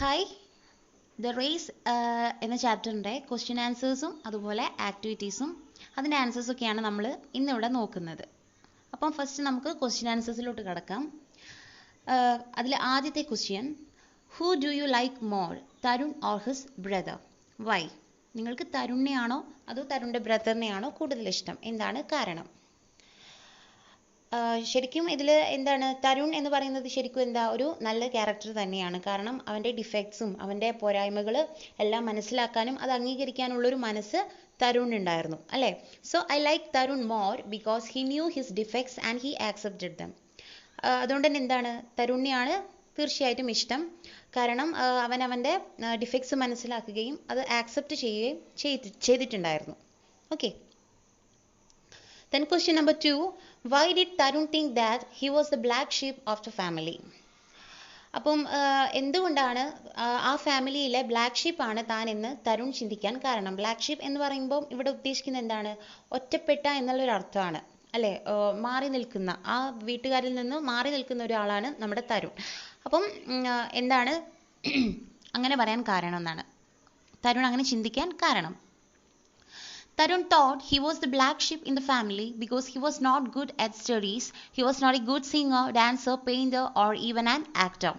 Hi the race എന്ന ചാപ്റ്ററിൻ്റെ question ആൻസേഴ്സും അതുപോലെ ആക്ടിവിറ്റീസും അതിൻ്റെ ആൻസേഴ്സൊക്കെയാണ് നമ്മൾ ഇന്നിവിടെ നോക്കുന്നത്. അപ്പം ഫസ്റ്റ് നമുക്ക് ക്വസ്റ്റ്യൻ ആൻസേഴ്സിലോട്ട് കിടക്കാം. അതിൽ ആദ്യത്തെ question, who do you like more, Tarun or his brother, why? നിങ്ങൾക്ക് തരുണിനെയാണോ അതോ തരുണിൻ്റെ ബ്രദറിനെയാണോ കൂടുതൽ ഇഷ്ടം? എന്താണ് കാരണം? ശരിക്കും ഇതിൽ എന്താണ്, തരുൺ എന്ന് പറയുന്നത് ശരിക്കും എന്താ ഒരു നല്ല ക്യാരക്ടർ തന്നെയാണ്. കാരണം അവൻ്റെ ഡിഫക്ട്സും അവൻ്റെ പോരായ്മകൾ എല്ലാം മനസ്സിലാക്കാനും അത് അംഗീകരിക്കാനുള്ളൊരു മനസ്സ് തരുണിനുണ്ടായിരുന്നു അല്ലേ. So I like Tarun more because he knew his defects and he accepted dum. അതുകൊണ്ട് തന്നെ എന്താണ്, തരുണിനെയാണ് തീർച്ചയായിട്ടും ഇഷ്ടം. കാരണം അവൻ അവൻ്റെ ഡിഫക്ട്സ് മനസ്സിലാക്കുകയും അത് ആക്സെപ്റ്റ് ചെയ്യുകയും ചെയ്തിട്ടുണ്ടായിരുന്നു. Okay. Then question number 2, why did Tarun think that he was the black sheep of the family? അപ്പം എന്തുകൊണ്ടാണ് ആ ഫാമിലിയിലെ ബ്ലാക്ക് ഷീപ്പ് ആണ് താൻ എന്ന് തരുൺ ചിന്തിക്കാൻ കാരണം? ബ്ലാക്ക് ഷീപ്പ് എന്ന് പറയുമ്പോൾ ഇവിടെ ഉദ്ദേശിക്കുന്നത് എന്താണ്? ഒറ്റപ്പെട്ട എന്നുള്ളൊരു അർത്ഥമാണ് അല്ലേ. മാറി നിൽക്കുന്ന, ആ വീട്ടുകാരിൽ നിന്ന് മാറി നിൽക്കുന്ന ഒരാളാണ് നമ്മുടെ തരുൺ. അപ്പം എന്താണ് അങ്ങനെ പറയാൻ കാരണം എന്നാണ്, തരുൺ അങ്ങനെ ചിന്തിക്കാൻ കാരണം. Tarun thought he was the black sheep in the family because he was not good at studies. He was not a good singer, dancer, painter or even an actor.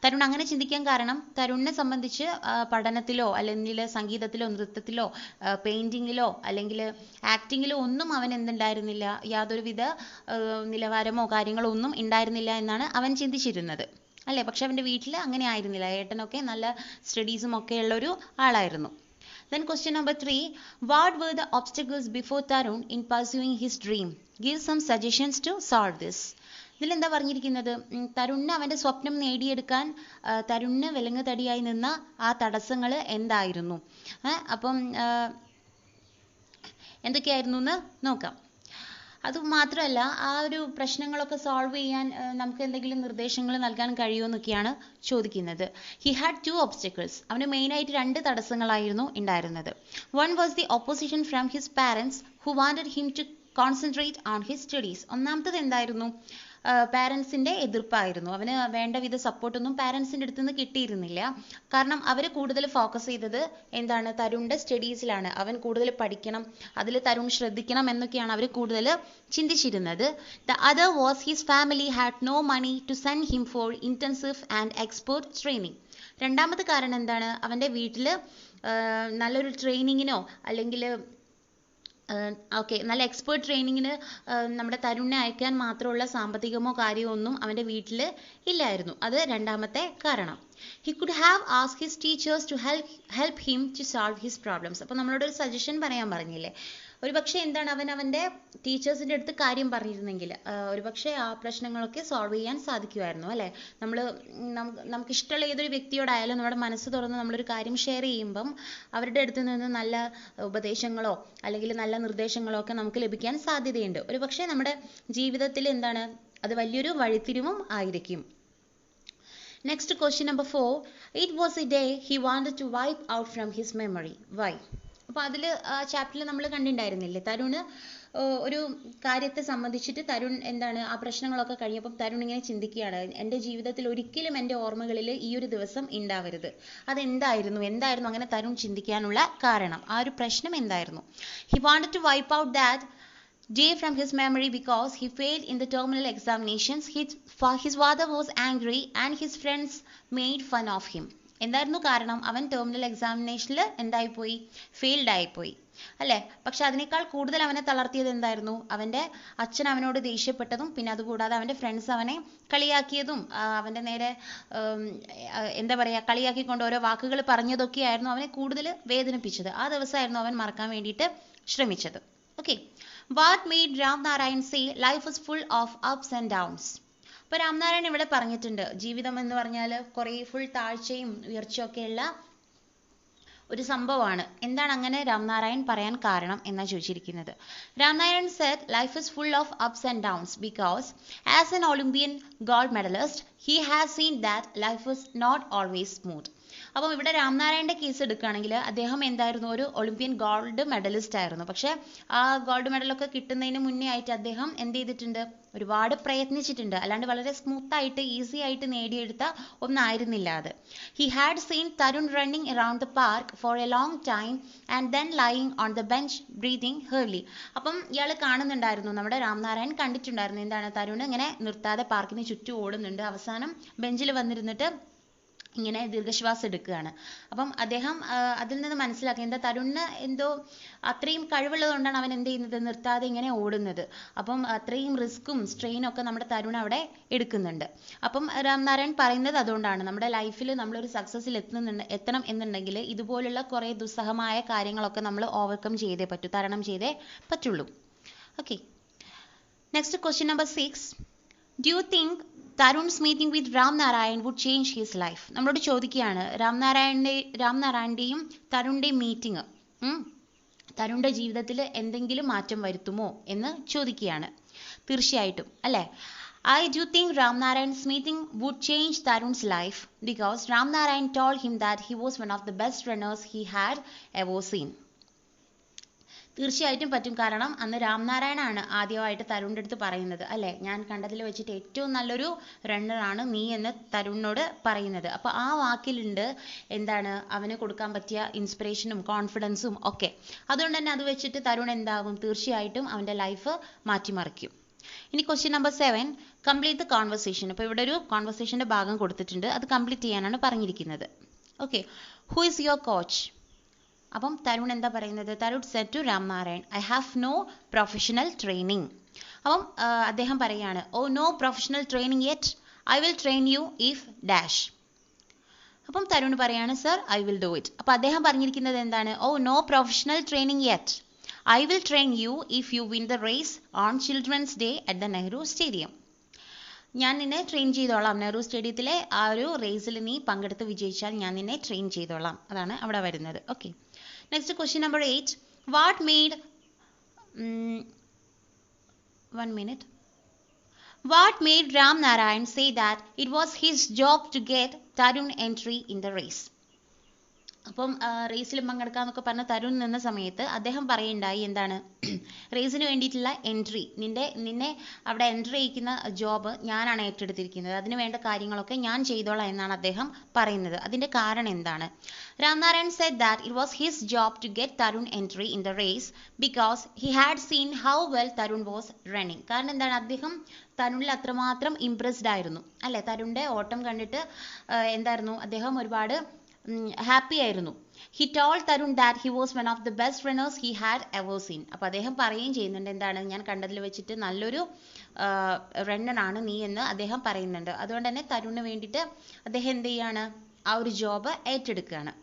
Tarun അങ്ങനെ ചിന്തിക്കാൻ കാരണം തരുണിനെ സംബന്ധിച്ച് പഠനത്തിലോ അല്ലെങ്കിൽ സംഗീതത്തിലോ നൃത്തത്തിലോ പെയിൻറ്റിങ്ങിലോ അല്ലെങ്കിൽ ആക്ടിങ്ങിലോ ഒന്നും അവൻ എന്തുണ്ടായിരുന്നില്ല, യാതൊരുവിധ നിലവാരമോ കാര്യങ്ങളോ ഒന്നും ഉണ്ടായിരുന്നില്ല എന്നാണ് അവൻ ചിന്തിച്ചിരുന്നത് അല്ലേ. പക്ഷെ അവൻ്റെ വീട്ടിൽ അങ്ങനെ ആയിരുന്നില്ല. ഏട്ടനൊക്കെ നല്ല സ്റ്റഡീസും ഒക്കെ ഉള്ളൊരു ആളായിരുന്നു. Then question number 3, what were the obstacles before Tarun in pursuing his dream? Give some suggestions to solve this. ഇതിൽ എന്താ പറഞ്ഞിരിക്കുന്നത്? തരുണിന് അവൻ്റെ സ്വപ്നം നേടിയെടുക്കാൻ തരുണിന് വിലങ്ങുതടിയായി നിന്ന ആ തടസ്സങ്ങൾ എന്തായിരുന്നു? അപ്പം എന്തൊക്കെയായിരുന്നു എന്ന് നോക്കാം. അതുമാത്രമല്ല, ആ ഒരു പ്രശ്നങ്ങളൊക്കെ സോൾവ് ചെയ്യാൻ നമുക്ക് എന്തെങ്കിലും നിർദ്ദേശങ്ങൾ നൽകാൻ കഴിയുമെന്നൊക്കെയാണ് ചോദിക്കുന്നത്. He had 2 obstacles. അവന് മെയിനായിട്ട് 2 തടസ്സങ്ങളായിരുന്നു ഉണ്ടായിരുന്നത്. One was the opposition from his parents who wanted him to concentrate on his studies. ഒന്നാമത്തത് എന്തായിരുന്നു? പാരൻസിൻ്റെ എതിർപ്പായിരുന്നു. അവന് വേണ്ട വിധ സപ്പോർട്ടൊന്നും പാരൻസിൻ്റെ അടുത്ത് നിന്ന് കിട്ടിയിരുന്നില്ല. കാരണം അവർ കൂടുതൽ ഫോക്കസ് ചെയ്തത് എന്താണ്, തരുണിൻ്റെ സ്റ്റഡീസിലാണ്. അവൻ കൂടുതൽ പഠിക്കണം, അതിൽ തരുൺ ശ്രദ്ധിക്കണം എന്നൊക്കെയാണ് അവർ കൂടുതൽ ചിന്തിച്ചിരുന്നത്. The other was his family had no money to send him for intensive and expert training. രണ്ടാമത്തെ കാരണം എന്താണ്, അവൻ്റെ വീട്ടിൽ നല്ലൊരു ട്രെയിനിങ്ങിനോ അല്ലെങ്കിൽ നല്ല എക്സ്പേർട്ട് ട്രെയിനിങ്ങിന് നമ്മുടെ തരുണിനെ അയക്കാൻ മാത്രമുള്ള സാമ്പത്തികമോ കാര്യമോ ഒന്നും അവൻ്റെ വീട്ടിൽ ഇല്ലായിരുന്നു. അത് രണ്ടാമത്തെ കാരണം. He could have asked his teachers to help him to solve his problems. അപ്പോൾ നമ്മളോട് ഒരു സജഷൻ പറയാൻ പറഞ്ഞില്ലേ. ഒരു പക്ഷേ എന്താണ്, അവൻ്റെ ടീച്ചേഴ്സിൻ്റെ അടുത്ത് കാര്യം പറഞ്ഞിരുന്നെങ്കിൽ ഒരു പക്ഷേ ആ പ്രശ്നങ്ങളൊക്കെ സോൾവ് ചെയ്യാൻ സാധിക്കുമായിരുന്നു അല്ലേ. നമുക്ക് ഇഷ്ടമുള്ള ഏതൊരു വ്യക്തിയോടായാലും നമ്മുടെ മനസ്സ് തുറന്ന് നമ്മളൊരു കാര്യം ഷെയർ ചെയ്യുമ്പം അവരുടെ അടുത്ത് നിന്ന് നല്ല ഉപദേശങ്ങളോ അല്ലെങ്കിൽ നല്ല നിർദ്ദേശങ്ങളോ ഒക്കെ നമുക്ക് ലഭിക്കാൻ സാധ്യതയുണ്ട്. ഒരു പക്ഷേ നമ്മുടെ ജീവിതത്തിൽ എന്താണ്, അത് വലിയൊരു വഴിത്തിരിവും ആയിരിക്കും. Next question number 4, it was a day he wanted to wipe out from his memory. Why? അപ്പോൾ അതിൽ ചാപ്റ്ററിൽ നമ്മൾ കണ്ടിട്ടുണ്ടായിരുന്നില്ലേ, തരുണ് ഒരു കാര്യത്തെ സംബന്ധിച്ചിട്ട് തരുൺ എന്താണ്, ആ പ്രശ്നങ്ങളൊക്കെ കഴിഞ്ഞപ്പം തരുൺ ഇങ്ങനെ ചിന്തിക്കുകയാണ്, എൻ്റെ ജീവിതത്തിൽ ഒരിക്കലും എൻ്റെ ഓർമ്മകളിൽ ഈ ഒരു ദിവസം ഉണ്ടാവരുത്. അതെന്തായിരുന്നു അങ്ങനെ തരുൺ ചിന്തിക്കാനുള്ള കാരണം, ആ ഒരു പ്രശ്നം എന്തായിരുന്നു? He wanted to wipe out that day from his memory because he failed in the terminal examinations. His father was angry and his friends made fun of him. എന്തായിരുന്നു കാരണം? അവൻ ടെർമിനൽ എക്സാമിനേഷനിൽ എന്തായിപ്പോയി, ഫെയിൽഡ് ആയിപ്പോയി അല്ലേ. പക്ഷെ അതിനേക്കാൾ കൂടുതൽ അവനെ തളർത്തിയത് എന്തായിരുന്നു? അവൻ്റെ അച്ഛൻ അവനോട് ദേഷ്യപ്പെട്ടതും പിന്നെ അതുകൂടാതെ അവൻ്റെ ഫ്രണ്ട്സ് അവനെ കളിയാക്കിയതും അവൻ്റെ നേരെ എന്താ പറയുക, കളിയാക്കിക്കൊണ്ട് ഓരോ വാക്കുകൾ പറഞ്ഞതൊക്കെയായിരുന്നു അവനെ കൂടുതൽ വേദനിപ്പിച്ചത്. ആ ദിവസമായിരുന്നു അവൻ മറക്കാൻ വേണ്ടിയിട്ട് ശ്രമിച്ചത്. Okay. What made Ram Narayan say life is full of ups and downs? അപ്പോൾ രാംനാരായൺ ഇവിടെ പറഞ്ഞിട്ടുണ്ട്, ജീവിതം എന്ന് പറഞ്ഞാൽ കുറേ ഫുൾ താഴ്ചയും ഉയർച്ചയൊക്കെയുള്ള ഒരു സംഭവമാണ്. എന്താണ് അങ്ങനെ രാംനാരായൺ പറയാൻ കാരണം എന്നാണ് ചോദിച്ചിരിക്കുന്നത്. Ramnarayan said life is full of ups and downs because as an Olympian gold medalist he has seen that life is not always smooth. അപ്പം ഇവിടെ രാംനാരായണന്റെ കേസ് എടുക്കുകയാണെങ്കിൽ അദ്ദേഹം എന്തായിരുന്നു, ഒരു ഒളിമ്പ്യൻ ഗോൾഡ് മെഡലിസ്റ്റ് ആയിരുന്നു. പക്ഷെ ആ ഗോൾഡ് മെഡലൊക്കെ കിട്ടുന്നതിന് മുന്നേ ആയിട്ട് അദ്ദേഹം എന്ത് ചെയ്തിട്ടുണ്ട്, ഒരുപാട് പ്രയത്നിച്ചിട്ടുണ്ട്. അല്ലാണ്ട് വളരെ സ്മൂത്ത് ആയിട്ട് ഈസി ആയിട്ട് നേടിയെടുത്ത ഒന്നായിരുന്നില്ല അത്. He had seen Tarun running around the park for a long time and then lying on the bench breathing heavily. അപ്പം ഇയാൾ കാണുന്നുണ്ടായിരുന്നു, നമ്മുടെ രാംനാരായൺ കണ്ടിട്ടുണ്ടായിരുന്നു എന്താണ്, തരുൺ ഇങ്ങനെ നിർത്താതെ പാർക്കിന് ചുറ്റും ഓടുന്നുണ്ട്, അവസാനം ബെഞ്ചിൽ വന്നിരുന്നിട്ട് ഇങ്ങനെ ദീർഘശ്വാസം എടുക്കുകയാണ്. അപ്പം അദ്ദേഹം അതിൽ നിന്ന് മനസ്സിലാക്കി എന്താ, തരുണിന് എന്തോ അത്രയും കഴിവുള്ളത് കൊണ്ടാണ് അവൻ എന്ത് ചെയ്യുന്നത്, നിർത്താതെ ഇങ്ങനെ ഓടുന്നത്. അപ്പം അത്രയും റിസ്ക്കും സ്ട്രെയിനും ഒക്കെ നമ്മുടെ തരുൺ അവിടെ എടുക്കുന്നുണ്ട്. അപ്പം രാംനാരായൺ പറയുന്നത് അതുകൊണ്ടാണ്, നമ്മുടെ ലൈഫിൽ നമ്മളൊരു സക്സസ്സിൽ എത്തണം എന്നുണ്ടെങ്കിൽ ഇതുപോലുള്ള കുറേ ദുസ്സഹമായ കാര്യങ്ങളൊക്കെ നമ്മൾ ഓവർകം ചെയ്തേ പറ്റൂ, തരണം ചെയ്തേ പറ്റുള്ളൂ. Okay, next question number 6. Do you think Tarun's meeting with Ram Narayan would change his life? നമ്മളോട് ചോദിക്കുകയാണ്, രാംനാരായണന്റെയും തരുണിന്റെയും മീറ്റിംഗ് തരുണിന്റെ ജീവിതത്തിൽ എന്തെങ്കിലും മാറ്റം വരുത്തുമോ എന്ന് ചോദിക്കുകയാണ്. തീർച്ചയായിട്ടും അല്ലേ. I do think Ram Narayan's meeting would change Tarun's life because Ram Narayan told him that he was one of the best runners he had ever seen. തീർച്ചയായിട്ടും പറ്റും. കാരണം അന്ന് രാംനാരായണാണ് ആദ്യമായിട്ട് തരുണിൻ്റെ അടുത്ത് പറയുന്നത്, അല്ലേ, ഞാൻ കണ്ടതിൽ വെച്ചിട്ട് ഏറ്റവും നല്ലൊരു റണ്ണറാണ് നീ എന്ന് തരുണിനോട് പറയുന്നത്. അപ്പോൾ ആ വാക്കിലുണ്ട് എന്താണ്, അവന് കൊടുക്കാൻ പറ്റിയ ഇൻസ്പിറേഷനും കോൺഫിഡൻസും ഒക്കെ. അതുകൊണ്ട് തന്നെ അത് വെച്ചിട്ട് തരുൺ എന്താകും, തീർച്ചയായിട്ടും അവൻ്റെ ലൈഫ് മാറ്റിമറിക്കും. ഇനി question number 7, complete the conversation. അപ്പോൾ ഇവിടെ ഒരു കോൺവെർസേഷൻ്റെ ഭാഗം കൊടുത്തിട്ടുണ്ട്, അത് കംപ്ലീറ്റ് ചെയ്യാനാണ് പറഞ്ഞിരിക്കുന്നത്. Okay, who is your coach? അപ്പം തരുൺ എന്താ പറയുന്നത്, Tarun said to Ramnarayan, I have no professional training. അപ്പം അദ്ദേഹം പറയാണ്, oh no professional training yet, I will train you if dash. അപ്പം തരുൺ പറയാണ്, sir I will do it. അപ്പം അദ്ദേഹം പറഞ്ഞിരിക്കുന്നത് എന്താണ്, oh no professional training yet, I will train you if you win the race on children's day at the Nehru stadium. ഞാൻ നിന്നെ train ചെയ്തോളാം, നെഹ്റു സ്റ്റേഡിയത്തിലെ ആ ഒരു റേസിൽ നീ പങ്കെടുത്ത് വിജയിച്ചാൽ ഞാൻ നിന്നെ ട്രെയിൻ ചെയ്തോളാം. അതാണ് അവിടെ വരുന്നത്. Okay, next question number 8. What made What made Ram Narayan say that it was his job to get Tarun entry in the race? അപ്പം റേസിൽ പങ്കെടുക്കാന്നൊക്കെ പറഞ്ഞ തരുൺ നിന്ന സമയത്ത് അദ്ദേഹം പറയുണ്ടായി എന്താണ്, റേസിന് വേണ്ടിയിട്ടുള്ള എൻട്രി, നിന്നെ അവിടെ എൻട്രി ചെയ്യിക്കുന്ന ജോബ് ഞാനാണ് ഏറ്റെടുത്തിരിക്കുന്നത്, അതിന് വേണ്ട കാര്യങ്ങളൊക്കെ ഞാൻ ചെയ്തോളാം എന്നാണ് അദ്ദേഹം പറയുന്നത്. അതിൻ്റെ കാരണം എന്താണ്? Ramnarayan said that it was his job to get Tarun entry in the race because he had seen how well Tarun was running. കാരണം എന്താണ്, അദ്ദേഹം തരുണിൽ അത്രമാത്രം ഇംപ്രസ്ഡ് ആയിരുന്നു, അല്ലേ. തരുണിൻ്റെ ഓട്ടം കണ്ടിട്ട് എന്തായിരുന്നു, അദ്ദേഹം ഒരുപാട് ഹാപ്പി ആയിരുന്നു. He told Tarun that he was one of the best runners he had ever seen. അപ്പോൾ അദ്ദേഹം പറയുകയും ചെയ്യുന്നുണ്ട് എന്താണ്, ഞാൻ കണ്ടതിൽ വെച്ചിട്ട് നല്ലൊരു റണ്ണറാണ് നീ എന്ന് അദ്ദേഹം പറയുന്നുണ്ട്. അതുകൊണ്ട് തന്നെ തരുണിന് വേണ്ടിയിട്ട് അദ്ദേഹം എന്ത് ചെയ്യാണ്, ആ ഒരു ജോബ് ഏറ്റെടുക്കുകയാണ്.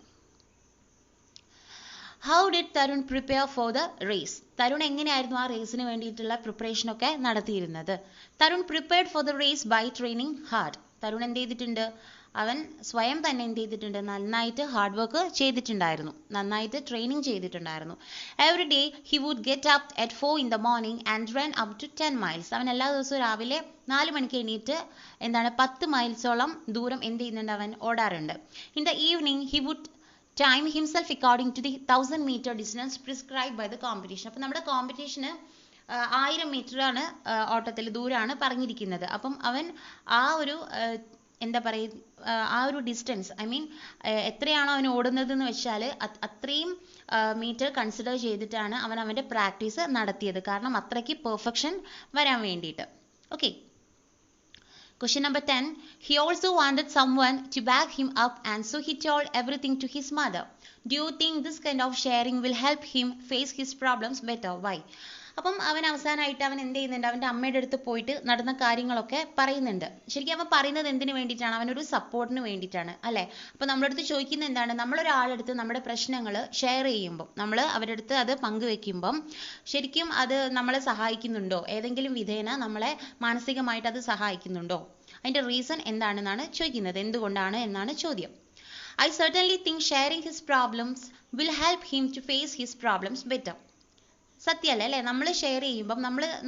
How did Tarun prepare for the race? Tarun എങ്ങനെയായിരുന്നു ആ റേസിന് വേണ്ടിയിട്ടുള്ള പ്രിപ്പറേഷനൊക്കെ നടത്തിയിരുന്നത്? Tarun prepared for the race by training hard. Tarun എന്ത് ചെയ്തിട്ടുണ്ട്, അവൻ സ്വയം തന്നെ എന്ത് ചെയ്തിട്ടുണ്ട്, നന്നായിട്ട് ഹാർഡ് വർക്ക് ചെയ്തിട്ടുണ്ടായിരുന്നു, നന്നായിട്ട് ട്രെയിനിങ് ചെയ്തിട്ടുണ്ടായിരുന്നു. Every day he would get up at 4 in the morning and run up to 10 miles. അവൻ എല്ലാ ദിവസവും രാവിലെ 4 മണിക്ക് എണീറ്റ് 10 മൈൽസോളം ദൂരം എന്ത് ചെയ്യുന്നുണ്ട്, അവൻ ഓടാറുണ്ട്. In the evening he would time himself according to the 1000 meter distance prescribe by the competition. അപ്പം നമ്മുടെ കോമ്പറ്റീഷന് 1000 മീറ്ററാണ് ഓട്ടത്തിൽ ദൂരമാണ് പറഞ്ഞിരിക്കുന്നത്. അപ്പം അവൻ ആ ഒരു എന്താ പറയുക, ആ ഒരു ഡിസ്റ്റൻസ്, ഐ മീൻ എത്രയാണോ അവൻ ഓടുന്നത് എന്ന് വെച്ചാൽ അത്രയും മീറ്റർ കൺസിഡർ ചെയ്തിട്ടാണ് അവൻ അവൻ്റെ പ്രാക്ടീസ് നടത്തിയത്. കാരണം അത്രയ്ക്ക് പെർഫെക്ഷൻ വരാൻ വേണ്ടിയിട്ട്. Okay, question number 10. He also wanted someone to back him up and so he told everything to his mother. Do you think this kind of sharing will help him face his problems better? Why? അപ്പം അവൻ അവസാനമായിട്ട് അവൻ എന്ത് ചെയ്യുന്നുണ്ട്, അവൻ്റെ അമ്മയുടെ അടുത്ത് പോയിട്ട് നടന്ന കാര്യങ്ങളൊക്കെ പറയുന്നുണ്ട്. ശരിക്കും അവൻ പറയുന്നത് എന്തിനു വേണ്ടിയിട്ടാണ്, അവനൊരു സപ്പോർട്ടിന് വേണ്ടിയിട്ടാണ്, അല്ലേ. അപ്പോൾ നമ്മുടെ അടുത്ത് ചോദിക്കുന്നത് എന്താണ്, നമ്മളൊരാളെടുത്ത് നമ്മുടെ പ്രശ്നങ്ങൾ ഷെയർ ചെയ്യുമ്പം, നമ്മൾ അവരുടെ അടുത്ത് അത് പങ്കുവെക്കുമ്പം ശരിക്കും അത് നമ്മളെ സഹായിക്കുന്നുണ്ടോ, ഏതെങ്കിലും വിധേന നമ്മളെ മാനസികമായിട്ട് അത് സഹായിക്കുന്നുണ്ടോ, അതിൻ്റെ റീസൺ എന്താണെന്നാണ് ചോദിക്കുന്നത്, എന്തുകൊണ്ടാണ് എന്നാണ് ചോദ്യം. I certainly think sharing his problems will help him to face his problems better. സത്യമല്ലേ അല്ലേ? നമ്മൾ ഷെയർ ചെയ്യുമ്പം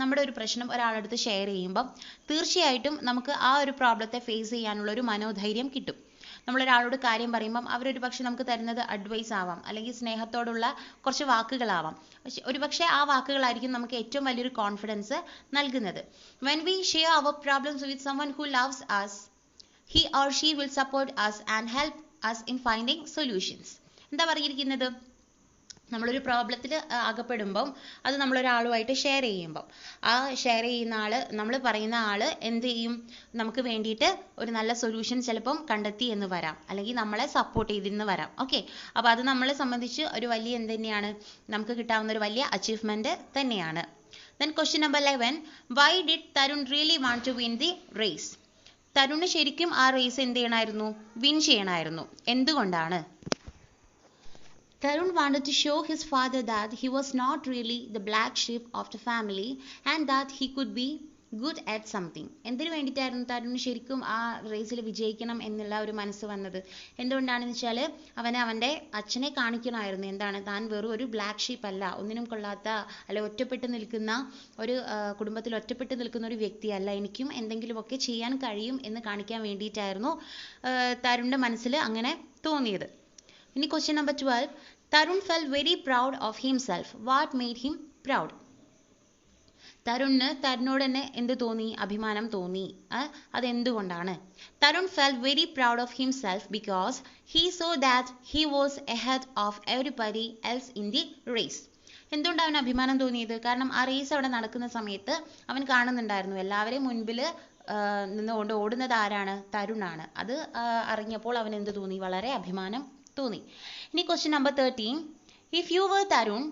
നമ്മുടെ ഒരു പ്രശ്നം ഒരാളടുത്ത് ഷെയർ ചെയ്യുമ്പം തീർച്ചയായിട്ടും നമുക്ക് ആ ഒരു പ്രോബ്ലത്തെ ഫേസ് ചെയ്യാനുള്ള ഒരു മനോധൈര്യം കിട്ടും. നമ്മളൊരാളോട് കാര്യം പറയുമ്പം അവരൊരു പക്ഷെ നമുക്ക് തരുന്നത് അഡ്വൈസ് ആവാം, അല്ലെങ്കിൽ സ്നേഹത്തോടുള്ള കുറച്ച് വാക്കുകളാവാം. പക്ഷെ ഒരു പക്ഷേ ആ വാക്കുകളായിരിക്കും നമുക്ക് ഏറ്റവും വലിയൊരു കോൺഫിഡൻസ് നൽകുന്നത്. When we share our problems with someone who loves us, he or she will support us and help us in finding solutions. എന്താ പറഞ്ഞിരിക്കുന്നത്? നമ്മളൊരു പ്രോബ്ലത്തിൽ അകപ്പെടുമ്പം അത് നമ്മളൊരാളുമായിട്ട് ഷെയർ ചെയ്യുമ്പം ആ ഷെയർ ചെയ്യുന്ന ആള്, നമ്മൾ പറയുന്ന ആള് എന്ത് ചെയ്യും? നമുക്ക് വേണ്ടിയിട്ട് ഒരു നല്ല സൊല്യൂഷൻ ചിലപ്പം കണ്ടെത്തി എന്ന് വരാം, അല്ലെങ്കിൽ നമ്മളെ സപ്പോർട്ട് ചെയ്തിരുന്ന് വരാം. ഓക്കെ, അപ്പോൾ അത് നമ്മളെ സംബന്ധിച്ച് ഒരു വലിയ എന്ത് തന്നെയാണ്, നമുക്ക് കിട്ടാവുന്ന ഒരു വലിയ അച്ചീവ്മെന്റ് തന്നെയാണ്. Then question number 11, why did Tarun really want to win the race? Tarun ശരിക്കും ആ റേസ് എന്ത് ചെയ്യണമായിരുന്നു? വിൻ ചെയ്യണമായിരുന്നു. എന്തുകൊണ്ടാണ്? Tarun wanted to show his father that he was not really the black sheep of the family and that he could be good at something. എന്തിനു വേണ്ടിയിട്ടായിരുന്നു തരുണ് ശരിക്കും ആ റേസിൽ വിജയിക്കണം എന്നുള്ള ഒരു മനസ്സ് വന്നത്? എന്തുകൊണ്ടാണെന്ന് വെച്ചാൽ അവൻ്റെ അച്ഛനെ കാണിക്കണമായിരുന്നു എന്താണ്, താൻ വെറും ഒരു ബ്ലാക്ക് ഷീപ്പ് അല്ല, ഒന്നിനും കൊള്ളാത്ത അല്ലെ ഒറ്റപ്പെട്ട് നിൽക്കുന്ന ഒരു കുടുംബത്തിൽ ഒറ്റപ്പെട്ട് നിൽക്കുന്ന ഒരു വ്യക്തിയല്ല, എനിക്കും എന്തെങ്കിലുമൊക്കെ ചെയ്യാൻ കഴിയും എന്ന് കാണിക്കാൻ വേണ്ടിയിട്ടായിരുന്നു തരുണിൻ്റെ മനസ്സിൽ അങ്ങനെ തോന്നിയത്. ഇനി question number 12, Tarun felt very proud of himself. What made him proud? തരുണിനോട് തന്നെ എന്ത് തോന്നി? അഭിമാനം തോന്നി. അതെന്തുകൊണ്ടാണ്? Tarun felt very proud of himself because he saw that he was ahead of everybody else in the race. എന്തുകൊണ്ടാണ് അവന് അഭിമാനം തോന്നിയത്? കാരണം ആ റേസ് അവിടെ നടക്കുന്ന സമയത്ത് അവൻ കാണുന്നുണ്ടായിരുന്നു എല്ലാവരെയും മുൻപിൽ നിന്നുകൊണ്ട് ഓടുന്നത് ആരാണ്? തരുണാണ്. അത് അറിഞ്ഞപ്പോൾ അവൻ എന്ത് തോന്നി? വളരെ അഭിമാനം തോന്നി. ഇനി question number 13, if you were Tarun,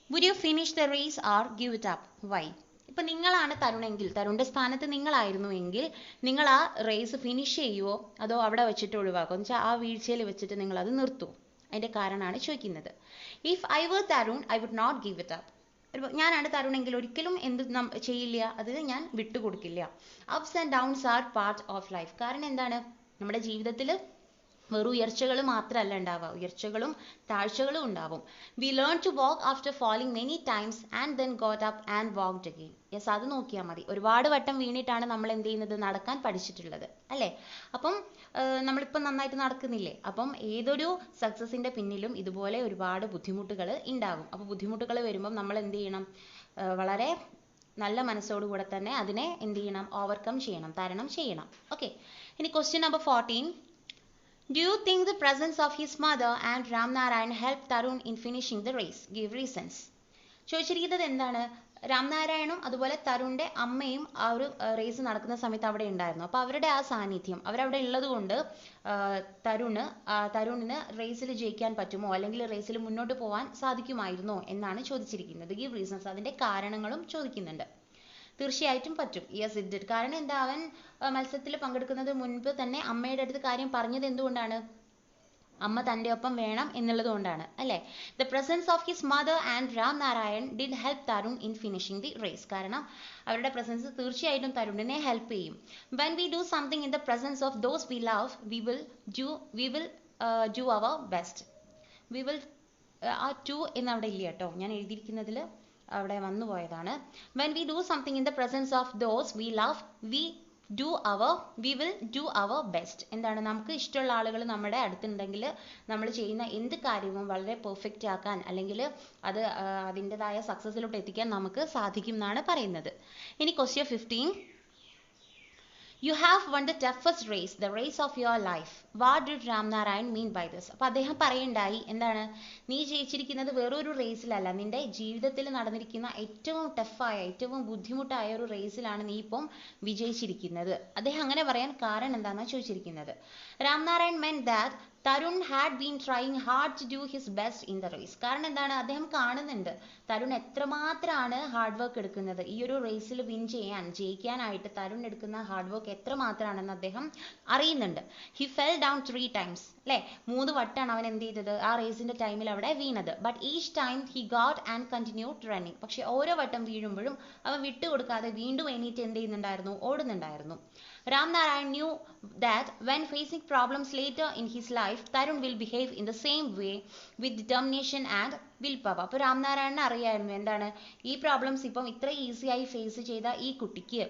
would you finish the race or give it up? Why? ഇപ്പൊ നിങ്ങളാണ് തരുണെങ്കിൽ, തരുണിന്റെ സ്ഥാനത്ത് നിങ്ങളായിരുന്നു എങ്കിൽ നിങ്ങൾ ആ റേസ് ഫിനിഷ് ചെയ്യുവോ അതോ അവിടെ വെച്ചിട്ട് ഒഴിവാക്കുമോ? എന്ന് വെച്ചാൽ ആ വീഴ്ചയിൽ വെച്ചിട്ട് നിങ്ങൾ അത് നിർത്തുമോ? അതിന്റെ കാരണമാണ് ചോദിക്കുന്നത്. If I were Tarun I would not give it up. ഞാനാണ് തരുണെങ്കിൽ ഒരിക്കലും എന്ത് ചെയ്യില്ല, അത് ഞാൻ വിട്ടുകൊടുക്കില്ല. Ups and downs are part of life. കാരണം എന്താണ്, നമ്മുടെ ജീവിതത്തിൽ വെറും ഉയർച്ചകൾ മാത്രമല്ല ഉണ്ടാവുക, ഉയർച്ചകളും താഴ്ചകളും ഉണ്ടാവും. We learn to walk after falling many times and then got up and walked again. Yes, അത് നോക്കിയാൽ മതി. ഒരുപാട് വട്ടം വീണിട്ടാണ് നമ്മൾ എന്ത് ചെയ്യുന്നത്? നടക്കാൻ പഠിച്ചിട്ടുള്ളത് അല്ലേ? അപ്പം നമ്മളിപ്പം നന്നായിട്ട് നടക്കുന്നില്ലേ? അപ്പം ഏതൊരു സക്സസിന്റെ പിന്നിലും ഇതുപോലെ ഒരുപാട് ബുദ്ധിമുട്ടുകൾ ഉണ്ടാകും. അപ്പോൾ ബുദ്ധിമുട്ടുകൾ വരുമ്പം നമ്മൾ എന്ത് ചെയ്യണം? വളരെ നല്ല മനസ്സോടുകൂടെ തന്നെ അതിനെ എന്ത് ചെയ്യണം? ഓവർകം ചെയ്യണം, തരണം ചെയ്യണം. ഓക്കെ, ഇനി question number 14, do you think the presence of his mother and Ramnarayan helped Tarun in finishing the race? Give reasons. ചോദിച്ചിരിക്കുന്നത് എന്താണ്? രാംനാരായണും അതുപോലെ തരുണിന്റെ അമ്മയും ആ റേസ് നടക്കുന്ന സമയത്ത് അവിടെ ഉണ്ടായിരുന്നു. അപ്പോൾ അവരുടെ ആ സാന്നിധ്യം അവരവിടെ ഉള്ളത് കൊണ്ട് തരുണിന് റേസിൽ ജയിക്കാൻ പറ്റുമോ, അല്ലെങ്കിൽ റേസിൽ മുന്നോട്ട് പോകാൻ സാധിക്കുമായിരുന്നോ എന്നാണ് ചോദിച്ചിരിക്കുന്നത്. ഗീവ് റീസൺസ്, അതിന്റെ കാരണങ്ങളും ചോദിക്കുന്നുണ്ട്. തീർച്ചയായിട്ടും പറ്റും. Yes it did. കാരണം എന്താ, അവൻ മത്സരത്തിൽ പങ്കെടുക്കുന്നത് മുൻപ് തന്നെ അമ്മയുടെ അടുത്ത് കാര്യം പറഞ്ഞത് എന്തുകൊണ്ടാണ്? അമ്മ തൻ്റെ ഒപ്പം വേണം എന്നുള്ളത് കൊണ്ടാണ് അല്ലേ? The presence of his mother and Ramnarayan did help Tarun in finishing the race. കാരണം അവരുടെ പ്രസൻസ് തീർച്ചയായിട്ടും തരുണിനെ ഹെൽപ്പ് ചെയ്യും. When we do something in the presence of those we love we will do our best. We will ah to എന്ന് അവിടെ ഇല്ല കേട്ടോ, ഞാൻ എഴുതിയിരിക്കുന്നതിൽ അവിടെ വന്നു പോയതാണ്. When we do something in the presence of those we love we will do our best. എന്താണ്, നമുക്ക് ഇഷ്ടമുള്ള ആളുകൾ നമ്മുടെ അടുത്തുണ്ടെങ്കിൽ നമ്മൾ ചെയ്യുന്ന എന്ത് കാര്യവും വളരെ പെർഫെക്റ്റ് ആക്കാൻ അല്ലെങ്കിൽ അത് അതിൻ്റെതായ സക്സസ്സിലോട്ട് എത്തിക്കാൻ നമുക്ക് സാധിക്കും എന്നാണ് പറയുന്നത്. ഇനി question 15, you have won the toughest race, the race of your life. What did Ramnarayan mean by this? അപ്പോൾ അദ്ദേഹം പറയുണ്ടായി എന്താണ്, നീ ജയിച്ചിരിക്കുന്നത് വേറൊരു റേസിലല്ല, നിന്റെ ജീവിതത്തിൽ നടന്നിരിക്കുന്ന ഏറ്റവും ടഫായ ഏറ്റവും ബുദ്ധിമുട്ടായ ഒരു റേസിലാണ് നീ ഇപ്പം വിജയിച്ചിരിക്കുന്നത്. അദ്ദേഹം അങ്ങനെ പറയാൻ കാരണം എന്താണെന്നാണ് ചോദിച്ചിരിക്കുന്നത്. Ramnarayan meant that Tarun had been trying hard to do his best in the race. കാരണം എന്താണ്, അദ്ദേഹം കാണുന്നുണ്ട് തരുൺ എത്രമാത്രമാണ് ഹാർഡ് വർക്ക് എടുക്കുന്നത്. ഈ ഒരു റേസിൽ ജയിക്കാനായിട്ട് തരുൺ എടുക്കുന്ന ഹാർഡ് വർക്ക് എത്രമാത്രമാണെന്ന് അദ്ദേഹം അറിയുന്നുണ്ട്. ഹി ഫെൽ ഡൗൺ 3 times അല്ലേ? 3 വട്ടമാണ് അവൻ എന്ത് ചെയ്തത്? ആ റേസിന്റെ ടൈമിൽ അവിടെ വീണത്. But each time he got and continued running. പക്ഷെ ഓരോ വട്ടം വീഴുമ്പോഴും അവൻ വിട്ടുകൊടുക്കാതെ വീണ്ടും എണീറ്റ് എന്ത് ചെയ്യുന്നുണ്ടായിരുന്നു? ഓടുന്നുണ്ടായിരുന്നു. Ram Narayan knew that when facing problems later in his life, Tarun will behave in the same way with determination and willpower. അപ്പോൾ രാംനാരായണന് അറിയായിരുന്നു എന്താണ് ഈ പ്രോബ്ലംസ് ഇപ്പം ഇത്ര ഈസി ആയി ഫേസ് ചെയ്ത ഈ കുട്ടിക്ക്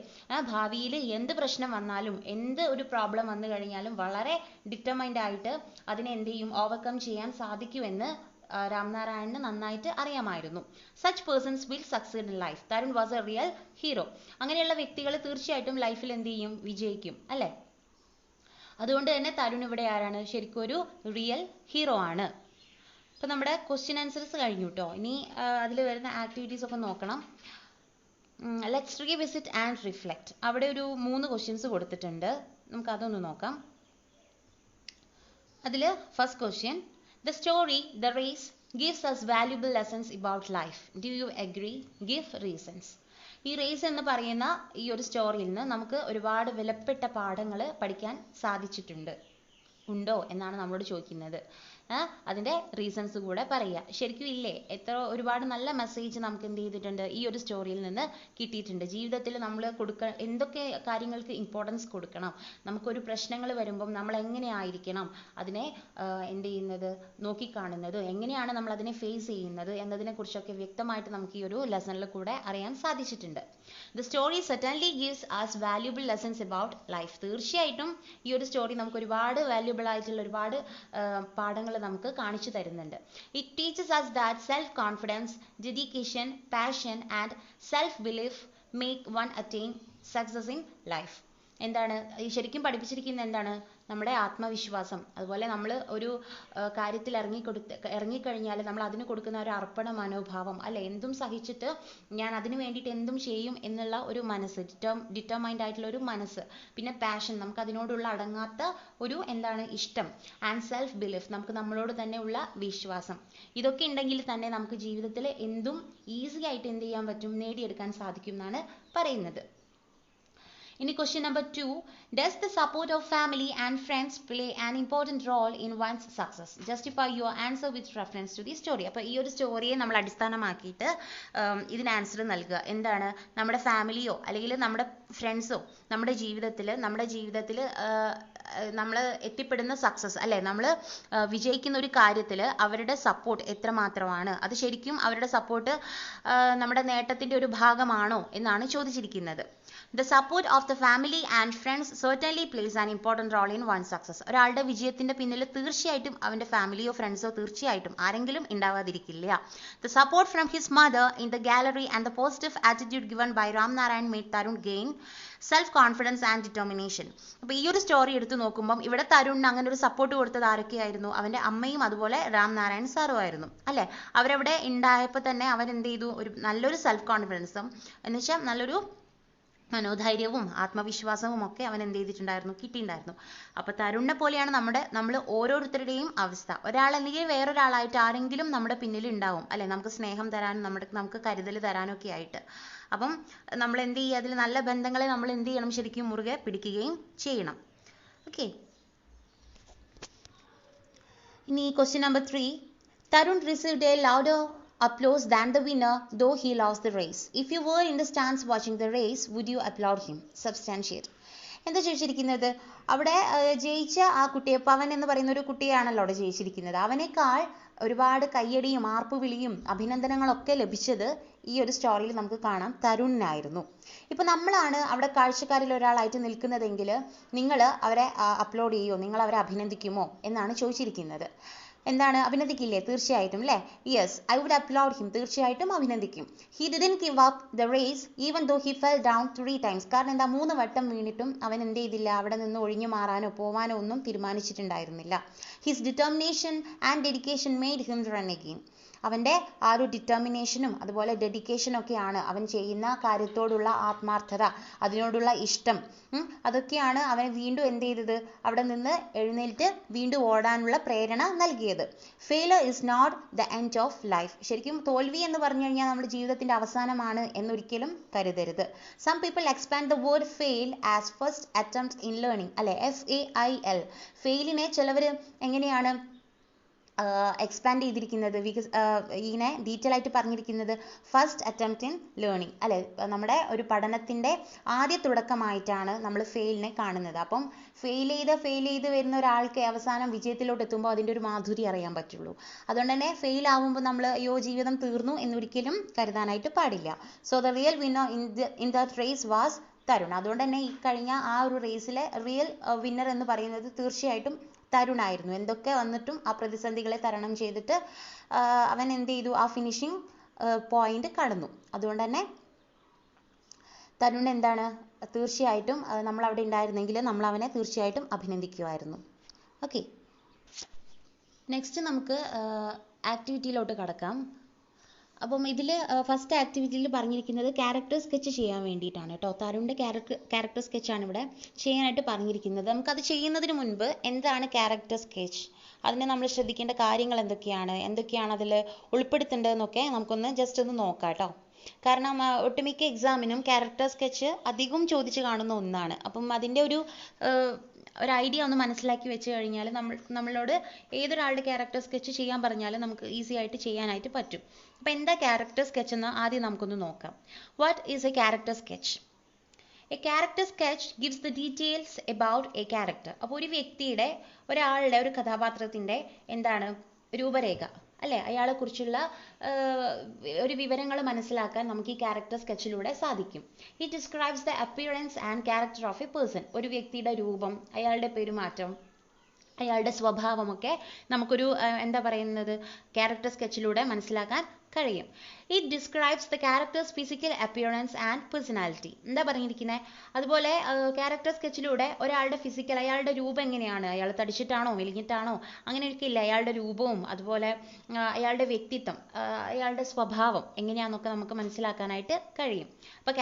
ഭാവിയിൽ എന്ത് പ്രശ്നം വന്നാലും എന്ത് ഒരു പ്രോബ്ലം വന്നു കഴിഞ്ഞാലും വളരെ ഡിറ്റർമൈൻഡ് ആയിട്ട് അതിനെ എന്ത് ചെയ്യും ഓവർകം ചെയ്യാൻ സാധിക്കുമെന്ന് രാംനാരായണന് നന്നായിട്ട് അറിയാമായിരുന്നു. Such persons will succeed in life. Tarun was a real hero. അങ്ങനെയുള്ള വ്യക്തികൾ തീർച്ചയായിട്ടും ലൈഫിൽ എന്ത് ചെയ്യും വിജയിക്കും അല്ലേ. അതുകൊണ്ട് തന്നെ തരുൺ ഇവിടെ ആരാണ് ശരിക്കും ഒരു റിയൽ ഹീറോ ആണ്. അപ്പോൾ നമ്മുടെ ക്വസ്റ്റ്യൻ ആൻസേഴ്സ് കഴിഞ്ഞു കേട്ടോ. ഇനി അതിൽ വരുന്ന ആക്ടിവിറ്റീസ് ഒക്കെ നോക്കണം. Let's revisit and reflect. അവിടെ ഒരു 3 ക്വസ്റ്റ്യൻസ് കൊടുത്തിട്ടുണ്ട്. നമുക്ക് അതൊന്ന് നോക്കാം. അതിൽ first question, the story The Race gives us valuable lessons about life. Do you agree? Give reasons. ഈ റേസ് എന്ന് പറയുന്ന ഈ ഒരു സ്റ്റോറിയിൽ നിന്ന് നമുക്ക് ഒരുപാട് വിലപ്പെട്ട പാഠങ്ങൾ പഠിക്കാൻ സാധിച്ചിട്ടുണ്ട്. ഉണ്ടോ എന്നാണ് നമ്മളോട് ചോദിക്കുന്നത്. അതിൻ്റെ റീസൺസ് കൂടെ പറയുക. ശരിക്കും ഇല്ലേ, ഒരുപാട് നല്ല മെസ്സേജ് നമുക്ക് എന്ത് ചെയ്തിട്ടുണ്ട് ഈ ഒരു സ്റ്റോറിയിൽ നിന്ന് കിട്ടിയിട്ടുണ്ട്. ജീവിതത്തിൽ നമ്മൾ എന്തൊക്കെ കാര്യങ്ങൾക്ക് ഇമ്പോർട്ടൻസ് കൊടുക്കണം, നമുക്കൊരു പ്രശ്നങ്ങൾ വരുമ്പം നമ്മൾ എങ്ങനെയായിരിക്കണം അതിനെ എന്ത് ചെയ്യുന്നത് നോക്കിക്കാണുന്നത്, എങ്ങനെയാണ് നമ്മൾ അതിനെ ഫേസ് ചെയ്യുന്നത് എന്നതിനെ കുറിച്ചൊക്കെ വ്യക്തമായിട്ട് നമുക്ക് ഈ ഒരു ലെസണിൽ കൂടെ അറിയാൻ സാധിച്ചിട്ടുണ്ട്. The story certainly gives us valuable lessons about life. തീർച്ചയായിട്ടും ഈ ഒരു സ്റ്റോറി നമുക്ക് ഒരുപാട് വാല്യുബിൾ ആയിട്ടുള്ള ഒരുപാട് പാഠങ്ങൾ നമുക്ക് കാണിച്ചു തരുന്നുണ്ട്. It teaches us that self-confidence, dedication, passion and self-belief make one attain success in life. എന്താണ് ശരിക്കും പഠിപ്പിച്ചിരിക്കുന്നത് എന്താണ് നമ്മുടെ ആത്മവിശ്വാസം, അതുപോലെ നമ്മൾ ഒരു കാര്യത്തിൽ ഇറങ്ങിക്കഴിഞ്ഞാൽ നമ്മൾ അതിന് കൊടുക്കുന്ന ഒരു അർപ്പണ മനോഭാവം അല്ലെ, എന്തും സഹിച്ചിട്ട് ഞാൻ അതിന് വേണ്ടിയിട്ട് എന്തും ചെയ്യും എന്നുള്ള ഒരു മനസ്സ്, ഡിറ്റർമൈൻഡ് ആയിട്ടുള്ള ഒരു മനസ്സ്, പിന്നെ പാഷൻ, നമുക്ക് അതിനോടുള്ള അടങ്ങാത്ത ഒരു എന്താണ് ഇഷ്ടം, ആൻഡ് സെൽഫ് ബിലീഫ്, നമുക്ക് നമ്മളോട് തന്നെ ഉള്ള വിശ്വാസം, ഇതൊക്കെ ഉണ്ടെങ്കിൽ തന്നെ നമുക്ക് ജീവിതത്തിൽ എന്തും ഈസി ആയിട്ട് എന്ത് ചെയ്യാൻ പറ്റും, നേടിയെടുക്കാൻ സാധിക്കും എന്നാണ് പറയുന്നത്. ഇനി question number 2, does the support of family and friends play an important role in one's success? Justify your answer with reference to the story. അപ്പോൾ ഈ ഒരു സ്റ്റോറിയെ നമ്മൾ അടിസ്ഥാനമാക്കിയിട്ട് ഇതിന് ആൻസർ നൽകുക. എന്താണ് നമ്മുടെ ഫാമിലിയോ അല്ലെങ്കിൽ നമ്മുടെ ഫ്രണ്ട്സോ നമ്മുടെ ജീവിതത്തിൽ നമ്മൾ എത്തിപ്പെടുന്ന സക്സസ് അല്ലെ, നമ്മൾ വിജയിക്കുന്ന ഒരു കാര്യത്തിൽ അവരുടെ സപ്പോർട്ട് എത്രമാത്രമാണ്, അത് ശരിക്കും അവരുടെ സപ്പോർട്ട് നമ്മുടെ നേട്ടത്തിൻ്റെ ഒരു ഭാഗമാണോ എന്നാണ് ചോദിച്ചിരിക്കുന്നത്. The support of the family and friends certainly plays an important role in one's success. ഒരാളുടെ വിജയത്തിന്റെ പിന്നിൽ തീർച്ചയായിട്ടും അവന്റെ ഫാമിലിയോ ഫ്രണ്ട്സോ തീർച്ചയായിട്ടും ആരെങ്കിലും ഉണ്ടാവാതിരിക്കില്ല. The support from his mother in the gallery and the positive attitude given by Ram Narayan made Tarun gain self confidence and determination. അപ്പോൾ ഈ ഒരു സ്റ്റോറി എടുത്ത് നോക്കുമ്പം ഇവിടെ തരുണിന് അങ്ങനെ ഒരു സപ്പോർട്ട് കൊടുത്തത് ആരൊക്കെയായിരുന്നു? അവൻ്റെ അമ്മയും അതുപോലെ രാം നാരായൺ സാറും ആയിരുന്നു അല്ലേ. അവരവിടെ ഉണ്ടായപ്പോൾ തന്നെ അവൻ എന്ത് ചെയ്തു, ഒരു നല്ലൊരു സെൽഫ് കോൺഫിഡൻസും എന്നുവെച്ചാൽ നല്ലൊരു മനോധൈര്യവും ആത്മവിശ്വാസവും ഒക്കെ അവൻ എന്ത് ചെയ്തിട്ടുണ്ടായിരുന്നു, കിട്ടിയിട്ടുണ്ടായിരുന്നു. അപ്പോൾ തരുണിനെ പോലെയാണ് നമ്മൾ ഓരോരുത്തരുടെയും അവസ്ഥ. ഒരാളല്ലെങ്കിൽ വേറൊരാളായിട്ട് ആരെങ്കിലും നമ്മുടെ പിന്നിൽ ഉണ്ടാവും അല്ലെ, നമുക്ക് സ്നേഹം തരാനും നമുക്ക് കരുതൽ തരാനും ഒക്കെ ആയിട്ട്. അപ്പം നമ്മൾ എന്ത് ചെയ്യുക, അതിൽ നല്ല ബന്ധങ്ങളെ നമ്മൾ എന്ത് ചെയ്യണം, ശരിക്കും മുറുകെ പിടിക്കുകയും ചെയ്യണം. ഓക്കെ, ഇനി question number 3, Tarun received a louder applause than the winner, though he lost the race. If you were in the stands watching the race, would you applaud him? Substantiate. എന്താ ചോദിച്ചിരിക്കുന്നത്, അവിടെ ജയിച്ച ആ കുട്ടിയെ, പവൻ എന്ന് പറയുന്ന ഒരു കുട്ടിയാണല്ലോ അവിടെ ജയിച്ചിരിക്കുന്നത്, അവനേക്കാൾ ഒരുപാട് കയ്യടിയും ആർപ്പുവിളിയും അഭിനന്ദനങ്ങളൊക്കെ ലഭിച്ചത് ഈ ഒരു സ്റ്റോറിയിൽ നമുക്ക് കാണാം തരുണിനായിരുന്നു. ഇപ്പൊ നമ്മളാണ് അവിടെ കാഴ്ചക്കാരിൽ ഒരാളായിട്ട് നിൽക്കുന്നതെങ്കിൽ നിങ്ങൾ അവരെ അപ്ലോഡ് ചെയ്യുമോ, നിങ്ങൾ അവരെ അഭിനന്ദിക്കുമോ എന്നാണ് ചോദിച്ചിരിക്കുന്നത്. എന്താണ്, അഭിനന്ദിക്കില്ലേ? തീർച്ചയായിട്ടും അല്ലേ. Yes, I would applaud him. തീർച്ചയായിട്ടും അഭിനന്ദിക്കും. He didn't give up the race even though he fell down 3 times. കാരണം എന്താ, 3 വട്ടം വീണിട്ടും അവൻ എന്ത് ചെയ്തില്ല, അവിടെ നിന്ന് ഒഴിഞ്ഞു മാറാനോ പോവാനോ ഒന്നും തീരുമാനിച്ചിട്ടുണ്ടായിരുന്നില്ല. His determination and dedication made him run again. അവൻ്റെ ആ ഒരു ഡിറ്റർമിനേഷനും അതുപോലെ ഡെഡിക്കേഷനും ഒക്കെയാണ് അവൻ ചെയ്യുന്ന കാര്യത്തോടുള്ള ആത്മാർത്ഥത, അതിനോടുള്ള ഇഷ്ടം, അതൊക്കെയാണ് അവനെ വീണ്ടും എന്ത് ചെയ്തത്, അവിടെ നിന്ന് എഴുന്നേറ്റ് വീണ്ടും ഓടാനുള്ള പ്രേരണ നൽകിയത്. Failure is not the end of life. ശരിക്കും തോൽവി എന്ന് പറഞ്ഞു കഴിഞ്ഞാൽ നമ്മുടെ ജീവിതത്തിന്റെ അവസാനമാണ് എന്നൊരിക്കലും കരുതരുത്. Some people expand the word fail as first attempt in learning അല്ലെ, FAIL. ഫെയിലിനെ ചിലവർ എങ്ങനെയാണ് എക്സ്പാൻഡ് ചെയ്തിരിക്കുന്നത് ഇങ്ങനെ ഡീറ്റെയിൽ ആയിട്ട് പറഞ്ഞിരിക്കുന്നത് ഫസ്റ്റ് അറ്റംപ്റ്റ് ഇൻ ലേണിംഗ് അല്ലെ, നമ്മുടെ ഒരു പഠനത്തിൻ്റെ ആദ്യ തുടക്കമായിട്ടാണ് നമ്മൾ ഫെയിലിനെ കാണുന്നത്. അപ്പം ഫെയിൽ ചെയ്ത് വരുന്ന ഒരാൾക്ക് അവസാനം വിജയത്തിലോട്ട് എത്തുമ്പോൾ അതിൻ്റെ ഒരു മാധുര്യം അറിയാൻ പറ്റുള്ളൂ. അതുകൊണ്ട് തന്നെ ഫെയിൽ ആവുമ്പോൾ നമ്മൾ അയ്യോ ജീവിതം തീർന്നു എന്നൊരിക്കലും കരുതാനായിട്ട് പാടില്ല. So the real winner in the raise was Tarun. അതുകൊണ്ട് തന്നെ ഈ കഴിഞ്ഞ ആ ഒരു റേസിലെ റിയൽ വിന്നർ എന്ന് പറയുന്നത് തീർച്ചയായിട്ടും തരുണായിരുന്നു. എന്തൊക്കെ വന്നിട്ടും ആ പ്രതിസന്ധികളെ തരണം ചെയ്തിട്ട് അവൻ എന്ത് ചെയ്തു, ആ ഫിനിഷിംഗ് പോയിന്റ് കടന്നു. അതുകൊണ്ട് തന്നെ തരുൺ എന്താണ്, തീർച്ചയായിട്ടും നമ്മൾ അവിടെ ഉണ്ടായിരുന്നെങ്കിൽ നമ്മൾ അവനെ തീർച്ചയായിട്ടും അഭിനന്ദിക്കുമായിരുന്നു. ഓക്കെ, നെക്സ്റ്റ് നമുക്ക് ആക്ടിവിറ്റിയിലോട്ട് കടക്കാം. അപ്പം ഇതിൽ ഫസ്റ്റ് ആക്ടിവിറ്റിയിൽ പറഞ്ഞിരിക്കുന്നത് ക്യാരക്ടർ സ്കെച്ച് ചെയ്യാൻ വേണ്ടിയിട്ടാണ് കേട്ടോ. തരുണിൻ്റെ ക്യാരക്ടർ സ്കെച്ചാണ് ഇവിടെ ചെയ്യാനായിട്ട് പറഞ്ഞിരിക്കുന്നത്. നമുക്കത് ചെയ്യുന്നതിന് മുൻപ് എന്താണ് ക്യാരക്ടർ സ്കെച്ച്, അതിന് നമ്മൾ ശ്രദ്ധിക്കേണ്ട കാര്യങ്ങൾ എന്തൊക്കെയാണ് അതിൽ ഉൾപ്പെടുത്തേണ്ടതെന്നൊക്കെ നമുക്കൊന്ന് ജസ്റ്റ് ഒന്ന് നോക്കാം കേട്ടോ. കാരണം ഒട്ടുമിക്ക എക്സാമിനും ക്യാരക്ടർ സ്കെച്ച് അധികം ചോദിച്ച് കാണുന്ന ഒന്നാണ്. അപ്പം അതിൻ്റെ ഒരു ഐഡിയ ഒന്ന് മനസ്സിലാക്കി വെച്ച് കഴിഞ്ഞാൽ നമ്മളോട് ഏതൊരാളുടെ ക്യാരക്ടർ സ്കെച്ച് ചെയ്യാൻ പറഞ്ഞാലും നമുക്ക് ഈസി ആയിട്ട് ചെയ്യാനായിട്ട് പറ്റും. അപ്പോൾ എന്താ ക്യാരക്ടർ സ്കെച്ച് എന്ന് ആദ്യം നമുക്കൊന്ന് നോക്കാം. What is A character sketch? A character sketch gives the details about A character. അപ്പോൾ ഒരു വ്യക്തിയുടെ, ഒരാളുടെ, ഒരു കഥാപാത്രത്തിൻ്റെ എന്താണ് രൂപരേഖ അല്ലേ, അയാളെക്കുറിച്ചുള്ള ഒരു വിവരങ്ങൾ മനസ്സിലാക്കാൻ നമുക്ക് ഈ ക്യാരക്ടർ സ്കെച്ചിലൂടെ സാധിക്കും. It describes the appearance and character of a person. ഒരു വ്യക്തിയുടെ രൂപം, അയാളുടെ പെരുമാറ്റം, അയാളുടെ സ്വഭാവമൊക്കെ നമുക്കൊരു എന്താ പറയുന്നത് ക്യാരക്ടർ സ്കെച്ചിലൂടെ മനസ്സിലാക്കാൻ കഴിയും. It describes the characters physical appearance and personality. എന്താ പറഞ്ഞിരിക്കുന്നത്, അതുപോലെ ക്യാരക്ടർ സ്കെച്ചിലൂടെ ഒരാളുടെ ഫിസിക്കൽ, അയാളുടെ രൂപം എങ്ങനെയാണ്, അയാൾ തടിച്ചിട്ടാണോ മെലിഞ്ഞിട്ടാണോ അങ്ങനെയൊക്കെ ഇല്ല, അയാളുടെ രൂപവും അതുപോലെ അയാളുടെ വ്യക്തിത്വം, അയാളുടെ സ്വഭാവം എങ്ങനെയാണെന്നൊക്കെ നമുക്ക് മനസ്സിലാക്കാനായിട്ട് കഴിയും. അപ്പോൾ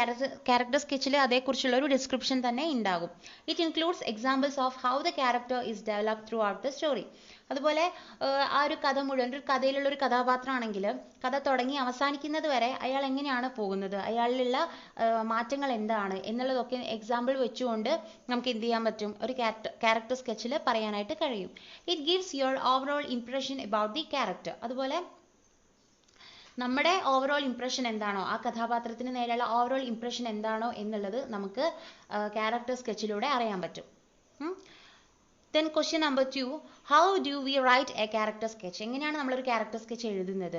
ക്യാരക്ടർ സ്കെച്ചിൽ അതേക്കുറിച്ചുള്ള ഒരു ഡിസ്ക്രിപ്ഷൻ തന്നെ ഉണ്ടാകും. It includes examples of how the character is developed through out the story. അതുപോലെ ആ ഒരു കഥ മുഴുവൻ, ഒരു കഥയിലുള്ള ഒരു കഥാപാത്രമാണെങ്കിൽ കഥ തുടങ്ങി അവസാനിക്കുന്നത് വരെ അയാൾ എങ്ങനെയാണ് പോകുന്നത്, അയാളിലുള്ള മാറ്റങ്ങൾ എന്താണ് എന്നുള്ളതൊക്കെ എക്സാമ്പിൾ വെച്ചുകൊണ്ട് നമുക്ക് എന്ത് ചെയ്യാൻ പറ്റും, ഒരു ക്യാരക്ടർ സ്കെച്ചിൽ പറയാനായിട്ട് കഴിയും. It gives your overall impression about the character. അതുപോലെ നമ്മുടെ ഓവറോൾ ഇംപ്രഷൻ എന്താണോ, ആ കഥാപാത്രത്തിന് നേരെയുള്ള ഓവറോൾ ഇംപ്രഷൻ എന്താണോ എന്നുള്ളത് നമുക്ക് ക്യാരക്ടർ സ്കെച്ചിലൂടെ അറിയാൻ പറ്റും. Then question number 2, how do we write a character sketch? എങ്ങനെയാണ് നമ്മളൊരു ക്യാരക്ടർ സ്കെച്ച് എഴുതുന്നത്?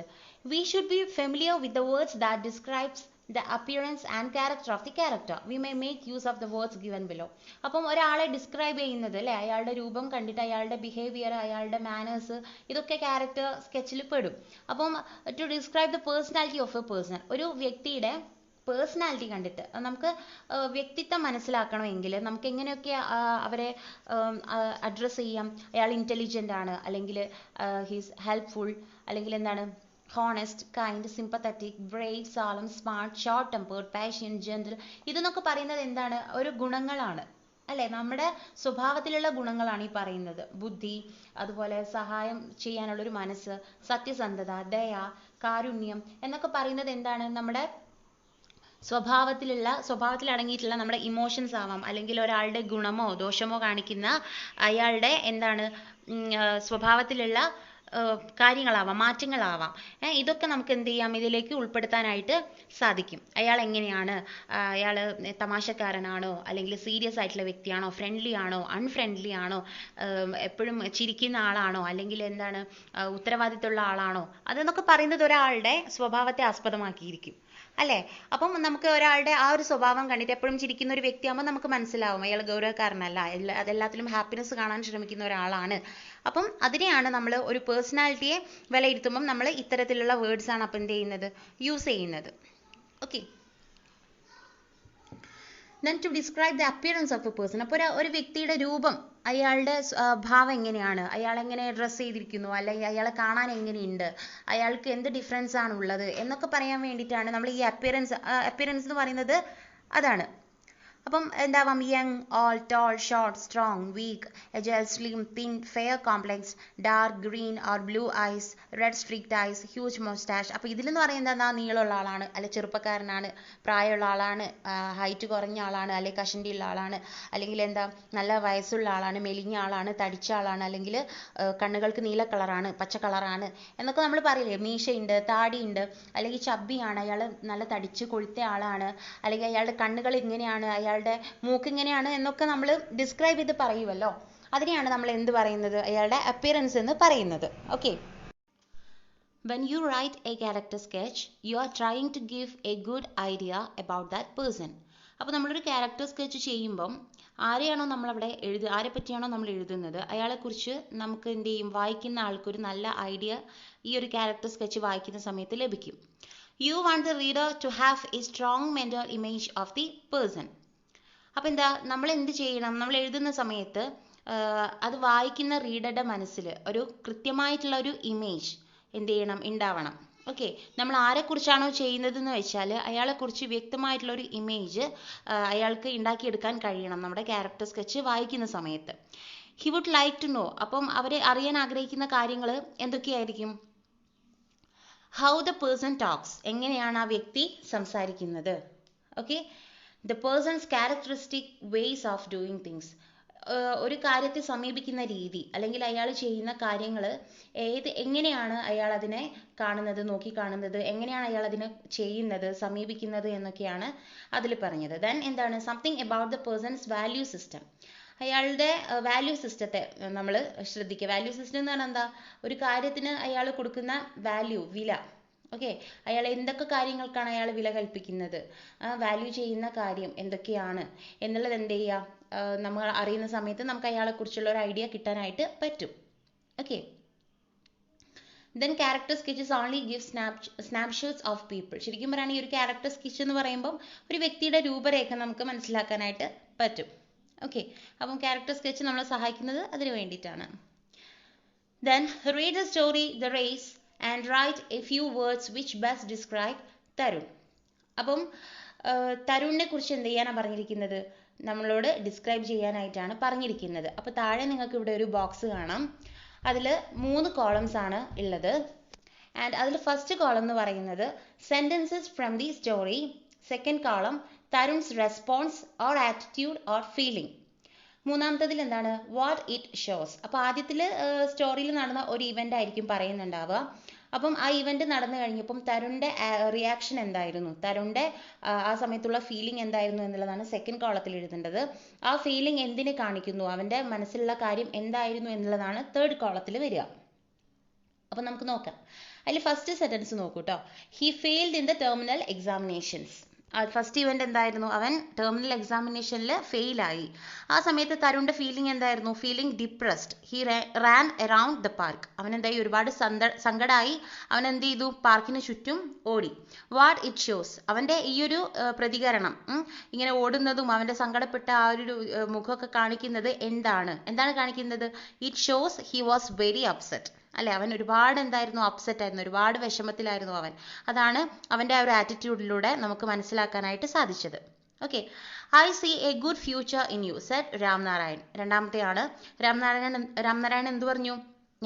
We should be familiar with the words that describes the appearance and character of the character. We may make use of the words given below. അപ്പം ഒരാളെ describe ചെയ്യുന്നത് അല്ലേ, അയാളുടെ രൂപം കണ്ടിട്ട് അയാളുടെ ബിഹേവിയർ, അയാളുടെ മാനേഴ്സ്, ഇതൊക്കെ ക്യാരക്ടർ സ്കെച്ചിൽ പെടും. അപ്പം to describe the personality of a person, ഒരു വ്യക്തിയുടെ പേഴ്സണാലിറ്റി കണ്ടിട്ട് നമുക്ക് വ്യക്തിത്വം മനസ്സിലാക്കണമെങ്കിൽ നമുക്ക് എങ്ങനെയൊക്കെ അവരെ അഡ്രസ്സ് ചെയ്യാം. അയാൾ ഇൻ്റലിജൻ്റ് ആണ്, അല്ലെങ്കിൽ ഹീസ് ഹെൽപ്ഫുൾ, അല്ലെങ്കിൽ എന്താണ് honest, kind, sympathetic, brave, calm, smart, short tempered, passion, gentle. ഇതെന്നൊക്കെ പറയുന്നത് എന്താണ്, ഒരു ഗുണങ്ങളാണ് അല്ലേ, നമ്മുടെ സ്വഭാവത്തിലുള്ള ഗുണങ്ങളാണ് ഈ പറയുന്നത്. ബുദ്ധി, അതുപോലെ സഹായം ചെയ്യാനുള്ളൊരു മനസ്സ്, സത്യസന്ധത, ദയ, കാരുണ്യം എന്നൊക്കെ പറയുന്നത് എന്താണ്, നമ്മുടെ സ്വഭാവത്തിൽ അടങ്ങിയിട്ടുള്ള നമ്മുടെ ഇമോഷൻസ് ആവാം, അല്ലെങ്കിൽ ഒരാളുടെ ഗുണമോ ദോഷമോ കാണിക്കുന്ന അയാളുടെ എന്താണ് സ്വഭാവത്തിലുള്ള കാര്യങ്ങളാവാം, മാറ്റങ്ങളാവാം. ഇതൊക്കെ നമുക്ക് എന്ത് ചെയ്യാം, ഇതിലേക്ക് ഉൾപ്പെടുത്താനായിട്ട് സാധിക്കും. അയാൾ എങ്ങനെയാണ്, അയാൾ തമാശക്കാരനാണോ, അല്ലെങ്കിൽ സീരിയസ് ആയിട്ടുള്ള വ്യക്തിയാണോ, ഫ്രണ്ട്ലി ആണോ, അൺഫ്രണ്ട്ലി ആണോ, എപ്പോഴും ചിരിക്കുന്ന ആളാണോ, അല്ലെങ്കിൽ എന്താണ് ഉത്തരവാദിത്തമുള്ള ആളാണോ, അതെന്നൊക്കെ പറയുന്നത് ഒരാളുടെ സ്വഭാവത്തെ ആസ്പദമാക്കിയിരിക്കും അല്ലേ. അപ്പം നമുക്ക് ഒരാളുടെ ആ ഒരു സ്വഭാവം കണ്ടിട്ട് എപ്പോഴും ചിരിക്കുന്ന ഒരു വ്യക്തിയാകുമ്പോൾ നമുക്ക് മനസ്സിലാവും അയാൾ ഗൗരവക്കാരനല്ല, അതെല്ലാത്തിലും ഹാപ്പിനെസ് കാണാൻ ശ്രമിക്കുന്ന ഒരാളാണ്. അപ്പം അതിനെയാണ് നമ്മൾ ഒരു പേഴ്സണാലിറ്റിയെ വിലയിരുത്തുമ്പം നമ്മൾ ഇത്തരത്തിലുള്ള വേർഡ്സ് ആണ് അപ്പം എന്ത് ചെയ്യുന്നത്, യൂസ് ചെയ്യുന്നത്. Okay, then to describe the appearance of a person. അപ്പോൾ ഒരു വ്യക്തിയുടെ രൂപം, അയാളുടെ ഭാവം എങ്ങനെയാണ്, അയാൾ എങ്ങനെ ഡ്രസ്സ് ചെയ്തിരിക്കുന്നു, അല്ലെങ്കിൽ അയാളെ കാണാൻ എങ്ങനെയുണ്ട്, അയാൾക്ക് എന്ത് ഡിഫറൻസ് ആണ് ഉള്ളത് എന്നൊക്കെ പറയാൻ വേണ്ടിയിട്ടാണ് നമ്മൾ ഈ അപ്പിയറൻസ് എന്ന് പറയുന്നത്. അതാണ് അപ്പം എന്താവാം young, old, tall, short, strong, weak, agile, slim, thin, fair complex, dark, green or blue eyes, red strict eyes, huge moustache. അപ്പോൾ ഇതിലെന്ന് പറയുന്നത് എന്താ, നീളമുള്ള ആളാണ്, അല്ലെ ചെറുപ്പക്കാരനാണ്, പ്രായമുള്ള ആളാണ്, ഹൈറ്റ് കുറഞ്ഞ ആളാണ്, അല്ലെ കഷണ്ടിയുള്ള ആളാണ്, അല്ലെങ്കിൽ എന്താ നല്ല വയസ്സുള്ള ആളാണ്, മെലിഞ്ഞ ആളാണ്, തടിച്ച ആളാണ്, അല്ലെങ്കിൽ കണ്ണുകൾക്ക് നീല കളറാണ്, പച്ച കളറാണ് എന്നൊക്കെ നമ്മൾ പറയില്ലേ. മീശയുണ്ട്, താടിയുണ്ട്, അല്ലെങ്കിൽ ചബ്ബിയാണ്, അയാൾ നല്ല തടിച്ച് കൊഴുത്ത ആളാണ്, അല്ലെങ്കിൽ അയാളുടെ കണ്ണുകൾ ഇങ്ങനെയാണ്, അയാളുടെ മൂക്ക് ഇങ്ങനെയാണ് എന്നൊക്കെ നമ്മൾ ഡിസ്ക്രൈബ് ചെയ്ത് പറയുമല്ലോ. അതിനെയാണ് നമ്മൾ എന്ത് പറയുന്നത്, അയാളുടെ അപ്പിയറൻസ് എന്ന് പറയുന്നത്. Okay. When you write a character sketch, you are trying to give a good idea about that person. അപ്പോൾ നമ്മളൊരു ക്യാരക്ടർ സ്കെച്ച് ചെയ്യുമ്പം ആരെയാണോ നമ്മളവിടെ ആരെ പറ്റിയാണോ നമ്മൾ എഴുതുന്നത് അയാളെക്കുറിച്ച് നമുക്ക് എന്ത് ചെയ്യും, വായിക്കുന്ന ആൾക്കൊരു നല്ല ഐഡിയ ഈ ഒരു ക്യാരക്ടർ സ്കെച്ച് വായിക്കുന്ന സമയത്ത് ലഭിക്കും. You want the reader to have a strong mental image of the person. അപ്പോൾ എന്താ, നമ്മൾ എന്ത് ചെയ്യണം, നമ്മൾ എഴുതുന്ന സമയത്ത് അത് വായിക്കുന്ന റീഡറുടെ മനസ്സിൽ ഒരു കൃത്യമായിട്ടുള്ള ഒരു ഇമേജ് എന്ത് ചെയ്യണം, ഉണ്ടാവണം. ഓക്കെ. നമ്മൾ ആരെക്കുറിച്ചാണോ ചെയ്യുന്നതെന്ന് വെച്ചാൽ അയാളെക്കുറിച്ച് വ്യക്തമായിട്ടുള്ള ഒരു ഇമേജ് അയാൾക്ക് ഉണ്ടാക്കിയെടുക്കാൻ കഴിയണം നമ്മുടെ ക്യാരക്ടർ സ്കെച്ച് വായിക്കുന്ന സമയത്ത്. He would like to know. അപ്പം അവരെ അറിയാൻ ആഗ്രഹിക്കുന്ന കാര്യങ്ങൾ എന്തൊക്കെയായിരിക്കും? ഹൗ ദ പേഴ്സൺ ടോക്സ്, എങ്ങനെയാണ് ആ വ്യക്തി സംസാരിക്കുന്നത്. Okay. The person's characteristic ways of doing things, ഒരു കാര്യത്തെ സമീപിക്കുന്ന രീതി, അല്ലെങ്കിൽ അയാൾ ചെയ്യുന്ന കാര്യങ്ങൾ എങ്ങനെയാണ് അയാൾ അതിനെ കാണുന്നത്, നോക്കി കാണുന്നത്, എങ്ങനെയാണ് അയാൾ അതിനെ ചെയ്യുന്നത്, സമീപിക്കുന്നത് എന്നൊക്കെയാണ് അതിൽ പറഞ്ഞത്. ദെൻ എന്താണ്, something about the person's value system, അയാളുടെ വാല്യൂ സിസ്റ്റത്തെ നമ്മൾ ശ്രദ്ധിക്കുക. വാല്യൂ സിസ്റ്റം എന്ന് പറഞ്ഞാൽ എന്താ, ഒരു കാര്യത്തിന് അയാൾ കൊടുക്കുന്ന വാല്യൂ, വില. ഓക്കെ. അയാൾ എന്തൊക്കെ കാര്യങ്ങൾക്കാണ് അയാൾ വില കൽപ്പിക്കുന്നത്, വാല്യൂ ചെയ്യുന്ന കാര്യം എന്തൊക്കെയാണ് എന്നുള്ളത് എന്ത് ചെയ്യുക, നമ്മൾ അറിയുന്ന സമയത്ത് നമുക്ക് അയാളെക്കുറിച്ചുള്ള ഒരു ഐഡിയ കിട്ടാനായിട്ട് പറ്റും. Okay. Then character sketches only give snapshots of people. ശരിക്കും പറയുകയാണെങ്കിൽ ഒരു ക്യാരക്ടർ സ്കെച്ച് എന്ന് പറയുമ്പം ഒരു വ്യക്തിയുടെ രൂപരേഖ നമുക്ക് മനസ്സിലാക്കാനായിട്ട് പറ്റും. ഓക്കെ. അപ്പം ക്യാരക്ടർ സ്കെച്ച് നമ്മളെ സഹായിക്കുന്നത് അതിന് വേണ്ടിയിട്ടാണ്. Then read the story the race and write a few words which best describe Tarun. അപ്പം തരുണിനെ കുറിച്ച് എന്ത് ചെയ്യാനാണ് പറഞ്ഞിരിക്കുന്നത്, നമ്മളോട് ഡിസ്ക്രൈബ് ചെയ്യാനായിട്ടാണ് പറഞ്ഞിരിക്കുന്നത്. അപ്പോൾ താഴെ നിങ്ങൾക്ക് ഇവിടെ ഒരു ബോക്സ് കാണാം. അതിൽ 3 കോളംസ് ആണ് ഉള്ളത്. ആൻഡ് അതിൽ ഫസ്റ്റ് കോളം എന്ന് പറയുന്നത് sentences from the story. Second column Tarun's response or attitude or feeling. മൂന്നാമത്തതിൽ എന്താണ്, വാട്ട് ഇറ്റ് ഷോസ്. അപ്പോൾ ആദ്യത്തിൽ സ്റ്റോറിയിൽ നടന്ന ഒരു ഇവൻ്റ് ആയിരിക്കും പറയുന്നുണ്ടാവുക. അപ്പം ആ ഇവൻ്റ് നടന്നു കഴിഞ്ഞപ്പം തരുണിൻ്റെ റിയാക്ഷൻ എന്തായിരുന്നു, തരുണിൻ്റെ ആ സമയത്തുള്ള ഫീലിംഗ് എന്തായിരുന്നു എന്നുള്ളതാണ് സെക്കൻഡ് കോളത്തിൽ എഴുതേണ്ടത്. ആ ഫീലിംഗ് എന്തിനെ കാണിക്കുന്നു, അവൻ്റെ മനസ്സിലുള്ള കാര്യം എന്തായിരുന്നു എന്നുള്ളതാണ് തേർഡ് കോളത്തിൽ വരിക. അപ്പം നമുക്ക് നോക്കാം. അതിൽ ഫസ്റ്റ് സെൻറ്റൻസ് നോക്കൂ കേട്ടോ. He failed in the terminal examinations. First event എന്തായിരുന്നു, അവൻ ടെർമിനൽ എക്സാമിനേഷനിൽ ഫെയിലായി. ആ സമയത്ത് തരുണിൻ്റെ ഫീലിംഗ് എന്തായിരുന്നു, feeling depressed. He Rann around the park. അവൻ എന്തായി, ഒരുപാട് സങ്കടമായി. അവൻ എന്ത് ചെയ്തു, പാർക്കിന് ചുറ്റും ഓടി. വാട്ട് ഇറ്റ് ഷോസ്, അവൻ്റെ ഈ ഒരു പ്രതികരണം, ഇങ്ങനെ ഓടുന്നതും അവൻ്റെ സങ്കടപ്പെട്ട ആ ഒരു മുഖമൊക്കെ കാണിക്കുന്നത് എന്താണ് കാണിക്കുന്നത്, it shows he was very upset. അല്ലെ, അവൻ ഒരുപാട് എന്തായിരുന്നു, അപ്സെറ്റ് ആയിരുന്നു, ഒരുപാട് വിഷമത്തിലായിരുന്നു അവൻ. അതാണ് അവൻ്റെ ആ ഒരു ആറ്റിറ്റ്യൂഡിലൂടെ നമുക്ക് മനസ്സിലാക്കാനായിട്ട് സാധിച്ചത്. Okay. I see a good future in you said Ramnarayan. രണ്ടാമത്തെയാണ് രാംനാരായൺ എന്ത് പറഞ്ഞു,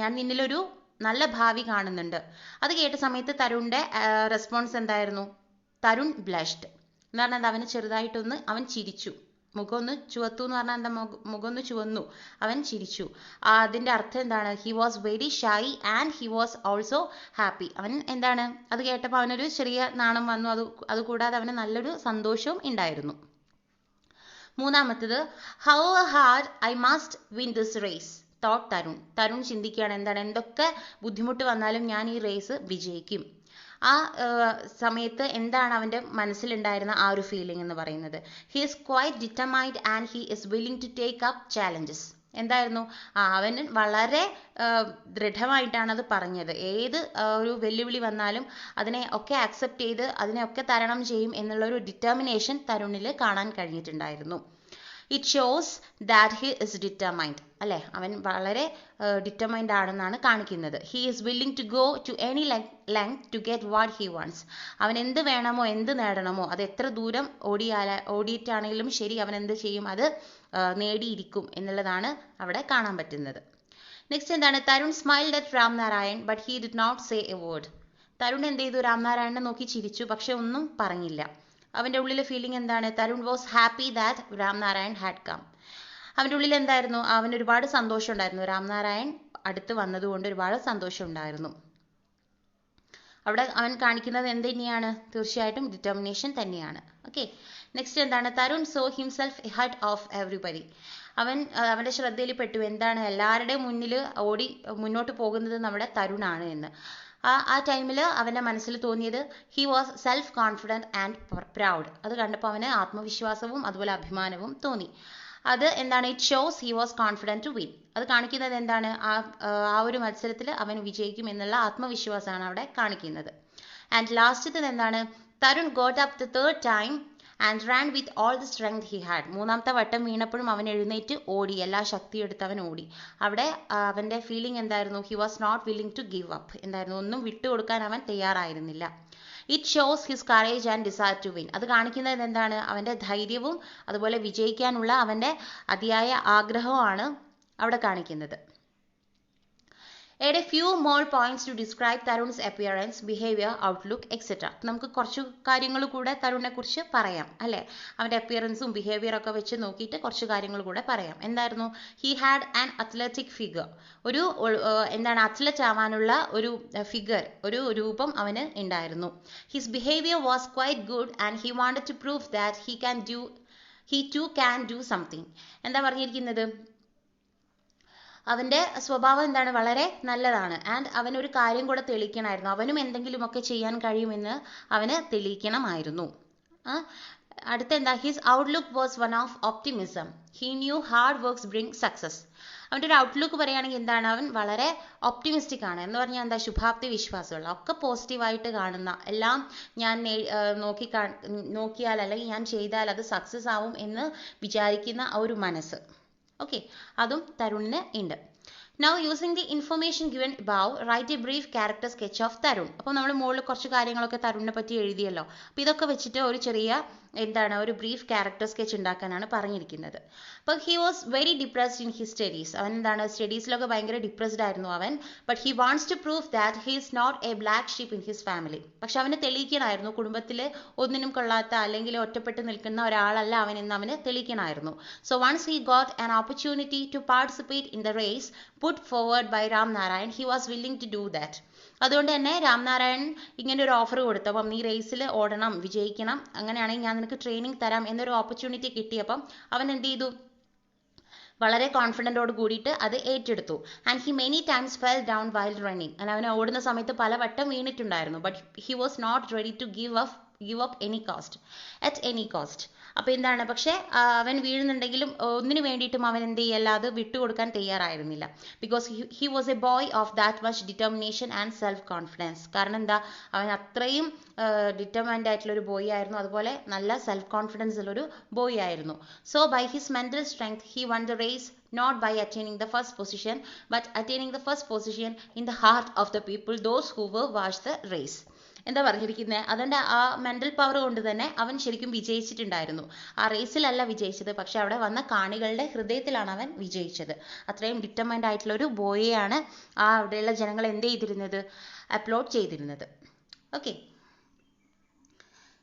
ഞാൻ നിന്നിലൊരു നല്ല ഭാവി കാണുന്നുണ്ട്. അത് കേട്ട സമയത്ത് തരുണിൻ്റെ റെസ്പോൺസ് എന്തായിരുന്നു, തരുൺ ബ്ലഷ്ഡ് എന്ന് പറഞ്ഞാൽ അവന് ചെറുതായിട്ടൊന്ന് അവൻ ചിരിച്ചു. മുഖം ഒന്ന് ചുവത്തു എന്ന് പറഞ്ഞാൽ എന്താ, മുഖം ഒന്ന് ചുവന്നു, അവൻ ചിരിച്ചു. അതിൻ്റെ അർത്ഥം എന്താണ്, he was very shy and he was also happy. അവൻ എന്താണ്, അത് കേട്ടപ്പോൾ അവനൊരു ചെറിയ നാണം വന്നു. അതുകൂടാതെ അവന് നല്ലൊരു സന്തോഷവും ഉണ്ടായിരുന്നു. മൂന്നാമത്തത്, how hard I must win this race thought Tarun. Tarun ചിന്തിക്കുകയാണ്, എന്താണ്, എന്തൊക്കെ ബുദ്ധിമുട്ട് വന്നാലും ഞാൻ ഈ റേസ് വിജയിക്കും. ആ സമയത്ത് എന്താണ് അവൻ്റെ മനസ്സിലുണ്ടായിരുന്ന ആ ഒരു ഫീലിംഗ് എന്ന് പറയുന്നത്, he is quite determined and he is willing to take up challenges. എന്തായിരുന്നു, അവന് വളരെ ദൃഢമായിട്ടാണ് അത് പറഞ്ഞത്. ഏത് ഒരു വെല്ലുവിളി വന്നാലും അതിനെ ഒക്കെ ആക്സെപ്റ്റ് ചെയ്ത് അതിനെയൊക്കെ തരണം ചെയ്യും എന്നുള്ള ഒരു ഡിറ്റർമിനേഷൻ തരുണിൽ കാണാൻ കഴിഞ്ഞിട്ടുണ്ടായിരുന്നു. It shows that he is determined അല്ലേ, അവൻ വളരെ ഡിറ്റർമൈൻഡ് ആണെന്നാണ് കാണിക്കുന്നത്. He is willing to go to any length to get what he wants. അവൻ എന്ത് വേണമോ എന്ത് നേടണമോ അത് എത്ര ദൂരം ഓടിയിട്ടാണെങ്കിലും ശരി അവൻ എന്ത് ചെയ്യും, അത് നേടിയിരിക്കും എന്നുള്ളതാണ് അവിടെ കാണാൻ പറ്റുന്നത്. നെക്സ്റ്റ് എന്താണ്, Tarun smiled at Ram Narayan but he did not say a word. Tarun എന്ത് ചെയ്തു, രാം നാരായണനെ നോക്കി ചിരിച്ചു, പക്ഷെ ഒന്നും പറഞ്ഞില്ല. അവൻ്റെ ഉള്ളിലെ ഫീലിംഗ് എന്താണ്, Tarun was happy that Ram Narayan had come. അവൻ്റെ ഉള്ളിൽ എന്തായിരുന്നു, അവന് ഒരുപാട് സന്തോഷം ഉണ്ടായിരുന്നു, രാം നാരായൺ അടുത്ത് വന്നതുകൊണ്ട് ഒരുപാട് സന്തോഷം ഉണ്ടായിരുന്നു. അവിടെ അവൻ കാണിക്കുന്നത് എന്ത് തന്നെയാണ്, തീർച്ചയായിട്ടും ഡിറ്റർമിനേഷൻ തന്നെയാണ്. ഓക്കെ, നെക്സ്റ്റ് എന്താണ്, Tarun so himself ahead of everybody. അവൻ്റെ ശ്രദ്ധയിൽ പെട്ടു എന്താണ്, എല്ലാവരുടെയും മുന്നിൽ ഓടി മുന്നോട്ട് പോകുന്നത് നമ്മുടെ തരുണാണ് എന്ന്. ആ ടൈമിൽ അവൻ്റെ മനസ്സിൽ തോന്നിയത് he was self confident and proud. അത് കണ്ടപ്പോൾ അവന് ആത്മവിശ്വാസവും അതുപോലെ അഭിമാനവും തോന്നി. അത് എന്താണ്, it shows he was confident to win. അത് കാണിക്കുന്നത് എന്താണ്, ആ ഒരു മത്സരത്തിൽ അവൻ വിജയിക്കും എന്നുള്ള ആത്മവിശ്വാസമാണ് അവിടെ കാണിക്കുന്നത്. ആൻഡ് ലാസ്റ്റത്തത് എന്താണ്, Tarun got up the third time and Rann with all the strength he had. മൂന്നാമത്തെ വട്ടം വീണപ്പോഴും അവൻ എഴുന്നേറ്റ് ഓടി, എല്ലാ ശക്തിയും എടുത്ത് അവൻ ഓടി. അവിടെ അവൻ്റെ ഫീലിംഗ് എന്തായിരുന്നു, he was not willing to give up എന്തായിരുന്നു, ഒന്നും വിട്ടുകൊടുക്കാൻ അവൻ തയ്യാറായിരുന്നില്ല. It shows his courage and desire to win. അത് കാണിക്കുന്നത് എന്താണ്, അവൻ്റെ ധൈര്യവും അതുപോലെ വിജയിക്കാനുള്ള അവൻ്റെ അതിയായ ആഗ്രഹവുമാണ് അവിടെ കാണിക്കുന്നത്. Add a few more points to describe Tarun's appearance, behavior, outlook, etc. നമുക്ക് കുറച്ച് കാര്യങ്ങൾ കൂടെ തരുണിനെ കുറിച്ച് പറയാം അല്ലേ. അവൻ്റെ അപ്പിയറൻസും ബിഹേവിയർ ഒക്കെ വെച്ച് നോക്കിയിട്ട് കുറച്ച് കാര്യങ്ങൾ കൂടെ പറയാം. എന്തായിരുന്നു, he had an athletic figure. ഒരു എന്താണ്, അത്ലറ്റ് ആവാനുള്ള ഒരു ഫിഗർ, ഒരു രൂപം അവന് ഉണ്ടായിരുന്നു. His behaviour was quite good and he wanted to prove that he too can do something. എന്താ പറഞ്ഞിരിക്കുന്നത്, അവൻ്റെ സ്വഭാവം എന്താണ്, വളരെ നല്ലതാണ്. ആൻഡ് അവനൊരു കാര്യം കൂടെ തെളിയിക്കണമായിരുന്നു, അവനും എന്തെങ്കിലുമൊക്കെ ചെയ്യാൻ കഴിയുമെന്ന് അവന് തെളിയിക്കണമായിരുന്നു. അടുത്ത എന്താ, his outlook was one of optimism. He knew hard works bring success. അവൻ്റെ ഒരു ഔട്ട്ലുക്ക് പറയുകയാണെങ്കിൽ എന്താണ്, അവൻ വളരെ ഒപ്റ്റിമിസ്റ്റിക് ആണ്. എന്ന് പറഞ്ഞാൽ എന്താ, ശുഭാപ്തി വിശ്വാസമുള്ള, ഒക്കെ പോസിറ്റീവായിട്ട് കാണുന്ന, എല്ലാം ഞാൻ നോക്കിയാൽ അല്ലെങ്കിൽ ഞാൻ ചെയ്താൽ അത് സക്സസ് ആവും എന്ന് വിചാരിക്കുന്ന ആ ഒരു മനസ്സ്. ഓക്കെ, അതും തരുണിന് ഉണ്ട്. Now using the information given above, write a brief character sketch of Tarun. അപ്പോൾ നമ്മൾ മുകളിൽ കുറച്ച് കാര്യങ്ങളൊക്കെ തരുണിനെ പറ്റി എഴുതിയല്ലോ. അപ്പോൾ ഇതൊക്കെ വെച്ചിട്ട് ഒരു ചെറിയ എന്താണ്, ഒരു ബ്രീഫ് ക്യാരക്ടർ സ്കെച്ച് ഉണ്ടാക്കാനാണ് പറഞ്ഞിരിക്കുന്നത്. അപ്പോൾ he was very depressed in his studies. അവൻ എന്താണ്, സ്റ്റഡീസിലൊക്കെ ഭയങ്കര ഡിപ്രസ്ഡ് ആയിരുന്നു അവൻ. But he wants to prove that he is not a black sheep in his family. പക്ഷെ അവന് തെളിയിക്കണമായിരുന്നു, കുടുംബത്തിൽ ഒന്നിനും കൊള്ളാത്ത അല്ലെങ്കിൽ ഒറ്റപ്പെട്ട് നിൽക്കുന്ന ഒരാളല്ല അവൻ എന്ന് അവന് തെളിയിക്കണമായിരുന്നു. So once he got an opportunity to participate in the race put forward by Ram Narayan, he was willing to do that. അതുകൊണ്ട് തന്നെ രാം നാരായൺ ഇങ്ങനെ ഒരു ഓഫർ കൊടുത്തു. അപ്പം നീ റേസിൽ ഓടണം, വിജയിക്കണം, അങ്ങനെയാണെങ്കിൽ ഞാൻ നിനക്ക് ട്രെയിനിങ് തരാം എന്നൊരു ഓപ്പർച്യൂണിറ്റി കിട്ടിയപ്പം അവൻ എന്ത് ചെയ്തു, വളരെ കോൺഫിഡൻറ്റോട് കൂടിയിട്ട് അത് ഏറ്റെടുത്തു. And he many times fell down while running. അവൻ ഓടുന്ന സമയത്ത് പലവട്ടം വീണിട്ടുണ്ടായിരുന്നു. But he was not ready to give up at any cost. അപ്പോൾ എന്താണ്, പക്ഷേ അവൻ വീഴുന്നുണ്ടെങ്കിലും ഒന്നിനു വേണ്ടിയിട്ടും അവൻ എന്ത് ചെയ്യല്ല, അത് വിട്ടുകൊടുക്കാൻ തയ്യാറായിരുന്നില്ല. Because he was A boy of that much determination and self confidence. കാരണം എന്താ, അവൻ അത്രയും ഡിറ്റർമൈൻഡ് ആയിട്ടുള്ള ഒരു ബോയ് ആയിരുന്നു, അതുപോലെ നല്ല സെൽഫ് കോൺഫിഡൻസ് ഉള്ളൊരു ബോയ് ആയിരുന്നു. So by his mental strength he won the race not by attaining the first position but attaining the first position in the heart of the people, those who were watched the race. എന്താ പറഞ്ഞിരിക്കുന്നത്, അതുകൊണ്ട് ആ mental power കൊണ്ട് തന്നെ അവൻ ശരിക്കും വിജയിച്ചിട്ടുണ്ടായിരുന്നു. ആ റേസിലല്ല വിജയിച്ചത്, പക്ഷെ അവിടെ വന്ന കാണികളുടെ ഹൃദയത്തിലാണ് അവൻ വിജയിച്ചത്. അത്രയും ഡിറ്റർമൈൻഡ് ആയിട്ടുള്ള ഒരു ബോയെയാണ് ആ അവിടെയുള്ള ജനങ്ങൾ എന്ത് ചെയ്തിരുന്നത്, അപ്ലോഡ് ചെയ്തിരുന്നത്. ഓക്കെ,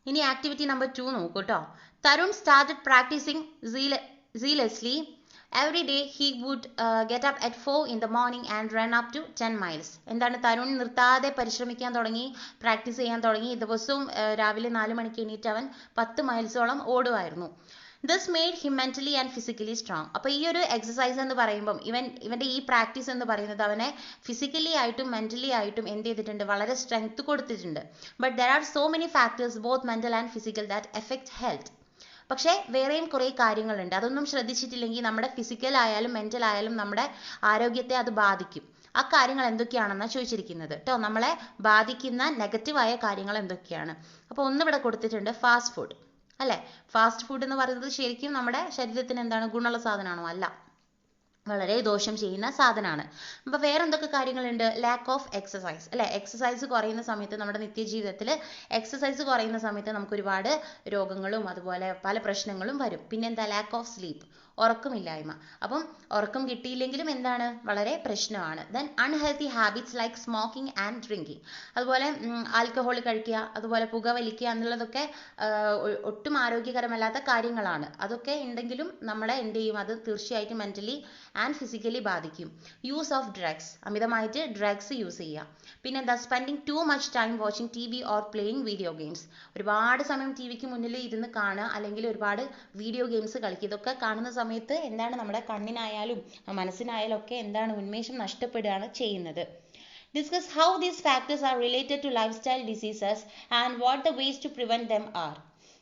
ഇനി ആക്ടിവിറ്റി നമ്പർ 2 നോക്കൂ കേട്ടോ. Tarun started practising zealously. Every day he would get up at 4 in the morning and run up to 10 miles. എന്താണ്, തരുൺ നിർത്താതെ പരിശ്രമിക്കാൻ തുടങ്ങി, പ്രാക്ടീസ് ചെയ്യാൻ തുടങ്ങി. ദിവസവും രാവിലെ 4 മണിക്ക് എണീറ്റ് അവൻ 10 മൈൽസോളം ഓടുമായിരുന്നു. This made him mentally and physically strong. അപ്പോൾ ഈ ഒരു എക്സസൈസ് എന്ന് പറയുമ്പം ഇവൻ്റെ ഈ പ്രാക്ടീസ് എന്ന് പറയുന്നത് അവനെ ഫിസിക്കലി ആയിട്ടും മെന്റലി ആയിട്ടും എന്ത് ചെയ്തിട്ടുണ്ട്, വളരെ സ്ട്രെങ്ത് കൊടുത്തിട്ടുണ്ട്. But there are so many factors both mental and physical that affect health. പക്ഷേ വേറെയും കുറേ കാര്യങ്ങളുണ്ട്, അതൊന്നും ശ്രദ്ധിച്ചിട്ടില്ലെങ്കിൽ നമ്മുടെ ഫിസിക്കൽ ആയാലും മെന്റൽ ആയാലും നമ്മുടെ ആരോഗ്യത്തെ അത് ബാധിക്കും. ആ കാര്യങ്ങൾ എന്തൊക്കെയാണെന്നാണ് ചോദിച്ചിരിക്കുന്നത് കേട്ടോ. നമ്മളെ ബാധിക്കുന്ന നെഗറ്റീവായ കാര്യങ്ങൾ എന്തൊക്കെയാണ്. അപ്പോൾ ഒന്നിവിടെ കൊടുത്തിട്ടുണ്ട്, ഫാസ്റ്റ് ഫുഡ്. അല്ലേ? ഫാസ്റ്റ് ഫുഡ് എന്ന് പറയുന്നത് ശരിക്കും നമ്മുടെ ശരീരത്തിന് എന്താണ്, ഗുണമുള്ള സാധനമാണോ? അല്ല, വളരെ ദോഷം ചെയ്യുന്ന സാധനമാണ്. അപ്പോൾ വേറെ എന്തൊക്കെ കാര്യങ്ങളുണ്ട്? ലാക്ക് ഓഫ് എക്സസൈസ്, അല്ലെ? എക്സസൈസ് കുറയുന്ന സമയത്ത് നമ്മുടെ നിത്യജീവിതത്തിൽ എക്സസൈസ് കുറയുന്ന സമയത്ത് നമുക്ക് ഒരുപാട് രോഗങ്ങളും അതുപോലെ പല പ്രശ്നങ്ങളും വരും. പിന്നെന്താ? ലാക്ക് ഓഫ് സ്ലീപ്പ്, ഉറക്കമില്ലായ്മ. അപ്പം ഉറക്കം കിട്ടിയില്ലെങ്കിലും എന്താണ്, വളരെ പ്രശ്നമാണ്. Then unhealthy habits like smoking and drinking, അതുപോലെ ആൽക്കഹോൾ കഴിക്കുക, അതുപോലെ പുകവലിക്കുക എന്നുള്ളതൊക്കെ ഒട്ടും ആരോഗ്യകരമല്ലാത്ത കാര്യങ്ങളാണ്. അതൊക്കെ ഉണ്ടെങ്കിലും നമ്മളെ എന്ത് ചെയ്യും, അത് തീർച്ചയായിട്ടും മെന്റലി ആൻഡ് ഫിസിക്കലി ബാധിക്കും. യൂസ് ഓഫ് ഡ്രഗ്സ്, അമിതമായിട്ട് ഡ്രഗ്സ് യൂസ് ചെയ്യുക. പിന്നെന്താ? Spending too much time watching TV or playing video games, ഒരുപാട് സമയം ടി വിക്ക് മുന്നിൽ ഇരുന്ന് കാണുക, അല്ലെങ്കിൽ ഒരുപാട് വീഡിയോ ഗെയിംസ് കളിക്കുക. ഇതൊക്കെ കാണുന്ന സമയത്ത് എന്താണ്, നമ്മുടെ കണ്ണിനായാലും മനസ്സിനായാലും ഒക്കെ എന്താണ്, ഉന്മേഷം നഷ്ടപ്പെടുകയാണ് ചെയ്യുന്നത്. Discuss how these factors are related to lifestyle diseases and what the ways to prevent them are.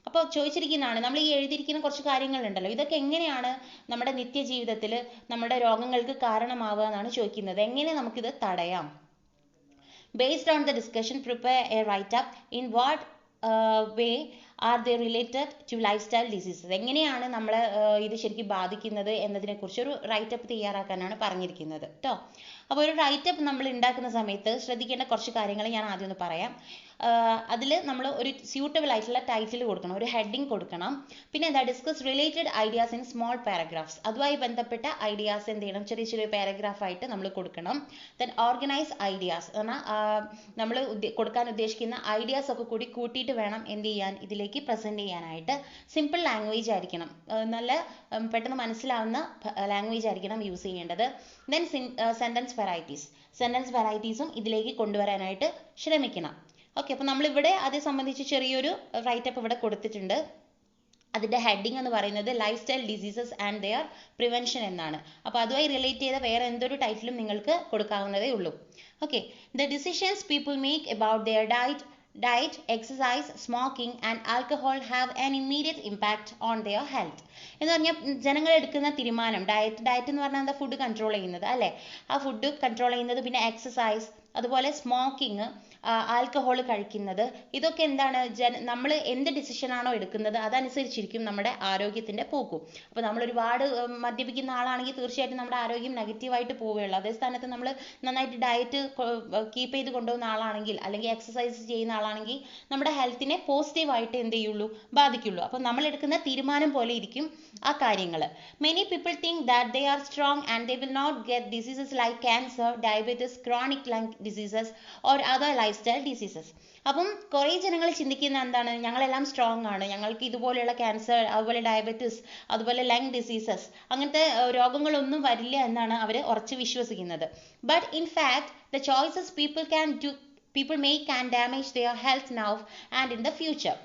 അപ്പോൾ ചോദിച്ചിരിക്കുന്നതാണ്, നമ്മൾ ഈ എഴുതിയിരിക്കുന്ന കുറച്ച് കാര്യങ്ങളുണ്ടല്ലോ, ഇതൊക്കെ എങ്ങനെയാണ് നമ്മുടെ നിത്യജീവിതത്തിൽ നമ്മുടെ രോഗങ്ങൾക്ക് കാരണമാവുക എന്നാണ് ചോദിക്കുന്നത്. എങ്ങനെ നമുക്കിത് തടയാം? Based on the discussion, prepare a write-up in what way are they related to lifestyle diseases. എങ്ങനെയാണ് നമ്മളെ ഇത് ശരിക്കും ബാധിക്കുന്നത് എന്നതിനെക്കുറിച്ച് ഒരു റൈറ്റപ്പ് തയ്യാറാക്കാനാണ് പറഞ്ഞിരിക്കുന്നത് കേട്ടോ. അപ്പോൾ ഒരു റൈറ്റപ്പ് നമ്മൾ ഉണ്ടാക്കുന്ന സമയത്ത് ശ്രദ്ധിക്കേണ്ട കുറച്ച് കാര്യങ്ങൾ ഞാൻ ആദ്യം ഒന്ന് പറയാം. അതിൽ നമ്മൾ ഒരു സ്യൂട്ടബിൾ ആയിട്ടുള്ള ടൈറ്റിൽ കൊടുക്കണം, ഒരു ഹെഡിങ് കൊടുക്കണം. പിന്നെ എന്താ? Discuss related ideas in small paragraphs, അതുമായി ബന്ധപ്പെട്ട ഐഡിയാസ് എന്ത് ചെയ്യണം, ചെറിയ ചെറിയ പാരഗ്രാഫ് ആയിട്ട് നമ്മൾ കൊടുക്കണം. ദെൻ ഓർഗനൈസ് ഐഡിയാസ്, എന്നാൽ നമ്മൾ കൊടുക്കാൻ ഉദ്ദേശിക്കുന്ന ഐഡിയാസ് ഒക്കെ കൂടി കൂട്ടിയിട്ട് വേണം എന്ത് ചെയ്യാൻ, ഇതിലേക്ക് പ്രസന്റ് ചെയ്യാനായിട്ട്. സിമ്പിൾ ലാംഗ്വേജ് ആയിരിക്കണം, നല്ല പെട്ടെന്ന് മനസ്സിലാവുന്ന ലാംഗ്വേജ് ആയിരിക്കണം യൂസ് ചെയ്യേണ്ടത്. ദെൻ സെന്റൻസ് വെറൈറ്റീസും ഇതിലേക്ക് കൊണ്ടുവരാനായിട്ട് ശ്രമിക്കണം. ഓക്കെ, അപ്പോൾ നമ്മളിവിടെ അതേ സംബന്ധിച്ച് ചെറിയൊരു റൈറ്റപ്പ് ഇവിടെ കൊടുത്തിട്ടുണ്ട്. അതിൻ്റെ ഹെഡിങ് എന്ന് പറയുന്നത് life style diseases and their prevention എന്നാണ്. അപ്പോൾ അതുമായി റിലേറ്റ് ചെയ്ത വേറെ എന്തൊരു ടൈറ്റിലും നിങ്ങൾക്ക് കൊടുക്കാവുന്നതേ ഉള്ളൂ. Okay, the decisions people make about their diet, exercise, smoking and alcohol have an immediate impact on their health. എന്ന് പറഞ്ഞാൽ ജനങ്ങൾ എടുക്കുന്ന തീരുമാനം, ഡയറ്റ് എന്ന് പറഞ്ഞാൽ എന്താ? ഫുഡ് കൺട്രോൾ ചെയ്യുന്നത് അല്ലേ? ആ ഫുഡ് കൺട്രോൾ ചെയ്യുന്നത്, പിന്നെ എക്സസൈസ്, അതുപോലെ സ്മോക്കിംഗ്, ആൽക്കഹോൾ കഴിക്കുന്നത്, ഇതൊക്കെ എന്താണ്, നമ്മൾ എന്ത് ഡിസിഷനാണോ എടുക്കുന്നത് അതനുസരിച്ചിരിക്കും നമ്മുടെ ആരോഗ്യത്തിൻ്റെ പോക്കും. അപ്പോൾ നമ്മൾ ഒരുപാട് മദ്യപിക്കുന്ന ആളാണെങ്കിൽ തീർച്ചയായിട്ടും നമ്മുടെ ആരോഗ്യം നെഗറ്റീവായിട്ട് പോവുകയുള്ളൂ. അതേ സ്ഥാനത്ത് നമ്മൾ നന്നായിട്ട് ഡയറ്റ് കീപ്പ് ചെയ്ത് കൊണ്ടുപോകുന്ന ആളാണെങ്കിൽ, അല്ലെങ്കിൽ എക്സസൈസ് ചെയ്യുന്ന ആളാണെങ്കിൽ നമ്മുടെ ഹെൽത്തിനെ പോസിറ്റീവായിട്ട് എന്ത് ചെയ്യുള്ളൂ, ബാധിക്കുള്ളൂ. അപ്പോൾ നമ്മൾ എടുക്കുന്ന തീരുമാനം പോലെ ഇരിക്കും ആ കാര്യങ്ങൾ. Many people think that they are strong and they will not get diseases like cancer, diabetes, chronic lung diseases or other lifestyle diseases. അപ്പം കുറേ ജനങ്ങൾ ചിന്തിക്കുന്ന എന്താണ്, ഞങ്ങളെല്ലാം സ്ട്രോങ് ആണ്, ഞങ്ങൾക്ക് ഇതുപോലെയുള്ള ക്യാൻസർ, അതുപോലെ ഡയബറ്റീസ്, അതുപോലെ ലങ് ഡിസീസസ്, അങ്ങനത്തെ രോഗങ്ങളൊന്നും വരില്ല എന്നാണ് അവർ ഉറച്ച് വിശ്വസിക്കുന്നത്. But in fact the choices people make can damage their health now and in the future.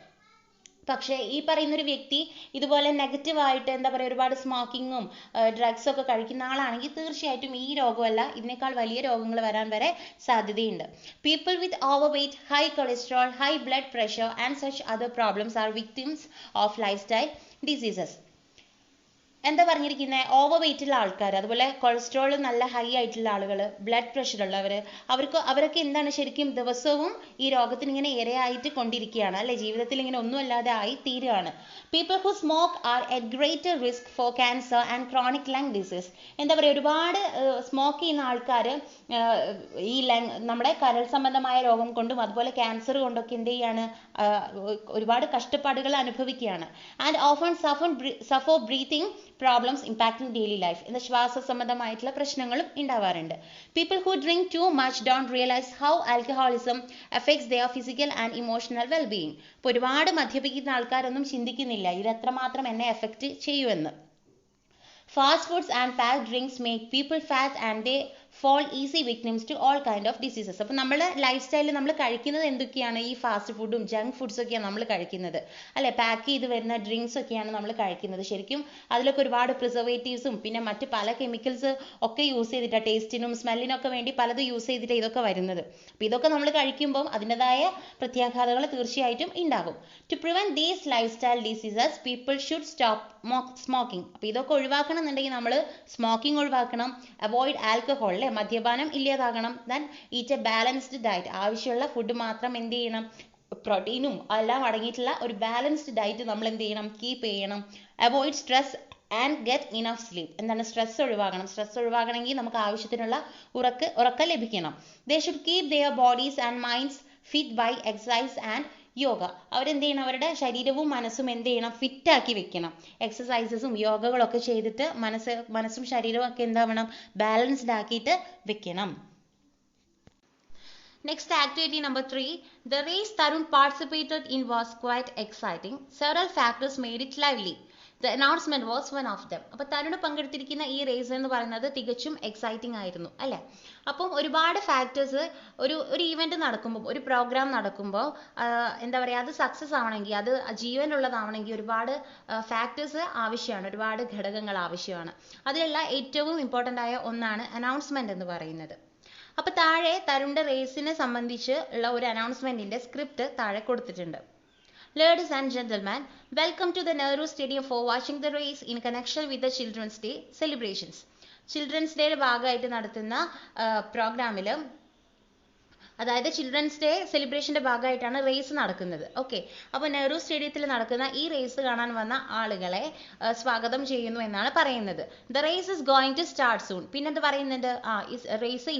പക്ഷേ ഈ പറയുന്നൊരു വ്യക്തി ഇതുപോലെ നെഗറ്റീവായിട്ട് എന്താ പറയുക, ഒരുപാട് സ്മോക്കിങ്ങും ഡ്രഗ്സും ഒക്കെ കഴിക്കുന്ന ആളാണെങ്കിൽ തീർച്ചയായിട്ടും ഈ രോഗമല്ല, ഇതിനേക്കാൾ വലിയ രോഗങ്ങൾ വരാൻ വരെ സാധ്യതയുണ്ട്. People with over weight, high cholesterol, high blood pressure and such other problems are victims of life style diseases. എന്താ പറഞ്ഞിരിക്കുന്നത്? ഓവർ വെയിറ്റ് ഉള്ള ആൾക്കാർ, അതുപോലെ കൊളസ്ട്രോൾ നല്ല ഹൈ ആയിട്ടുള്ള ആളുകൾ, ബ്ലഡ് പ്രഷർ ഉള്ളവർ, അവരൊക്കെ എന്താണ് ശരിക്കും ദിവസവും ഈ രോഗത്തിന് ഇങ്ങനെ ഇരയായിട്ട് കൊണ്ടിരിക്കുകയാണ് അല്ലെ? ജീവിതത്തിൽ ഇങ്ങനെ ഒന്നുമല്ലാതെ ആയി തീരുകയാണ്. People who smoke are at greater risk for cancer and chronic lung disease. എന്താ പറയുക, ഒരുപാട് സ്മോക്ക് ചെയ്യുന്ന ആൾക്കാർ ഈ നമ്മുടെ കരൾ സംബന്ധമായ രോഗം കൊണ്ടും അതുപോലെ ക്യാൻസർ കൊണ്ടൊക്കെ എന്ത് ചെയ്യാണ്, ഒരുപാട് കഷ്ടപ്പാടുകൾ അനുഭവിക്കുകയാണ്. And often suffer breathing problems impacting daily life, എന്ന ശ്വാസ സംബന്ധമായിട്ടുള്ള പ്രശ്നങ്ങളും ഉണ്ടാവാറുണ്ട്. People who drink too much don't realise how alcoholism effects their physical and emotional wellbeing. ഇപ്പോൾ ഒരുപാട് മദ്യപിക്കുന്ന ആൾക്കാരൊന്നും ചിന്തിക്കുന്നില്ല ഇത് എത്രമാത്രം എന്നെ എഫക്റ്റ് ചെയ്യുമെന്ന്. Fast foods and packed drinks make people fat and they fall easy victims to all kind of diseases. അപ്പോൾ നമ്മുടെ ലൈഫ് സ്റ്റൈലിൽ നമ്മൾ കഴിക്കുന്നത് എന്തൊക്കെയാണ്? ഈ ഫാസ്റ്റ് ഫുഡും ജങ്ക് ഫുഡ്സ് ഒക്കെയാണ് നമ്മൾ കഴിക്കുന്നത് അല്ലെ? പാക്ക് ചെയ്ത് വരുന്ന ഡ്രിങ്ക്സ് ഒക്കെയാണ് നമ്മൾ കഴിക്കുന്നത്. ശരിക്കും അതിലൊക്കെ ഒരുപാട് പ്രിസർവേറ്റീവ്സും പിന്നെ മറ്റ് പല കെമിക്കൽസ് ഒക്കെ യൂസ് ചെയ്തിട്ടാണ്, ടേസ്റ്റിനും സ്മെല്ലിനൊക്കെ വേണ്ടി പലതും യൂസ് ചെയ്തിട്ട് ഇതൊക്കെ വരുന്നത്. അപ്പോൾ ഇതൊക്കെ നമ്മൾ കഴിക്കുമ്പോൾ അതിൻ്റെതായ പ്രത്യാഘാതങ്ങൾ തീർച്ചയായിട്ടും ഉണ്ടാകും. To prevent these life style diseases people should stop smoking. അപ്പോൾ ഇതൊക്കെ ഒഴിവാക്കണം എന്നുണ്ടെങ്കിൽ നമ്മൾ സ്മോക്കിംഗ് ഒഴിവാക്കണം, അവോയ്ഡ് ആൽക്കഹോൾ അല്ലെ, മദ്യപാനം ഇല്ലാതാകണം. Then eat a balanced diet, ആവശ്യമുള്ള ഫുഡ് മാത്രം എന്ത് ചെയ്യണം, പ്രോട്ടീനും എല്ലാം അടങ്ങിയിട്ടുള്ള ഒരു ബാലൻസ്ഡ് ഡയറ്റ് നമ്മൾ എന്ത് ചെയ്യണം, കീപ്പ് ചെയ്യണം. Avoid stress and get enough sleep. എന്താണ് സ്ട്രെസ് ഒഴിവാക്കണം. സ്ട്രെസ് ഒഴിവാക്കണമെങ്കിൽ നമുക്ക് ആവശ്യത്തിനുള്ള ഉറക്കം ലഭിക്കണം. They should keep their bodies and minds fit by exercise and yoga. അവരെന്ത് ചെയ്യണം, അവരുടെ ശരീരവും മനസ്സും എന്ത് ചെയ്യണം, ഫിറ്റാക്കി വെക്കണം. എക്സസൈസസും യോഗകളൊക്കെ ചെയ്തിട്ട് മനസ്സും ശരീരവും ഒക്കെ എന്താവണം, ബാലൻസ്ഡ് ആക്കിയിട്ട് വെക്കണം. Next, activity number 3. The race Tarun participated in was quite exciting. Several factors made it lively. The announcement was one of them. അപ്പോൾ തരുൺ പങ്കെടുത്തിരിക്കുന്ന ഈ റേസ് എന്ന് പറയുന്നത് തികച്ചും എക്സൈറ്റിംഗ് ആയിരുന്നു അല്ലേ. അപ്പം ഒരുപാട് ഫാക്ടേഴ്സ് ഒരു ഈവെന്റ് നടക്കുമ്പോൾ, ഒരു പ്രോഗ്രാം നടക്കുമ്പോൾ എന്താ പറയുക, അത് സക്സസ് ആവണമെങ്കിൽ, അത് ജീവനുള്ളതാവണമെങ്കിൽ ഒരുപാട് ഫാക്ടേഴ്സ് ആവശ്യമാണ്, ഒരുപാട് ഘടകങ്ങൾ ആവശ്യമാണ്. അതിലുള്ള ഏറ്റവും ഇമ്പോർട്ടൻ്റ് ആയ ഒന്നാണ് അനൗൺസ്മെന്റ് എന്ന് പറയുന്നത്. അപ്പൊ താഴെ തരുണിന്റെ റേസിനെ സംബന്ധിച്ച് ഉള്ള ഒരു അനൗൺസ്മെന്റിന്റെ സ്ക്രിപ്റ്റ് താഴെ കൊടുത്തിട്ടുണ്ട്. Ladies and gentlemen, welcome to the Nehru Stadium for watching the race in connection with the Children's Day celebrations. Children's Day ഭാഗമായിട്ട് നടത്തുന്ന പ്രോഗ്രാമിൽ, അതായത് ചിൽഡ്രൻസ് ഡേ സെലിബ്രേഷന്റെ ഭാഗമായിട്ടാണ് റേസ് നടക്കുന്നത്. ഓക്കെ, അപ്പോൾ നെഹ്റു സ്റ്റേഡിയത്തിൽ നടക്കുന്ന ഈ റേസ് കാണാൻ വന്ന ആളുകളെ സ്വാഗതം ചെയ്യുന്നു എന്നാണ് പറയുന്നത്. The race is going to start soon. പിന്നെന്ത് പറയുന്നുണ്ട്, റേസ്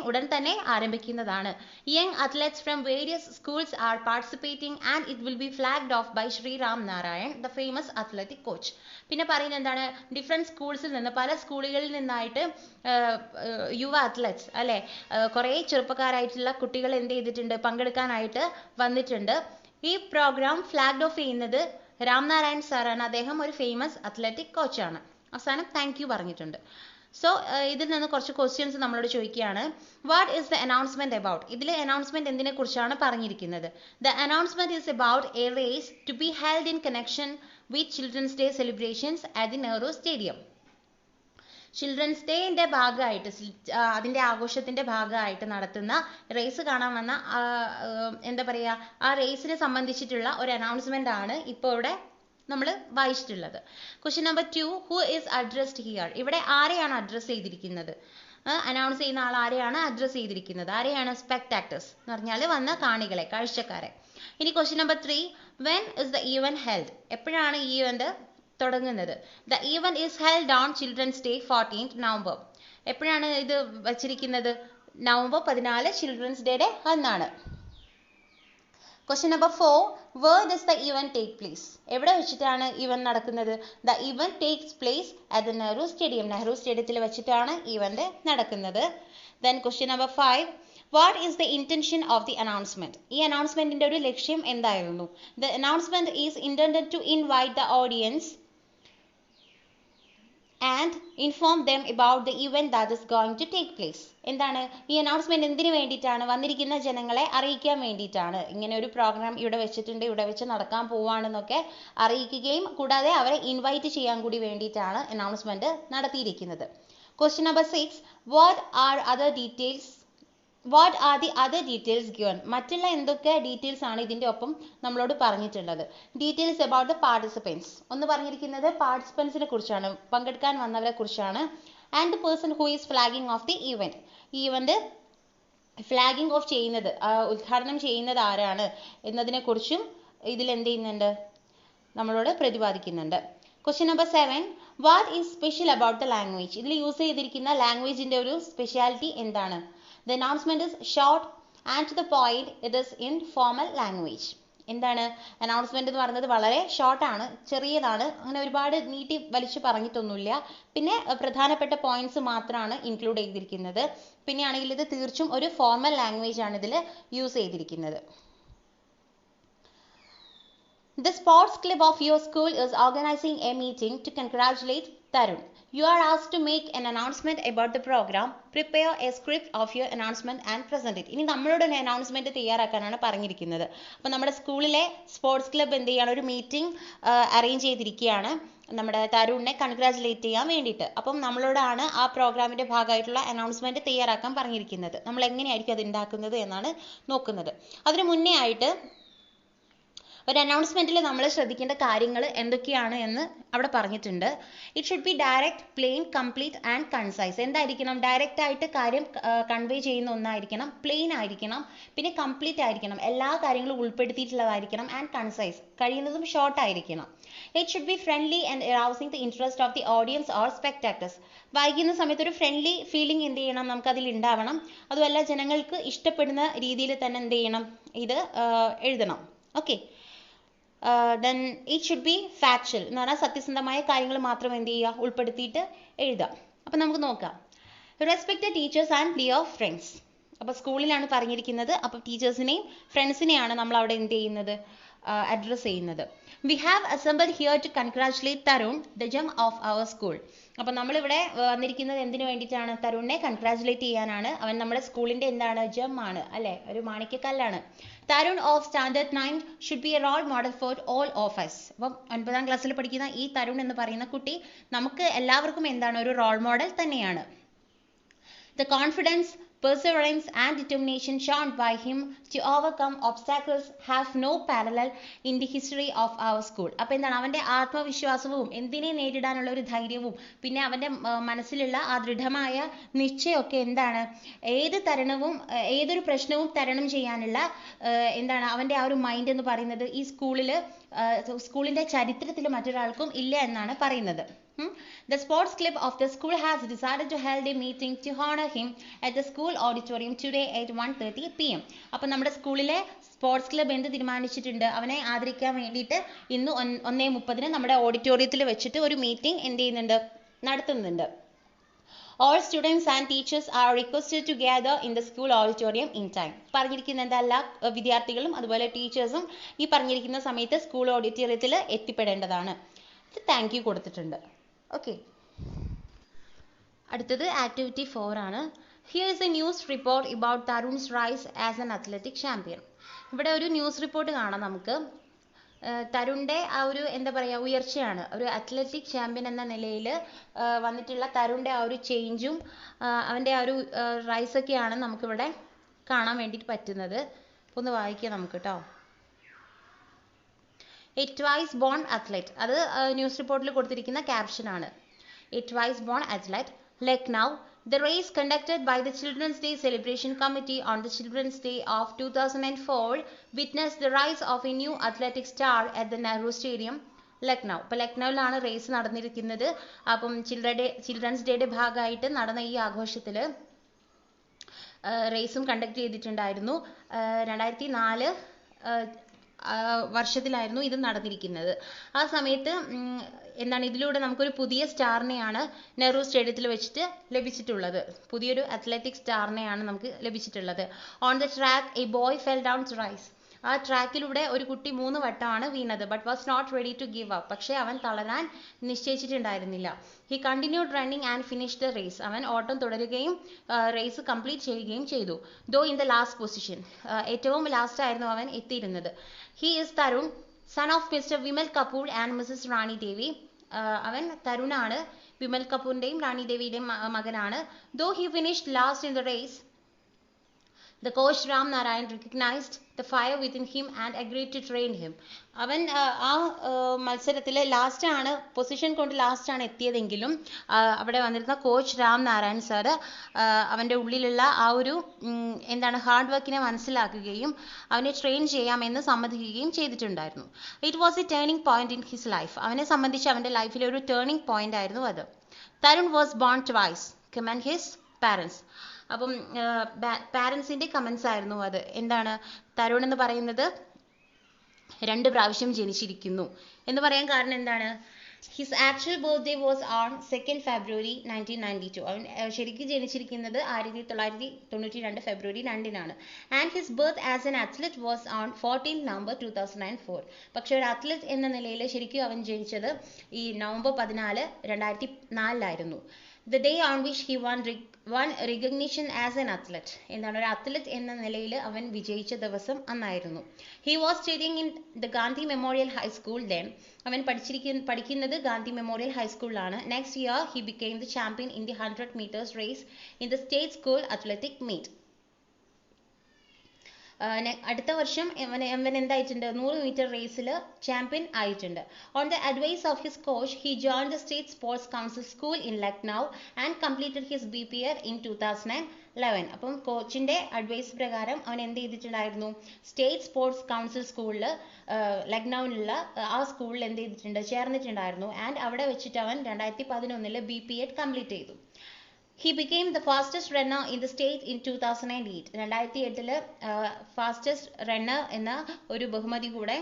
ഉടൻ തന്നെ ആരംഭിക്കുന്നതാണ്. Young athletes from various schools are participating and it will be flagged off by Sriram Narayan, the famous athletic coach. പിന്നെ പറയുന്നത് എന്താണ്, ഡിഫറെന്റ് സ്കൂൾസിൽ നിന്ന്, പല സ്കൂളുകളിൽ നിന്നായിട്ട് യുവ അത്ലറ്റ്സ് അല്ലെ, കുറെ ചെറുപ്പക്കാരായിട്ടുള്ള കുട്ടികൾ എന്ത് ചെയ്തിട്ടുണ്ട്, പങ്കെടുക്കാനായിട്ട് വന്നിട്ടുണ്ട്. ഈ പ്രോഗ്രാം ഫ്ലാഗ് ഓഫ് ചെയ്യുന്നത് രാംനാരായൺ സാറാണ്. അദ്ദേഹം ഒരു ഫേമസ് അത്ലറ്റിക് കോച്ചാണ്. അവസാനം താങ്ക് യു പറഞ്ഞിട്ടുണ്ട്. സോ ഇതിൽ നിന്ന് കുറച്ച് ക്വസ്റ്റ്യൻസ് നമ്മളോട് ചോദിക്കുകയാണ്. What is the announcement about? ഇതിൽ അനൗൺസ്മെന്റ് എന്തിനെ കുറിച്ചാണ് പറഞ്ഞിരിക്കുന്നത്? The announcement is about a race to be held in connection with children's day celebrations at the Nehru stadium. Children's ഡേന്റെ ഭാഗമായിട്ട്, അതിന്റെ ആഘോഷത്തിന്റെ ഭാഗമായിട്ട് നടത്തുന്ന റേസ് കാണാൻ വന്ന എന്താ പറയുക, ആ റേസിനെ സംബന്ധിച്ചിട്ടുള്ള ഒരു അനൗൺസ്മെന്റ് ആണ് ഇപ്പോൾ ഇവിടെ നമ്മൾ വായിച്ചിട്ടുള്ളത്. Question number 2. Who is addressed here? ഇവിടെ ആരെയാണ് അഡ്രസ് ചെയ്തിരിക്കുന്നത്? അനൗൺസ് ചെയ്യുന്ന ആൾ ആരെയാണ് അഡ്രസ് ചെയ്തിരിക്കുന്നത്? ആരെയാണ്? സ്പെക്ടാക്ടേഴ്സ് എന്ന് പറഞ്ഞാൽ വന്ന കാണികളെ, കാഴ്ചക്കാരെ. ഇനി question number 3. When is the event held? എപ്പോഴാണ് ഈ ഈവന്റ് തുടങ്ങുന്നത്? The event is held on children's day 14th November. എപ്പോഴാണ് ഇത് വച്ചിരിക്കുന്നത്? നവംബർ 14 ചിൽഡ്രൻസ് ഡേയുടെ അന്നാണ്. Question number 4. Where does the event take place? എവിടെ വെച്ചിട്ടാണ് ഈവന്റ് നടക്കുന്നത്? The event takes place at the Nehru stadium. Nehru സ്റ്റേഡിയത്തിൽ വെച്ചിട്ടാണ് ഈവന്റ് നടക്കുന്നത്. Then question number 5. What is the intention of the announcement? ഈ അനൗൺസ്മെന്റിന്റെ ഒരു ലക്ഷ്യം എന്തായിരുന്നു? The announcement is intended to invite the audience and inform them about the event that is going to take place. എന്താണ് ഈ announcement? എന്തിനു വേണ്ടിയിട്ടാണ്? വന്നിരിക്കുന്ന ജനങ്ങളെ അറിയിക്കാൻ വേണ്ടിയിട്ടാണ്. ഇങ്ങനെ ഒരു പ്രോഗ്രാം ഇവിടെ വെച്ചിട്ടുണ്ട്, ഇവിടെ വെച്ച് നടക്കാൻ പോവാണെന്നൊക്കെ അറിയിക്കുകയും കൂടാതെ അവരെ ഇൻവൈറ്റ് ചെയ്യാൻ കൂടി വേണ്ടിയിട്ടാണ് അനൗൺസ്മെന്റ് നടത്തിയിരിക്കുന്നത്. Question number 6. What are the other details given? മറ്റുള്ള എന്തൊക്കെ ഡീറ്റെയിൽസ് ആണ് ഇതിന്റെ ഒപ്പം നമ്മളോട് പറഞ്ഞിട്ടുള്ളത്? Details about the participants. ഒന്ന് പറഞ്ഞിരിക്കുന്നത് പാർട്ടിസിപ്പൻസിനെ കുറിച്ചാണ്, പങ്കെടുക്കാൻ വന്നവരെ കുറിച്ചാണ്. And the person who is ഫ്ലാഗിംഗ് of the event. ഈ ഈവന്റ് ഫ്ലാഗിംഗ് ഓഫ് ചെയ്യുന്നത്, ഉദ്ഘാടനം ചെയ്യുന്നത് ആരാണ് എന്നതിനെ കുറിച്ചും ഇതിൽ എന്ത് ചെയ്യുന്നുണ്ട്, നമ്മളോട് പ്രതിപാദിക്കുന്നുണ്ട്. Question number 7. What is special about the language? ഇതിൽ യൂസ് ചെയ്തിരിക്കുന്ന ലാംഗ്വേജിന്റെ ഒരു സ്പെഷ്യാലിറ്റി എന്താണ്? The announcement is short and to the point. It is in formal language. എന്താണ് അനൗൺസ്മെന്റ് എന്ന് പറയുന്നത്? വളരെ ഷോർട്ട് ആണ്, ചെറിയതാണ്, അങ്ങനെ ഒരുപാട് നീട്ടി വലിച്ചു പറഞ്ഞിട്ടൊന്നുമില്ല. പിന്നെ പ്രധാനപ്പെട്ട പോയിന്റ്സ് മാത്രമാണ് ഇൻക്ലൂഡ് ചെയ്തിരിക്കുന്നത്. പിന്നെ ആണെങ്കിൽ ഇത് തീർച്ചും ഒരു ഫോർമൽ ലാംഗ്വേജ് ആണ് ഇതിൽ യൂസ് ചെയ്തിരിക്കുന്നത്. The sports club of your school is organizing a meeting to congratulate Tarun. You are asked to make an announcement about the program. Prepare a script of your announcement and present it. ഇനി നമ്മളോട് ഒരു announcement തയ്യാറാക്കാനാണ് പറഞ്ഞിരിക്കുന്നത്. അപ്പോൾ നമ്മുടെ സ്കൂളിലെ sports club എന്ത് ചെയ്യാണ്, ഒരു മീറ്റിംഗ് അറേഞ്ച് ചെയ്തിരിക്കുകയാണ് നമ്മുടെ തരുണിനെ കൺഗ്രാജുലേറ്റ് ചെയ്യാൻ വേണ്ടിയിട്ട്. അപ്പം നമ്മളോടാണ് ആ പ്രോഗ്രാമിന്റെ ഭാഗമായിട്ടുള്ള അനൗൺസ്മെന്റ് തയ്യാറാക്കാൻ പറഞ്ഞിരിക്കുന്നത്. നമ്മൾ എങ്ങനെയായിരിക്കും അത് ഉണ്ടാക്കുന്നത് എന്നാണ് നോക്കുന്നത്. അതിന് മുന്നേ ആയിട്ട് ഒരു അനൗൺസ്മെന്റിൽ നമ്മൾ ശ്രദ്ധിക്കേണ്ട കാര്യങ്ങൾ എന്തൊക്കെയാണ് എന്ന് അവിടെ പറഞ്ഞിട്ടുണ്ട്. It should be direct, plain, complete and concise. എന്തായിരിക്കണം? ഡയറക്റ്റ് ആയിട്ട് കാര്യം കൺവേ ചെയ്യുന്ന ഒന്നായിരിക്കണം, പ്ലെയിൻ ആയിരിക്കണം, പിന്നെ കംപ്ലീറ്റ് ആയിരിക്കണം, എല്ലാ കാര്യങ്ങളും ഉൾപ്പെടുത്തിയിട്ടുള്ളതായിരിക്കണം, ആൻഡ് കൺസൈസ്, കഴിയുന്നതും ഷോർട്ട് ആയിരിക്കണം. It should be friendly and arousing the interest of the audience or spectators. വായിക്കുന്ന സമയത്ത് ഒരു ഫ്രണ്ട്ലി ഫീലിംഗ് എന്ത് ചെയ്യണം? നമുക്ക് അതിൽ ഉണ്ടാവണം. അതുമല്ല ജനങ്ങൾക്ക് ഇഷ്ടപ്പെടുന്ന രീതിയിൽ തന്നെ എന്ത് ചെയ്യണം? ഇത് എഴുതണം. Okay. Then it should B factual എന്ന് പറഞ്ഞാൽ സത്യസന്ധമായ കാര്യങ്ങൾ മാത്രം എന്ത് ചെയ്യുക? ഉൾപ്പെടുത്തിയിട്ട് എഴുതാം. അപ്പം നമുക്ക് നോക്കാം. Respect the teachers and dear friends. അപ്പോൾ സ്കൂളിലാണ് പറഞ്ഞിരിക്കുന്നത്. അപ്പോൾ ടീച്ചേഴ്സിനെയും ഫ്രണ്ട്സിനെയാണ് നമ്മൾ അവിടെ എന്ത് ചെയ്യുന്നത്? അഡ്രസ് ചെയ്യുന്നത്. We have assembled here to congratulate Tarun, the gem of our school. അപ്പം നമ്മളിവിടെ വന്നിരിക്കുന്നത് എന്തിനു വേണ്ടിയിട്ടാണ്? തരുണിനെ കൺഗ്രാറ്റുലേറ്റ് ചെയ്യാനാണ്. അവൻ നമ്മുടെ സ്കൂളിന്റെ എന്താണ്? ജം ആണ് അല്ലെ, ഒരു മാണിക്യക്കല്ലാണ്. Tarun of standard 9 should be a role model for all of us. അപ്പം 9ാം ക്ലാസ്സിൽ പഠിക്കുന്ന ഈ തരുൺ എന്ന് പറയുന്ന കുട്ടി നമുക്ക് എല്ലാവർക്കും എന്താണ്? ഒരു റോൾ മോഡൽ തന്നെയാണ്. The confidence, perseverance and determination shown by him to overcome obstacles have no parallel in the history of our school. അപ്പോൾ എന്താണ്? അവൻ്റെ ആത്മവിശ്വാസവും എന്തിനെ നേരിടാനുള്ള ഒരു ധൈര്യവും പിന്നെ അവൻ്റെ മനസ്സിലുള്ള ആ ദൃഢമായ നിശ്ചയമൊക്കെ എന്താണ്? ഏത് തരണവും ഏതൊരു പ്രശ്നവും തരണം ചെയ്യാനുള്ള എന്താണ് അവൻ്റെ ആ ഒരു മൈൻഡ് എന്ന് പറയുന്നത് ഈ സ്കൂളിൻ്റെ ചരിത്രത്തിൽ മറ്റൊരാൾക്കും ഇല്ല എന്നാണ് പറയുന്നത്. The sports club of the school has decided to hold a meeting to honor him at the school auditorium today at 1:30 p.m. അപ്പോൾ നമ്മുടെ സ്കൂളിലെ സ്പോർട്സ് ക്ലബ്ബ് എന്ത് തീരുമാനിച്ചിട്ടുണ്ട്? അവനെ ആദരിക്കാൻ വേണ്ടിയിട്ട് ഇന്ന് 1:30 നമ്മുടെ ഓഡിറ്റോറിയത്തിൽ വെച്ചിട്ട് ഒരു മീറ്റിംഗ് എന്ത് ചെയ്യുന്നുണ്ട്? നടത്തുന്നുണ്ട്. All students and teachers are requested to gather in the school auditorium in time. പറഞ്ഞിരിക്കുന്ന എന്താ? എല്ലാ വിദ്യാർത്ഥികളും അതുപോലെ ടീച്ചേഴ്സും ഈ പറഞ്ഞിരിക്കുന്ന സമയത്ത് സ്കൂൾ ഓഡിറ്റോറിയത്തിൽ എത്തിപ്പെടേണ്ടതാണ്. താങ്ക് യു കൊടുത്തിട്ടുണ്ട്. ഓക്കെ. അടുത്തത് ആക്ടിവിറ്റി 4 ആണ്. Here is a news report about Tarun's rise as an athletic champion. ഇവിടെ ഒരു ന്യൂസ് റിപ്പോർട്ട് കാണാം നമുക്ക്. തരുണിൻ്റെ ആ ഒരു എന്താ പറയുക ഉയർച്ചയാണ്. ഒരു അത്ലറ്റിക് ചാമ്പ്യൻ എന്ന നിലയിൽ വന്നിട്ടുള്ള തരുണിൻ്റെ ആ ഒരു ചേഞ്ചും അവൻ്റെ ആ ഒരു റൈസൊക്കെയാണ് നമുക്കിവിടെ കാണാൻ വേണ്ടിയിട്ട് പറ്റുന്നത്. ഒന്ന് വായിക്കാം നമുക്ക് കേട്ടോ. എ ട്വൈസ് ബോൺ അത്ലറ്റ്, അത് ന്യൂസ് റിപ്പോർട്ടിൽ കൊടുത്തിരിക്കുന്ന ക്യാപ്ഷനാണ്. A twice born athlete, Lucknow. The race conducted by the Children's Day Celebration Committee on the Children's Day of 2004 witnessed the rise of a new athletic star at the Nehru Stadium, Lucknow. ഇപ്പോൾ ലക്നൗവിലാണ് raise നടന്നിരിക്കുന്നത്. അപ്പം children's ഡേയുടെ ഭാഗമായിട്ട് നടന്ന ഈ ആഘോഷത്തിൽ റേസും conduct ചെയ്തിട്ടുണ്ടായിരുന്നു. 2004 വർഷത്തിലായിരുന്നു ഇത് നടന്നിരിക്കുന്നത്. ആ സമയത്ത് എന്താണ് ഇതിലൂടെ നമുക്കൊരു പുതിയ സ്റ്റാറിനെയാണ് നെഹ്റു സ്റ്റേഡിയത്തിൽ വെച്ചിട്ട് ലഭിച്ചിട്ടുള്ളത്. പുതിയൊരു അത്ലറ്റിക് സ്റ്റാറിനെയാണ് നമുക്ക് ലഭിച്ചിട്ടുള്ളത്. On the track a boy fell down to rise. ആ ട്രാക്കിലൂടെ ഒരു കുട്ടി 3 വട്ടമാണ് വീണത്. But was not ready to give up. പക്ഷേ അവൻ തളരാൻ നിശ്ചയിച്ചിട്ടുണ്ടായിരുന്നില്ല. He continued running and finish the race. അവൻ ഓട്ടം തുടരുകയും റേസ് കംപ്ലീറ്റ് ചെയ്യുകയും ചെയ്തു. Though in the last position, ഏറ്റവും ലാസ്റ്റ് ആയിരുന്നു അവൻ എത്തിയിരുന്നത്. He is Tarun, son of mister Vimal Kapoor and missus Rani Devi. അവൻ തരുണാണ്, വിമൽ കപൂറിൻ്റെയും റാണി ദേവിയുടെയും മകനാണ്. Though he finished last in the race, the coach Ram Narayan recognized the fire within him and agreed to train him. അവൻ ആ മത്സരത്തിൽ ലാസ്റ്റാണ്, പൊസിഷൻ കൊണ്ട് ലാസ്റ്റാണ് എത്തിയതെങ്കിലും അവിടെ വന്നിരുന്ന കോച്ച് രാം നാരായൺ സാറ് അവൻ്റെ ഉള്ളിലുള്ള ആ ഒരു എന്താണ് ഹാർഡ് വർക്കിനെ മനസ്സിലാക്കുകയും അവനെ ട്രെയിൻ ചെയ്യാമെന്ന് സമ്മതിക്കുകയും ചെയ്തിട്ടുണ്ടായിരുന്നു. It was A turning point in his life. അവനെ സംബന്ധിച്ച് അവൻ്റെ ലൈഫിലെ ഒരു ടേണിംഗ് പോയിന്റ് ആയിരുന്നു അത്. Tarun was born twice, comment his parents. അപ്പം പാരൻസിൻ്റെ കമൻസ് ആയിരുന്നു അത്. എന്താണ് തരുൺ എന്ന് പറയുന്നത് 2 പ്രാവശ്യം ജനിച്ചിരിക്കുന്നു എന്ന് പറയാൻ കാരണം എന്താണ്? His actual birthday was on 2 February 1992. അവൻ ശരിക്കും ജനിച്ചിരിക്കുന്നത് 1992 ഫെബ്രുവരി 2-നാണ്. And his birth as an athlete was on 14 November 2004. പക്ഷേ ഒരു അത്ലറ്റ് എന്ന നിലയിൽ ശരിക്കും അവൻ ജനിച്ചത് ഈ November 14, 2004 The day on which he won recognition as an athlete. എന്താണ് ഒരു അത്ലറ്റ് എന്ന നിലയിൽ അവൻ വിജയിച്ച ദിവസം അന്നായിരുന്നു. He was studying in the Gandhi Memorial High School then. അവൻ പഠിക്കുന്നത് ഗാന്ധി മെമ്മോറിയൽ ഹൈസ്കൂളിലാണ്. Next year he became the champion in the 100 meters race in the state school athletic meet. അടുത്ത വർഷം അവൻ എന്തായിട്ടുണ്ട് 100 മീറ്റർ റേസിൽ ചാമ്പ്യൻ ആയിട്ടുണ്ട്. On the advice of his coach he join the state sports council school in Lucknow and completed his BPR in 2011. അപ്പം കോച്ചിന്റെ advice പ്രകാരം അവൻ എന്ത് ചെയ്തിട്ടുണ്ടായിരുന്നു, സ്റ്റേറ്റ് സ്പോർട്സ് കൗൺസിൽ സ്കൂളിൽ ലക്നൌവിലുള്ള ആ സ്കൂളിൽ എന്ത് ചെയ്തിട്ടുണ്ട്, ചേർന്നിട്ടുണ്ടായിരുന്നു. ആൻഡ് അവിടെ വെച്ചിട്ട് അവൻ 2011 BPEd കംപ്ലീറ്റ് ചെയ്തു. He became the fastest runner in the state in 2008. 2008 fastest runner എന്ന ഒരു ബഹുമതി കൂടെ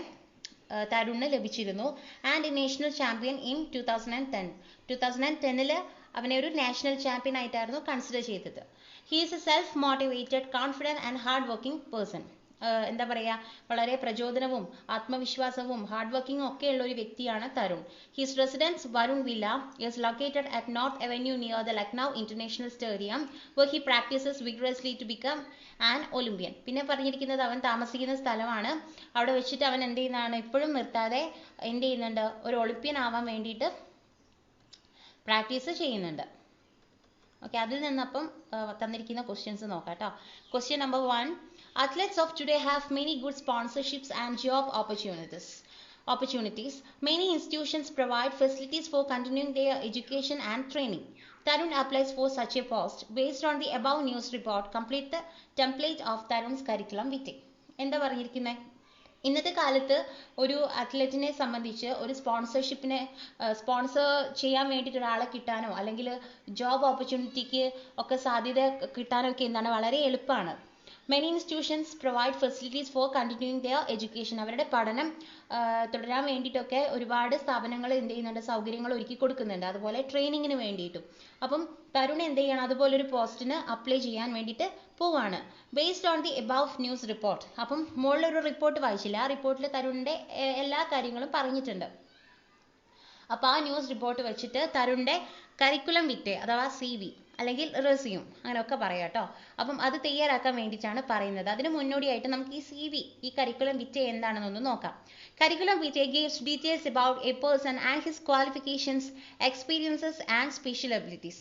തരുണിന് ലഭിച്ചിരുന്നു. And national champion in 2010. 2010 അവനെ ഒരു നാഷണൽ ചാമ്പ്യൻ ആയിട്ടായിരുന്നു കൺസിഡർ ചെയ്തത്. He is A self motivated, confident and hard working person. എന്താ പറയുക, വളരെ പ്രചോദനവും ആത്മവിശ്വാസവും ഹാർഡ് വർക്കിംഗും ഒക്കെ ഉള്ള ഒരു വ്യക്തിയാണ് Tarun. His residence Varun villa is located at north avenue near the Lucknow international stadium where he practises vigorously to become an Olympian. പിന്നെ പറഞ്ഞിരിക്കുന്നത് അവൻ താമസിക്കുന്ന സ്ഥലമാണ്. അവിടെ വെച്ചിട്ട് അവൻ എന്ത് ചെയ്യുന്നതാണ്, ഇപ്പോഴും നിർത്താതെ എന്ത് ചെയ്യുന്നുണ്ട്, ഒരു ഒളിമ്പ്യൻ ആവാൻ വേണ്ടിയിട്ട് പ്രാക്ടീസ് ചെയ്യുന്നുണ്ട്. ഓക്കെ, അതിൽ നിന്നപ്പം തന്നിരിക്കുന്ന ക്വസ്റ്റ്യൻസ് നോക്കാം കേട്ടോ. Question number 1. Athletes of today have many good sponsorships and job opportunities. Many institutions provide facilities for continuing their education and training. Tarun applies for such a post. Based on the above news report, complete the template of Tarun's curriculum vitae. എന്താ പറഞ്ഞിരിക്കുന്നത്? ഇന്നത്തെ കാലത്ത് ഒരു അത്ലറ്റിനെ സംബന്ധിച്ച് ഒരു sponsor ചെയ്യാൻ വേണ്ടിയിട്ട് ഒരാളെ കിട്ടാനോ അല്ലെങ്കിൽ ജോബ് ഓപ്പർച്യൂണിറ്റിക്ക് ഒക്കെ സാധ്യത കിട്ടാനോ ഒക്കെ എന്താണ്, വളരെ എളുപ്പമാണ്. Many institutions provide facilities for continuing their education. അവരുടെ പഠനം തുടരാൻ വേണ്ടിയിട്ടൊക്കെ ഒരുപാട് സ്ഥാപനങ്ങൾ എന്ത് ചെയ്യുന്നുണ്ട്, സൗകര്യങ്ങൾ ഒരുക്കി കൊടുക്കുന്നുണ്ട്. അതുപോലെ ട്രെയിനിങ്ങിന് വേണ്ടിയിട്ടും. അപ്പം തരുൺ എന്ത് ചെയ്യണം, അതുപോലൊരു പോസ്റ്റിന് അപ്ലൈ ചെയ്യാൻ വേണ്ടിയിട്ട് പോവാണ്. Based on the above news report. അപ്പം മുകളിലൊരു റിപ്പോർട്ട് വായിച്ചില്ല, ആ റിപ്പോർട്ടിൽ തരുണിന്റെ എല്ലാ കാര്യങ്ങളും പറഞ്ഞിട്ടുണ്ട്. അപ്പോൾ ആ ന്യൂസ് റിപ്പോർട്ട് വെച്ചിട്ട് തരുണിന്റെ കരിക്കുലം വിറ്റെ അഥവാ CV അല്ലെങ്കിൽ റെസ്യൂം അങ്ങനെയൊക്കെ പറയാം കേട്ടോ. അപ്പം അത് തയ്യാറാക്കാൻ വേണ്ടിയിട്ടാണ് പറയുന്നത്. അതിന് മുന്നോടിയായിട്ട് നമുക്ക് ഈ CV, ഈ കരിക്കുലം വിറ്റെ എന്താണെന്നൊന്ന് നോക്കാം. Curriculum vitae gives details about a person and his qualifications, experiences and special abilities.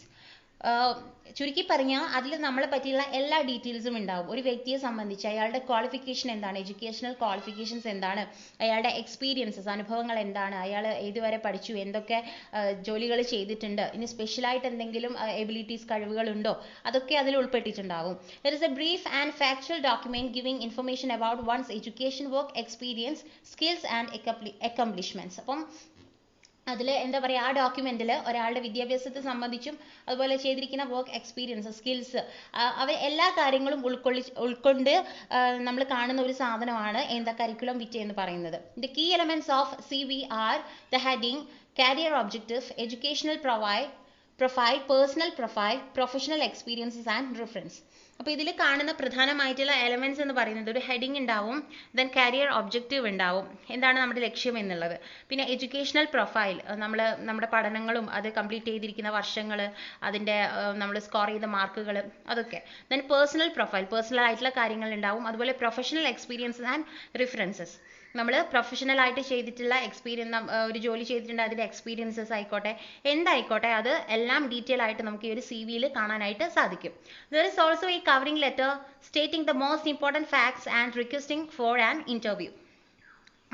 ചുരുക്കി പറഞ്ഞാൽ അതിൽ നമ്മളെ പറ്റിയുള്ള എല്ലാ ഡീറ്റെയിൽസും ഉണ്ടാവും. ഒരു വ്യക്തിയെ സംബന്ധിച്ച് അയാളുടെ ക്വാളിഫിക്കേഷൻ എന്താണ്, എഡ്യൂക്കേഷണൽ ക്വാളിഫിക്കേഷൻസ് എന്താണ്, അയാളുടെ എക്സ്പീരിയൻസസ്, അനുഭവങ്ങൾ എന്താണ്, അയാൾ ഏതുവരെ പഠിച്ചു, എന്തൊക്കെ ജോലികൾ ചെയ്തിട്ടുണ്ട്, ഇനി സ്പെഷ്യലായിട്ട് എന്തെങ്കിലും എബിലിറ്റീസ്, കഴിവുകളുണ്ടോ, അതൊക്കെ അതിൽ ഉൾപ്പെട്ടിട്ടുണ്ടാവും. There is a brief and factual document giving information about one's education, work experience, skills and accomplishments. അപ്പം അതിൽ എന്താ പറയുക, ആ ഡോക്യുമെന്റിൽ ഒരാളുടെ വിദ്യാഭ്യാസത്തെ സംബന്ധിച്ചും അതുപോലെ ചെയ്തിരിക്കുന്ന വർക്ക് എക്സ്പീരിയൻസ്, സ്കിൽസ്, അവർ എല്ലാ കാര്യങ്ങളും ഉൾക്കൊണ്ട് നമ്മൾ കാണുന്ന ഒരു സാധനമാണ് എന്താ കരിക്കുലം വിറ്റെ എന്ന് പറയുന്നത്. The key elements of CV are the heading, career objective, educational profile, personal profile, professional experiences and reference. അപ്പോൾ ഇതിൽ കാണുന്ന പ്രധാനമായിട്ടുള്ള എലമെന്റ്സ് എന്ന് പറയുന്നത് ഒരു ഹെഡിങ് ഉണ്ടാവും, ദെൻ കരിയർ ഒബ്ജക്റ്റീവ് ഉണ്ടാവും, എന്താണ് നമ്മുടെ ലക്ഷ്യം എന്നുള്ളത്, പിന്നെ എഡ്യൂക്കേഷണൽ പ്രൊഫൈൽ, നമ്മുടെ പഠനങ്ങളും അത് കംപ്ലീറ്റ് ചെയ്തിരിക്കുന്ന വർഷങ്ങൾ, അതിൻ്റെ നമ്മൾ സ്കോർ ചെയ്ത മാർക്കുകൾ, അതൊക്കെ. ദെൻ പേഴ്സണൽ പ്രൊഫൈൽ, പേഴ്സണൽ ആയിട്ടുള്ള കാര്യങ്ങൾ ഉണ്ടാവും. അതുപോലെ പ്രൊഫഷണൽ എക്സ്പീരിയൻസസ് ആൻഡ് റെഫറൻസസ്, നമ്മൾ പ്രൊഫഷണൽ ആയിട്ട് ചെയ്തിട്ടുള്ള ഒരു ജോലി ചെയ്തിട്ടുണ്ട്, അതിൻ്റെ എക്സ്പീരിയൻസസ് ആയിക്കോട്ടെ, എന്തായിക്കോട്ടെ, അത് എല്ലാം ഡീറ്റെയിൽ ആയിട്ട് നമുക്ക് ഈ ഒരു CVയിൽ കാണാനായിട്ട് സാധിക്കും. There is also a covering letter stating the most important facts and requesting for an interview.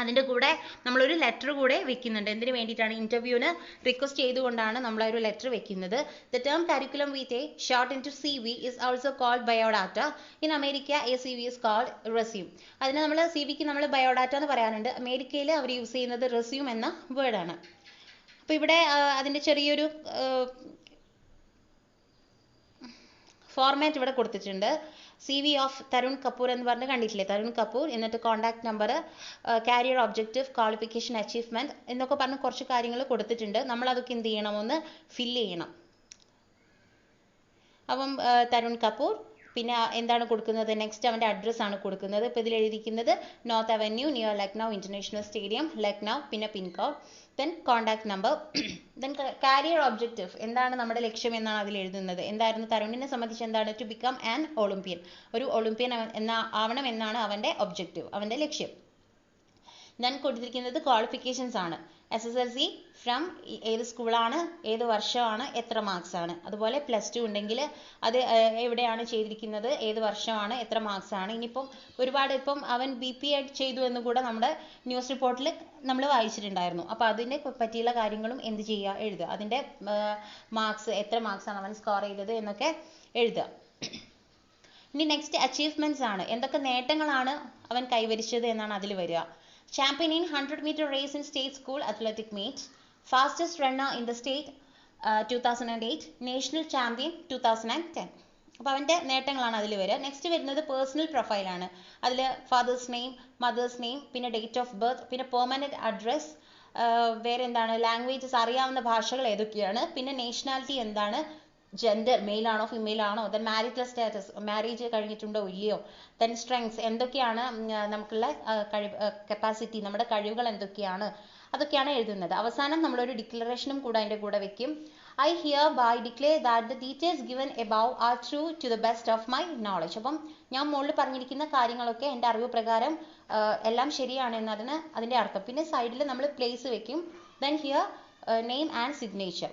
അതിൻ്റെ കൂടെ നമ്മളൊരു ലെറ്റർ കൂടെ വെക്കുന്നുണ്ട്. എന്തിനു വേണ്ടിയിട്ടാണ്, ഇന്റർവ്യൂവിന് റിക്വസ്റ്റ് ചെയ്തുകൊണ്ടാണ് നമ്മൾ ഒരു ലെറ്റർ വെക്കുന്നത്. The term curriculum vitae shortened to CV is also called biodata. In America a CV is called resume. അതിന് നമ്മൾ CVക്ക് നമ്മൾ ബയോഡാറ്റ എന്ന് പറയാനുണ്ട്. അമേരിക്കയിൽ അവർ യൂസ് ചെയ്യുന്നത് റെസ്യൂം എന്ന വേർഡാണ്. അപ്പോൾ ഇവിടെ അതിൻ്റെ ചെറിയൊരു ഫോർമാറ്റ് ഇവിടെ കൊടുത്തിട്ടുണ്ട്. CV ഓഫ് തരുൺ കപൂർ എന്ന് പറഞ്ഞ് കണ്ടിട്ടില്ലേ, തരുൺ കപൂർ, എന്നിട്ട് contact number, carrier objective, qualification, achievement എന്നൊക്കെ പറഞ്ഞ് കുറച്ച് കാര്യങ്ങൾ കൊടുത്തിട്ടുണ്ട്. നമ്മൾ അതൊക്കെ എന്ത് ചെയ്യണം, ഒന്ന് ഫില്ല് ചെയ്യണം. അപ്പം തരുൺ കപൂർ, പിന്നെ എന്താണ് കൊടുക്കുന്നത്, നെക്സ്റ്റ് അവൻ്റെ അഡ്രസ്സ് ആണ് കൊടുക്കുന്നത്. ഇപ്പോൾ ഇതിൽ എഴുതിയിരിക്കുന്നത് north avenue near Lucknow international stadium, Lucknow, പിന്നെ pincode, then contact number, then career objective, എന്താണ് നമ്മുടെ ലക്ഷ്യം എന്നാണ് അതിൽ എഴുതുന്നത്. എന്തായിരുന്നു തരുണിനെ സംബന്ധിച്ച് എന്താണ്, ടു ബിക്കം ആൻ ഒളിമ്പ്യൻ, ഒരു ഒളിമ്പ്യൻ ആവണം എന്നാണ് അവൻ്റെ ഒബ്ജക്റ്റീവ്, അവൻ്റെ ലക്ഷ്യം. ദെൻ കൊടുത്തിരിക്കുന്നത് ക്വാളിഫിക്കേഷൻസ് ആണ്. SSLC ഫ്രം ഏത് സ്കൂളാണ്, ഏത് വർഷമാണ്, എത്ര മാർക്സ് ആണ്. അതുപോലെ +2 ഉണ്ടെങ്കിൽ അത് എവിടെയാണ് ചെയ്തിരിക്കുന്നത്, ഏത് വർഷമാണ്, എത്ര മാർക്സ് ആണ്. ഇനിയിപ്പം ഒരുപാട് ഇപ്പം അവൻ BPEd ചെയ്തു എന്ന് കൂടെ നമ്മുടെ ന്യൂസ് റിപ്പോർട്ടിൽ നമ്മൾ വായിച്ചിട്ടുണ്ടായിരുന്നു. അപ്പോൾ അതിനെ പറ്റിയുള്ള കാര്യങ്ങളും എന്ത് ചെയ്യുക, എഴുതുക. അതിൻ്റെ മാർക്സ്, എത്ര മാർക്സ് ആണ് അവൻ സ്കോർ ചെയ്തത് എന്നൊക്കെ എഴുതുക. ഇനി നെക്സ്റ്റ് അച്ചീവ്മെന്റ്സ് ആണ്. എന്തൊക്കെ നേട്ടങ്ങളാണ് അവൻ കൈവരിച്ചത് എന്നാണ് അതിൽ വരിക. Champion in 100-meter race in state school athletic meet, fastest runner in the state 2008, national champion 2010. അപ്പോൾ അവൻ്റെ നേട്ടങ്ങളാണ് അതിൽ വരിക. നെക്സ്റ്റ് വരുന്നത് പേഴ്സണൽ പ്രൊഫൈലാണ്. അതിൽ ഫാദേഴ്സ് നെയിം, മദേഴ്സ് നെയിം, പിന്നെ ഡേറ്റ് ഓഫ് ബർത്ത്, പിന്നെ പെർമനന്റ് അഡ്രസ്, വേറെ എന്താണ്, ലാംഗ്വേജസ്, അറിയാവുന്ന ഭാഷകൾ ഏതൊക്കെയാണ്, പിന്നെ നാഷണാലിറ്റി എന്താണ്, ജെൻഡർ മെയിൽ ആണോ ഫീമെയിൽ ആണോ, ദെൻ മാരിറ്റൽ സ്റ്റാറ്റസ്, മാരേജ് കഴിഞ്ഞിട്ടുണ്ടോ ഇല്ലയോ, ദെൻ സ്ട്രെങ്സ് എന്തൊക്കെയാണ്, നമുക്കുള്ള കപ്പാസിറ്റി, നമ്മുടെ കഴിവുകൾ എന്തൊക്കെയാണ്, അതൊക്കെയാണ് എഴുതുന്നത്. അവസാനം നമ്മളൊരു ഡിക്ലറേഷനും കൂടെ അതിൻ്റെ കൂടെ വെക്കും. I hereby declare that the details given above are true to the best of my knowledge. അപ്പം ഞാൻ മുകളിൽ പറഞ്ഞിരിക്കുന്ന കാര്യങ്ങളൊക്കെ എൻ്റെ അറിവ് പ്രകാരം എല്ലാം ശരിയാണ് എന്നതിന് അതിൻ്റെ അർത്ഥം. പിന്നെ സൈഡിൽ നമ്മൾ പ്ലേസ് വെക്കും. Then here name and signature.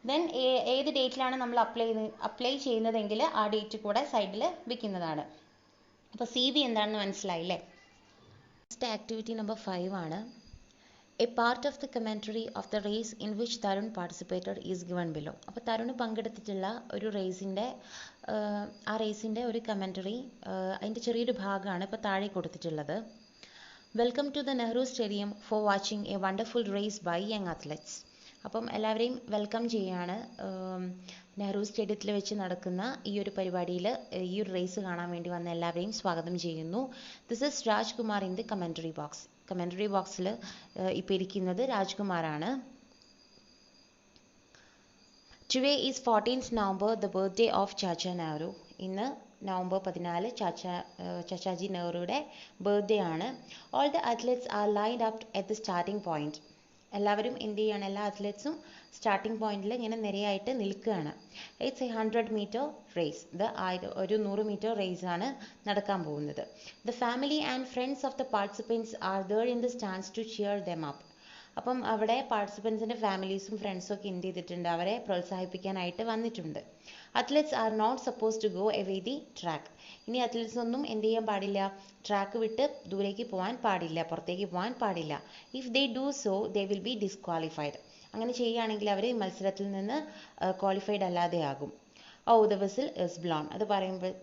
Then ഏത് ഡേറ്റിലാണ് നമ്മൾ അപ്ലൈ ചെയ്യുന്നതെങ്കിൽ ആ ഡേറ്റ് കൂടെ സൈഡിൽ വെക്കുന്നതാണ്. അപ്പോൾ CV എന്താണെന്ന് മനസ്സിലായില്ലേ. നെക്സ്റ്റ് ആക്ടിവിറ്റി നമ്പർ 5 ആണ്. A part of the commentary of the race in which Tarun participated is given below. അപ്പോൾ തരുൺ പങ്കെടുത്തിട്ടുള്ള ഒരു ആ റേസിൻ്റെ ഒരു കമൻറ്ററി, അതിൻ്റെ ചെറിയൊരു ഭാഗമാണ് ഇപ്പോൾ താഴെ കൊടുത്തിട്ടുള്ളത്. Welcome to the Nehru stadium for watching a wonderful race by young athletes. അപ്പം എല്ലാവരെയും വെൽക്കം ചെയ്യാണ്. നെഹ്റു സ്റ്റേഡിയത്തിൽ വെച്ച് നടക്കുന്ന ഈ ഒരു പരിപാടിയിൽ ഈ ഒരു റേസ് കാണാൻ വേണ്ടി വന്ന എല്ലാവരെയും സ്വാഗതം ചെയ്യുന്നു. This is Rajkumar in the commentary box. Commentary ബോക്സിൽ ഇപ്പോൾ ഇരിക്കുന്നത് രാജ്കുമാറാണ്. Today is 14th November, the birthday of Chacha Nehru. ഇന്ന് നവംബർ 14 ചാച്ചാജി നെഹ്റുയുടെ ബർത്ത്ഡേ ആണ്. All the athletes are lined up at the starting point. എല്ലാവരും എന്ത് ചെയ്യാണ്, എല്ലാ അത്ലറ്റ്സും സ്റ്റാർട്ടിംഗ് പോയിന്റിൽ ഇങ്ങനെ നിരയായിട്ട് നിൽക്കുകയാണ്. It's a 100-meter race. ഇത് ഒരു 100 മീറ്റർ റേസ് ആണ് നടക്കാൻ പോകുന്നത്. The family and friends of the participants are there in the stands to cheer them up. അപ്പം അവിടെ പാർട്ടിസിപ്പൻസിൻ്റെ ഫാമിലീസും ഫ്രണ്ട്സും ഒക്കെ എന്ത് ചെയ്തിട്ടുണ്ട്, അവരെ പ്രോത്സാഹിപ്പിക്കാനായിട്ട് വന്നിട്ടുണ്ട്. Athletes are not suppose to go away the track. ഇനി അത്ലറ്റ്സ് ഒന്നും എന്ത് ചെയ്യാൻ പാടില്ല, ട്രാക്ക് വിട്ട് ദൂരേക്ക് പോകാൻ പാടില്ല, പുറത്തേക്ക് പോകാൻ പാടില്ല. If they do so they will be disqualified. അങ്ങനെ ചെയ്യുകയാണെങ്കിൽ അവർ മത്സരത്തിൽ നിന്ന് ക്വാളിഫൈഡ് അല്ലാതെയാകും. Oh the whistle is blown. അത്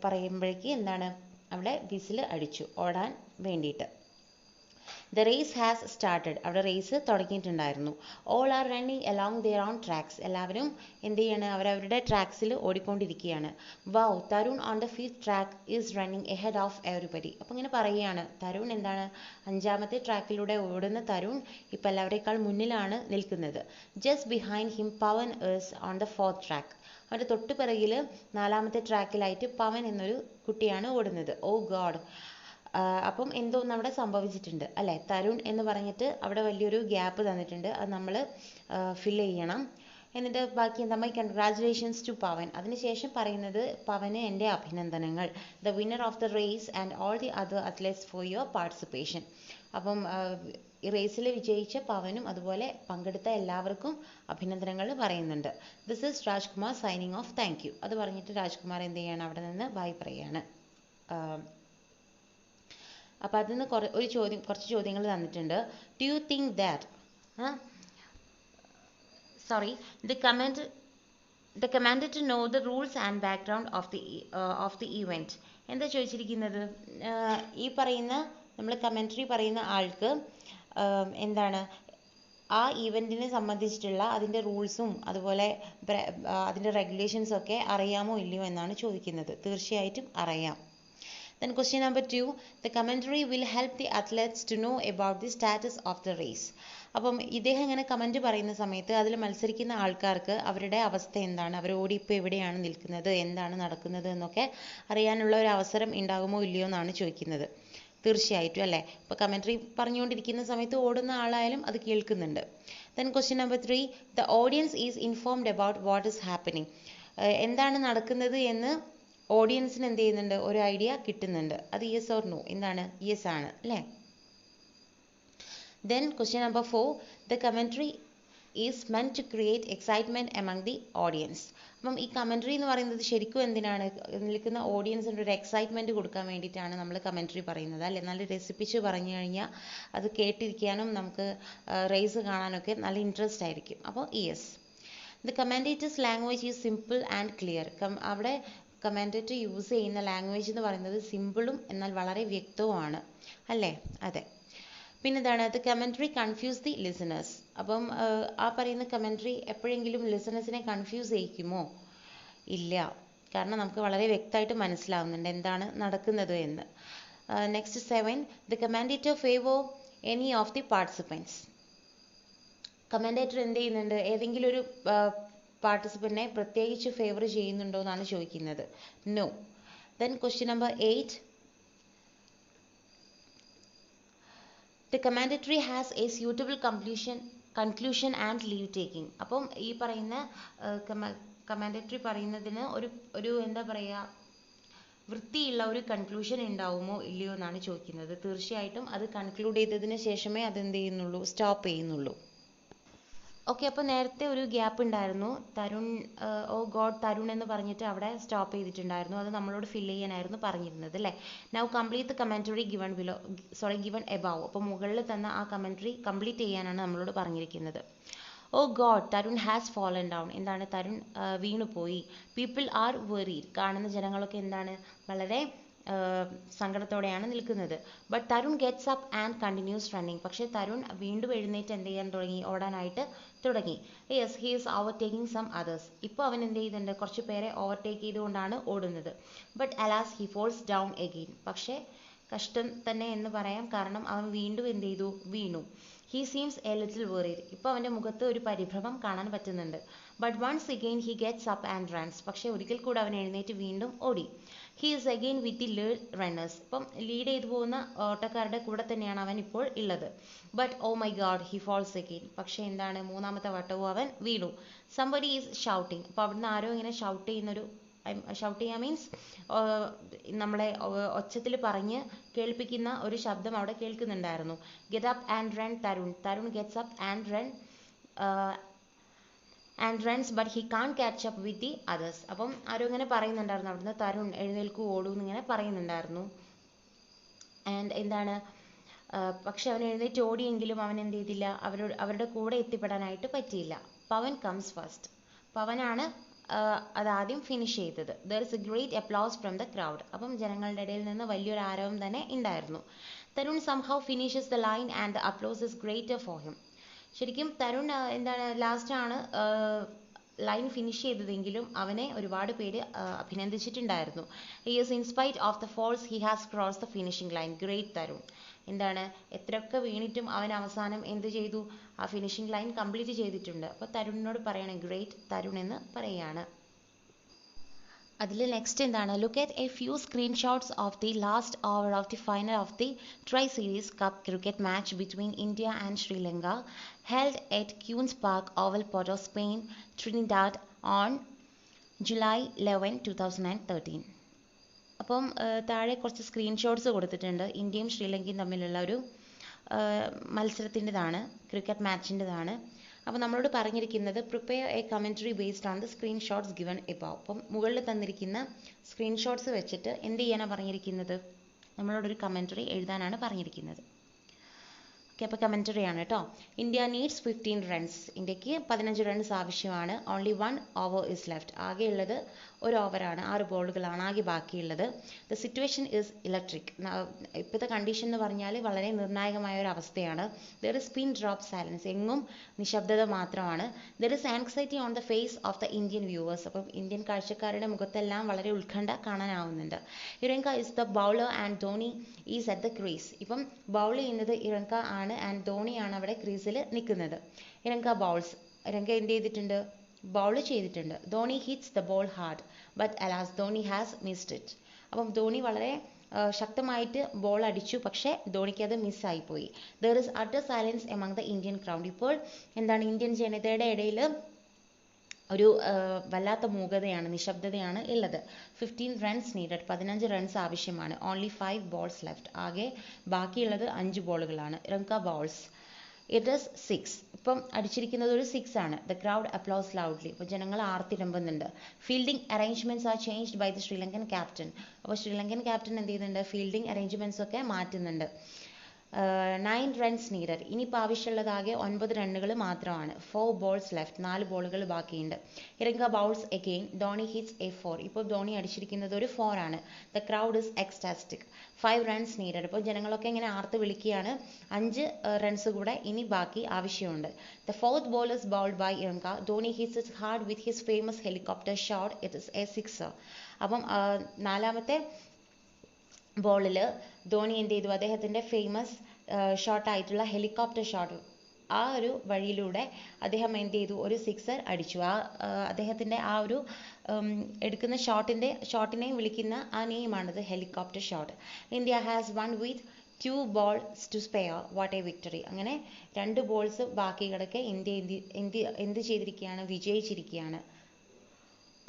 പറയുമ്പോഴേക്ക് എന്താണ്, അവിടെ വിസിൽ അടിച്ചു ഓടാൻ വേണ്ടിയിട്ട്. The race has started. അവിടെ റേസ് തുടങ്ങിയിട്ടുണ്ടായിരുന്നു. All are running along their on tracks. എല്ലാവരും എന്ത് ചെയ്യാണ്, അവരവരുടെ ട്രാക്സിൽ ഓടിക്കൊണ്ടിരിക്കുകയാണ്. Wow, Tarun on the 5th track is running ahead of everybody. അപ്പോൾ ഇങ്ങനെ പറയുകയാണ്, തരുൺ എന്താണ്, 5ാമത്തെ ട്രാക്കിലൂടെ ഓടുന്ന തരുൺ ഇപ്പോൾ എല്ലാവരേക്കാൾ മുന്നിലാണ് നിൽക്കുന്നത്. Just behind him Pavan is on the 4th track. അവരുടെ തൊട്ട് പിറകിൽ 4ാമത്തെ ട്രാക്കിലായിട്ട് പവൻ എന്നൊരു കുട്ടിയാണ് ഓടുന്നത്. Oh god. അപ്പം എന്തോന്ന് അവിടെ സംഭവിച്ചിട്ടുണ്ട് അല്ലേ. തരുൺ എന്ന് പറഞ്ഞിട്ട് അവിടെ വലിയൊരു ഗ്യാപ്പ് തന്നിട്ടുണ്ട്, അത് നമ്മൾ ഫില്ല് ചെയ്യണം. എന്നിട്ട് ബാക്കി എന്താ, മൈ കൺഗ്രാജുലേഷൻസ് ടു പവൻ. അതിനുശേഷം പറയുന്നത്, പവന് എൻ്റെ അഭിനന്ദനങ്ങൾ. The winner of the race and all the other athletes for your participation. അപ്പം ഈ റേസിൽ വിജയിച്ച പവനും അതുപോലെ പങ്കെടുത്ത എല്ലാവർക്കും അഭിനന്ദനങ്ങൾ പറയുന്നുണ്ട്. This is Rajkumar signing off, thank you. അത് പറഞ്ഞിട്ട് രാജ്കുമാർ എന്ത് ചെയ്യാണ്, അവിടെ നിന്ന് ബൈ പറയുകയാണ്. അപ്പോൾ അതിന് കുറച്ച് ചോദ്യങ്ങൾ തന്നിട്ടുണ്ട്. Do you think that the commander to know the rules and background of the event. എന്താ ചോദിച്ചിരിക്കുന്നത്, ഈ പറയുന്ന നമ്മൾ കമൻട്രി പറയുന്ന ആൾക്ക് എന്താണ് ആ ഈവൻറ്റിനെ സംബന്ധിച്ചിട്ടുള്ള അതിൻ്റെ റൂൾസും അതുപോലെ അതിൻ്റെ റെഗുലേഷൻസും ഒക്കെ അറിയാമോ ഇല്ലയോ എന്നാണ് ചോദിക്കുന്നത്. തീർച്ചയായിട്ടും അറിയാം. Then question number 2, the commentary will help the athletes to know about the status of the race. അപ്പം ഇദ്ദേഹം ഇങ്ങനെ കമൻറ്റ് പറയുന്ന സമയത്ത് അതിൽ മത്സരിക്കുന്ന ആൾക്കാർക്ക് അവരുടെ അവസ്ഥ എന്താണ്, അവർ ഓടി ഇപ്പോൾ എവിടെയാണ് നിൽക്കുന്നത്, എന്താണ് നടക്കുന്നത് എന്നൊക്കെ അറിയാനുള്ള ഒരു അവസരം ഉണ്ടാകുമോ ഇല്ലയോ എന്നാണ് ചോദിക്കുന്നത്. തീർച്ചയായിട്ടും അല്ലേ. ഇപ്പോൾ കമൻട്രി പറഞ്ഞുകൊണ്ടിരിക്കുന്ന സമയത്ത് ഓടുന്ന ആളായാലും അത് കേൾക്കുന്നുണ്ട്. Then question number 3, the audience is informed about what is happening. എന്താണ് നടക്കുന്നത് എന്ന് ഓഡിയൻസിന് എന്ത് ചെയ്യുന്നുണ്ട്, ഒരു ഐഡിയ കിട്ടുന്നുണ്ട്. അത് യെസ് ഓർ നോ, എന്താണ്, യെസ് ആണ് അല്ലേ. Then question number 4, the commentary is meant to create excitement among the audience. അപ്പം ഈ കമൻട്രി എന്ന് പറയുന്നത് ശരിക്കും എന്തിനാണ്? നിൽക്കുന്ന ഓഡിയൻസിന് ഒരു എക്സൈറ്റ്മെൻറ്റ് കൊടുക്കാൻ വേണ്ടിയിട്ടാണ് നമ്മൾ കമൻട്രി പറയുന്നത് അല്ലേ? നല്ല രസിപ്പിച്ച് പറഞ്ഞു കഴിഞ്ഞാൽ അത് കേട്ടിരിക്കാനും നമുക്ക് റേസ് കാണാനൊക്കെ നല്ല ഇൻട്രസ്റ്റ് ആയിരിക്കും. അപ്പോൾ yes, the commentators language is simple and clear. അവിടെ കമൻറ്റേറ്റർ യൂസ് ചെയ്യുന്ന ലാംഗ്വേജ് എന്ന് പറയുന്നത് സിമ്പിളും എന്നാൽ വളരെ വ്യക്തവുമാണ് അല്ലേ? അതെ. പിന്നെ എന്താണ്? The commentary confuse the listeners. അപ്പം ആ പറയുന്ന കമൻട്രി എപ്പോഴെങ്കിലും ലിസണേഴ്സിനെ കൺഫ്യൂസ് ചെയ്യിക്കുമോ? ഇല്ല, കാരണം നമുക്ക് വളരെ വ്യക്തമായിട്ട് മനസ്സിലാവുന്നുണ്ട് എന്താണ് നടക്കുന്നത് എന്ന്. Next 7, the commentator favour any of the participants. Commentator എന്ത് ചെയ്യുന്നുണ്ട്? ഏതെങ്കിലും ഒരു പാർട്ടിസിപ്പൻറ്റിനെ പ്രത്യേകിച്ച് ഫേവർ ചെയ്യുന്നുണ്ടോ എന്നാണ് ചോദിക്കുന്നത്. No. Then question number 8, the commentary has a suitable conclusion and leave taking. അപ്പം ഈ പറയുന്ന കമൻറ്ററി പറയുന്നതിന് ഒരു എന്താ പറയുക, വൃത്തിയുള്ള ഒരു കൺക്ലൂഷൻ ഉണ്ടാവുമോ ഇല്ലയോ എന്നാണ് ചോദിക്കുന്നത്. തീർച്ചയായിട്ടും അത് കൺക്ലൂഡ് ചെയ്തതിന് ശേഷമേ അത് എന്ത് ചെയ്യുന്നുള്ളൂ, സ്റ്റോപ്പ് ചെയ്യുന്നുള്ളൂ. ഓക്കെ, അപ്പോൾ നേരത്തെ ഒരു ഗ്യാപ്പ് ഉണ്ടായിരുന്നു. തരുൺ, ഓ ഗോഡ് തരുൺ എന്ന് പറഞ്ഞിട്ട് അവിടെ സ്റ്റോപ്പ് ചെയ്തിട്ടുണ്ടായിരുന്നു. അത് നമ്മളോട് ഫില്ല് ചെയ്യാനായിരുന്നു പറഞ്ഞിരുന്നത് അല്ലേ? Now complete the commentary given above. അപ്പോൾ മുകളിൽ തന്ന ആ കമൻറ്ററി കംപ്ലീറ്റ് ചെയ്യാനാണ് നമ്മളോട് പറഞ്ഞിരിക്കുന്നത്. Oh God Tarun has fallen down. എന്താണ്? തരുൺ വീണുപോയി. People are worried. കാണുന്ന ജനങ്ങളൊക്കെ എന്താണ്? വളരെ സങ്കടത്തോടെയാണ് നിൽക്കുന്നത്. But Tarun gets up and continues running. പക്ഷേ തരുൺ വീണ്ടും എഴുന്നേറ്റ് എന്ത് ചെയ്യാൻ തുടങ്ങി? ഓടാനായിട്ട് തുടങ്ങി. Yes, he is overtaking some others. ഇപ്പോൾ അവൻ എന്ത് ചെയ്യുന്നുണ്ട്? കുറച്ച് പേരെ ഓവർടേക്ക് ചെയ്തുകൊണ്ടാണ് ഓടുന്നത്. But alas he falls down again. പക്ഷേ കഷ്ടം തന്നെ എന്ന് പറയാം, കാരണം അവൻ വീണ്ടും എന്ത് ചെയ്തു? വീണു. He seems a little worried. ഇപ്പോൾ അവൻ്റെ മുഖത്ത് ഒരു പരിഭ്രമം കാണാൻ പറ്റുന്നുണ്ട്. But once again he gets up and runs. പക്ഷേ ഒരിക്കൽ കൂടെ അവൻ എഴുന്നേറ്റ് വീണ്ടും ഓടി. He is again with the lead runners. ഇപ്പം ലീഡ് ചെയ്തു പോകുന്ന ഓട്ടക്കാരുടെ കൂടെ തന്നെയാണ് അവൻ ഇപ്പോൾ ഉള്ളത്. But oh my god he falls again. പക്ഷേ എന്താണ്? മൂന്നാമത്തെ വട്ടവും അവൻ വീണു. Somebody is shouting. അപ്പോൾ അവിടുന്ന് ആരോ ഇങ്ങനെ ഷൗട്ട് ചെയ്യുന്നൊരു, ഷൗട്ട് ചെയ്യുക മീൻസ് നമ്മളെ ഒച്ചത്തിൽ പറഞ്ഞ് കേൾപ്പിക്കുന്ന ഒരു ശബ്ദം അവിടെ കേൾക്കുന്നുണ്ടായിരുന്നു. Get up and run Tarun. Tarun gets up and runs but he can't catch up with the others. അപ്പം ആരും ഇങ്ങനെ പറയുന്നുണ്ടായിരുന്നു അവിടുന്ന്, തരുൺ എഴുന്നേൽക്കൂ, ഓടൂ എന്നിങ്ങനെ പറയുന്നുണ്ടായിരുന്നു. ആൻഡ് എന്താണ്? പക്ഷെ അവൻ എഴുന്നേറ്റ് ഓടിയെങ്കിലും അവൻ എന്ത് ചെയ്തില്ല? അവരുടെ കൂടെ എത്തിപ്പെടാനായിട്ട് പറ്റിയില്ല. പവൻ കംസ് ഫസ്റ്റ്. പവനാണ് അതാദ്യം ഫിനിഷ് ചെയ്തത്. There is A great applause from the crowd. അപ്പം ജനങ്ങളുടെ ഇടയിൽ നിന്ന് വലിയൊരു ആരവം തന്നെ ഉണ്ടായിരുന്നു. Tarun somehow finishes the line and the applause is greater for him. ശരിക്കും തരുൺ എന്താണ് ലാസ്റ്റാണ് ലൈൻ ഫിനിഷ് ചെയ്തതെങ്കിലും അവനെ ഒരുപാട് പേര് അഭിനന്ദിച്ചിട്ടുണ്ടായിരുന്നു. Is in spite of the falls he has cross the finishing line. Great Tarun. എന്താണ്? എത്രയൊക്കെ വീണിട്ടും അവൻ അവസാനം എന്ത് ചെയ്തു? ആ ഫിനിഷിംഗ് ലൈൻ കംപ്ലീറ്റ് ചെയ്തിട്ടുണ്ട്. അപ്പോൾ തരുണിനോട് പറയണം ഗ്രേറ്റ് തരുൺ എന്ന് പറയുകയാണ്. അതിൽ നെക്സ്റ്റ് എന്താണ്? Look at A few screenshots of the last over of the final of the try series cup cricket match between India and Sri Lanka held at Queen's Park Oval, Port of Spain, Trinidad on July 11, 2013. അപ്പം താഴെ കുറച്ച് screenshots കൊടുത്തിട്ടുണ്ട്. ഇന്ത്യയും ശ്രീലങ്കയും തമ്മിലുള്ള ഒരു മത്സരത്തിൻ്റെതാണ്, cricket മാച്ചിൻ്റെതാണ്. അപ്പോൾ നമ്മളോട് പറഞ്ഞിരിക്കുന്നത് prepare A commentary based on the screenshots given above. അപ്പം മുകളിൽ തന്നിരിക്കുന്ന സ്ക്രീൻഷോട്ട്സ് വെച്ചിട്ട് എന്ത് ചെയ്യാനാണ് പറഞ്ഞിരിക്കുന്നത്? നമ്മളോടൊരു കമൻറ്ററി എഴുതാനാണ് പറഞ്ഞിരിക്കുന്നത്. ഓക്കെ, അപ്പോൾ കമൻറ്ററി ആണ് കേട്ടോ. India needs 15 runs. ഇന്ത്യക്ക് 15 റൺസ് ആവശ്യമാണ്. Only 1 over is left. ആകെയുള്ളത് ഒരു ഓവറാണ്, 6 ബോളുകളാണ് ആകെ ബാക്കിയുള്ളത്. The situation is electric. ഇപ്പോഴത്തെ കണ്ടീഷൻ എന്ന് പറഞ്ഞാൽ വളരെ നിർണായകമായ ഒരു അവസ്ഥയാണ്. There is pin drop silence. എങ്ങും നിശബ്ദത മാത്രമാണ്. There is anxiety on the face of the Indian viewers. അപ്പം ഇന്ത്യൻ കാഴ്ചക്കാരുടെ മുഖത്തെല്ലാം വളരെ ഉത്കണ്ഠ കാണാനാവുന്നുണ്ട്. Eranga is the bowler and Dhoni is at the crease. ഇപ്പം ബൗൾ ചെയ്യുന്നത് ഇറങ്ക ആണ് ആൻഡ് ധോണിയാണ് അവിടെ ക്രീസിൽ നിൽക്കുന്നത്. ഇറങ്ക ബൗൾസ്. ഇറങ്ക എന്ത് ചെയ്തിട്ടുണ്ട്? ബൗൾ ചെയ്തിട്ടുണ്ട്. Dhoni hits the ball hard but alas Dhoni has missed it. അപ്പം ധോണി വളരെ ശക്തമായിട്ട് ബോൾ അടിച്ചു, പക്ഷേ ധോണിക്ക് അത് മിസ്സായിപ്പോയി. There is utter silence among the Indian crowd. ഇപ്പോൾ എന്താണ്? ഇന്ത്യൻ ജനതയുടെ ഇടയിൽ ഒരു വല്ലാത്ത മൂകതയാണ്, നിശബ്ദതയാണ് ഉള്ളത്. 15 റൺസ് നീഡഡ്. 15 റൺസ് ആവശ്യമാണ്. Only 5 balls left. ആകെ ബാക്കിയുള്ളത് 5 ബോളുകളാണ്. ഇറങ്ക ബൗൾസ്. It is 6. ഇപ്പം അടിച്ചിരിക്കുന്നത് ഒരു 6 ആണ്. The crowd applause loudly. അപ്പോൾ ജനങ്ങൾ ആർത്തിരമ്പുന്നുണ്ട്. Fielding arrangements are changed by the Sri Lankan captain. അപ്പോൾ ശ്രീലങ്കൻ ക്യാപ്റ്റൻ എന്ത് ചെയ്യുന്നുണ്ട്? ഫീൽഡിംഗ് അറേഞ്ച്മെന്റ്സ് ഒക്കെ മാറ്റുന്നുണ്ട്. 9 റൺസ് നീഡഡ്. ഇനിയിപ്പോൾ ആവശ്യമുള്ളതാകെ 9 റണ്ണുകൾ മാത്രമാണ്. 4 ബോൾസ് ലെഫ്റ്റ്. 4 ബോളുകൾ ബാക്കിയുണ്ട്. Eranga bowls again. Dhoni hits a 4. ഇപ്പോൾ ധോണി അടിച്ചിരിക്കുന്നത് ഒരു 4 ആണ്. The crowd is ecstatic. 5 runs needed. അപ്പോൾ ജനങ്ങളൊക്കെ ഇങ്ങനെ ആർത്ത് വിളിക്കുകയാണ്. 5 റൺസ് കൂടെ ഇനി ബാക്കി ആവശ്യമുണ്ട്. The fourth ball is bowled by Eranga. Dhoni hits it hard with his famous helicopter shot. It is a 6. അപ്പം നാലാമത്തെ ബോളിൽ ധോണി എന്ത് ചെയ്തു? അദ്ദേഹത്തിൻ്റെ ഫേമസ് ഷോട്ടായിട്ടുള്ള ഹെലികോപ്റ്റർ ഷോട്ട്, ആ ഒരു വഴിയിലൂടെ അദ്ദേഹം എന്ത് ചെയ്തു? ഒരു 6 അടിച്ചു. അദ്ദേഹത്തിൻ്റെ ആ ഒരു എടുക്കുന്ന ഷോട്ടിനെയും വിളിക്കുന്ന ആ നെയിമാണത് helicopter shot. India has won with 2 balls to spare. What a victory. അങ്ങനെ 2 ബോൾസ് ബാക്കി കിടക്കെ ഇന്ത്യ എന്ത് ചെയ്തിരിക്കുകയാണ്? വിജയിച്ചിരിക്കുകയാണ്.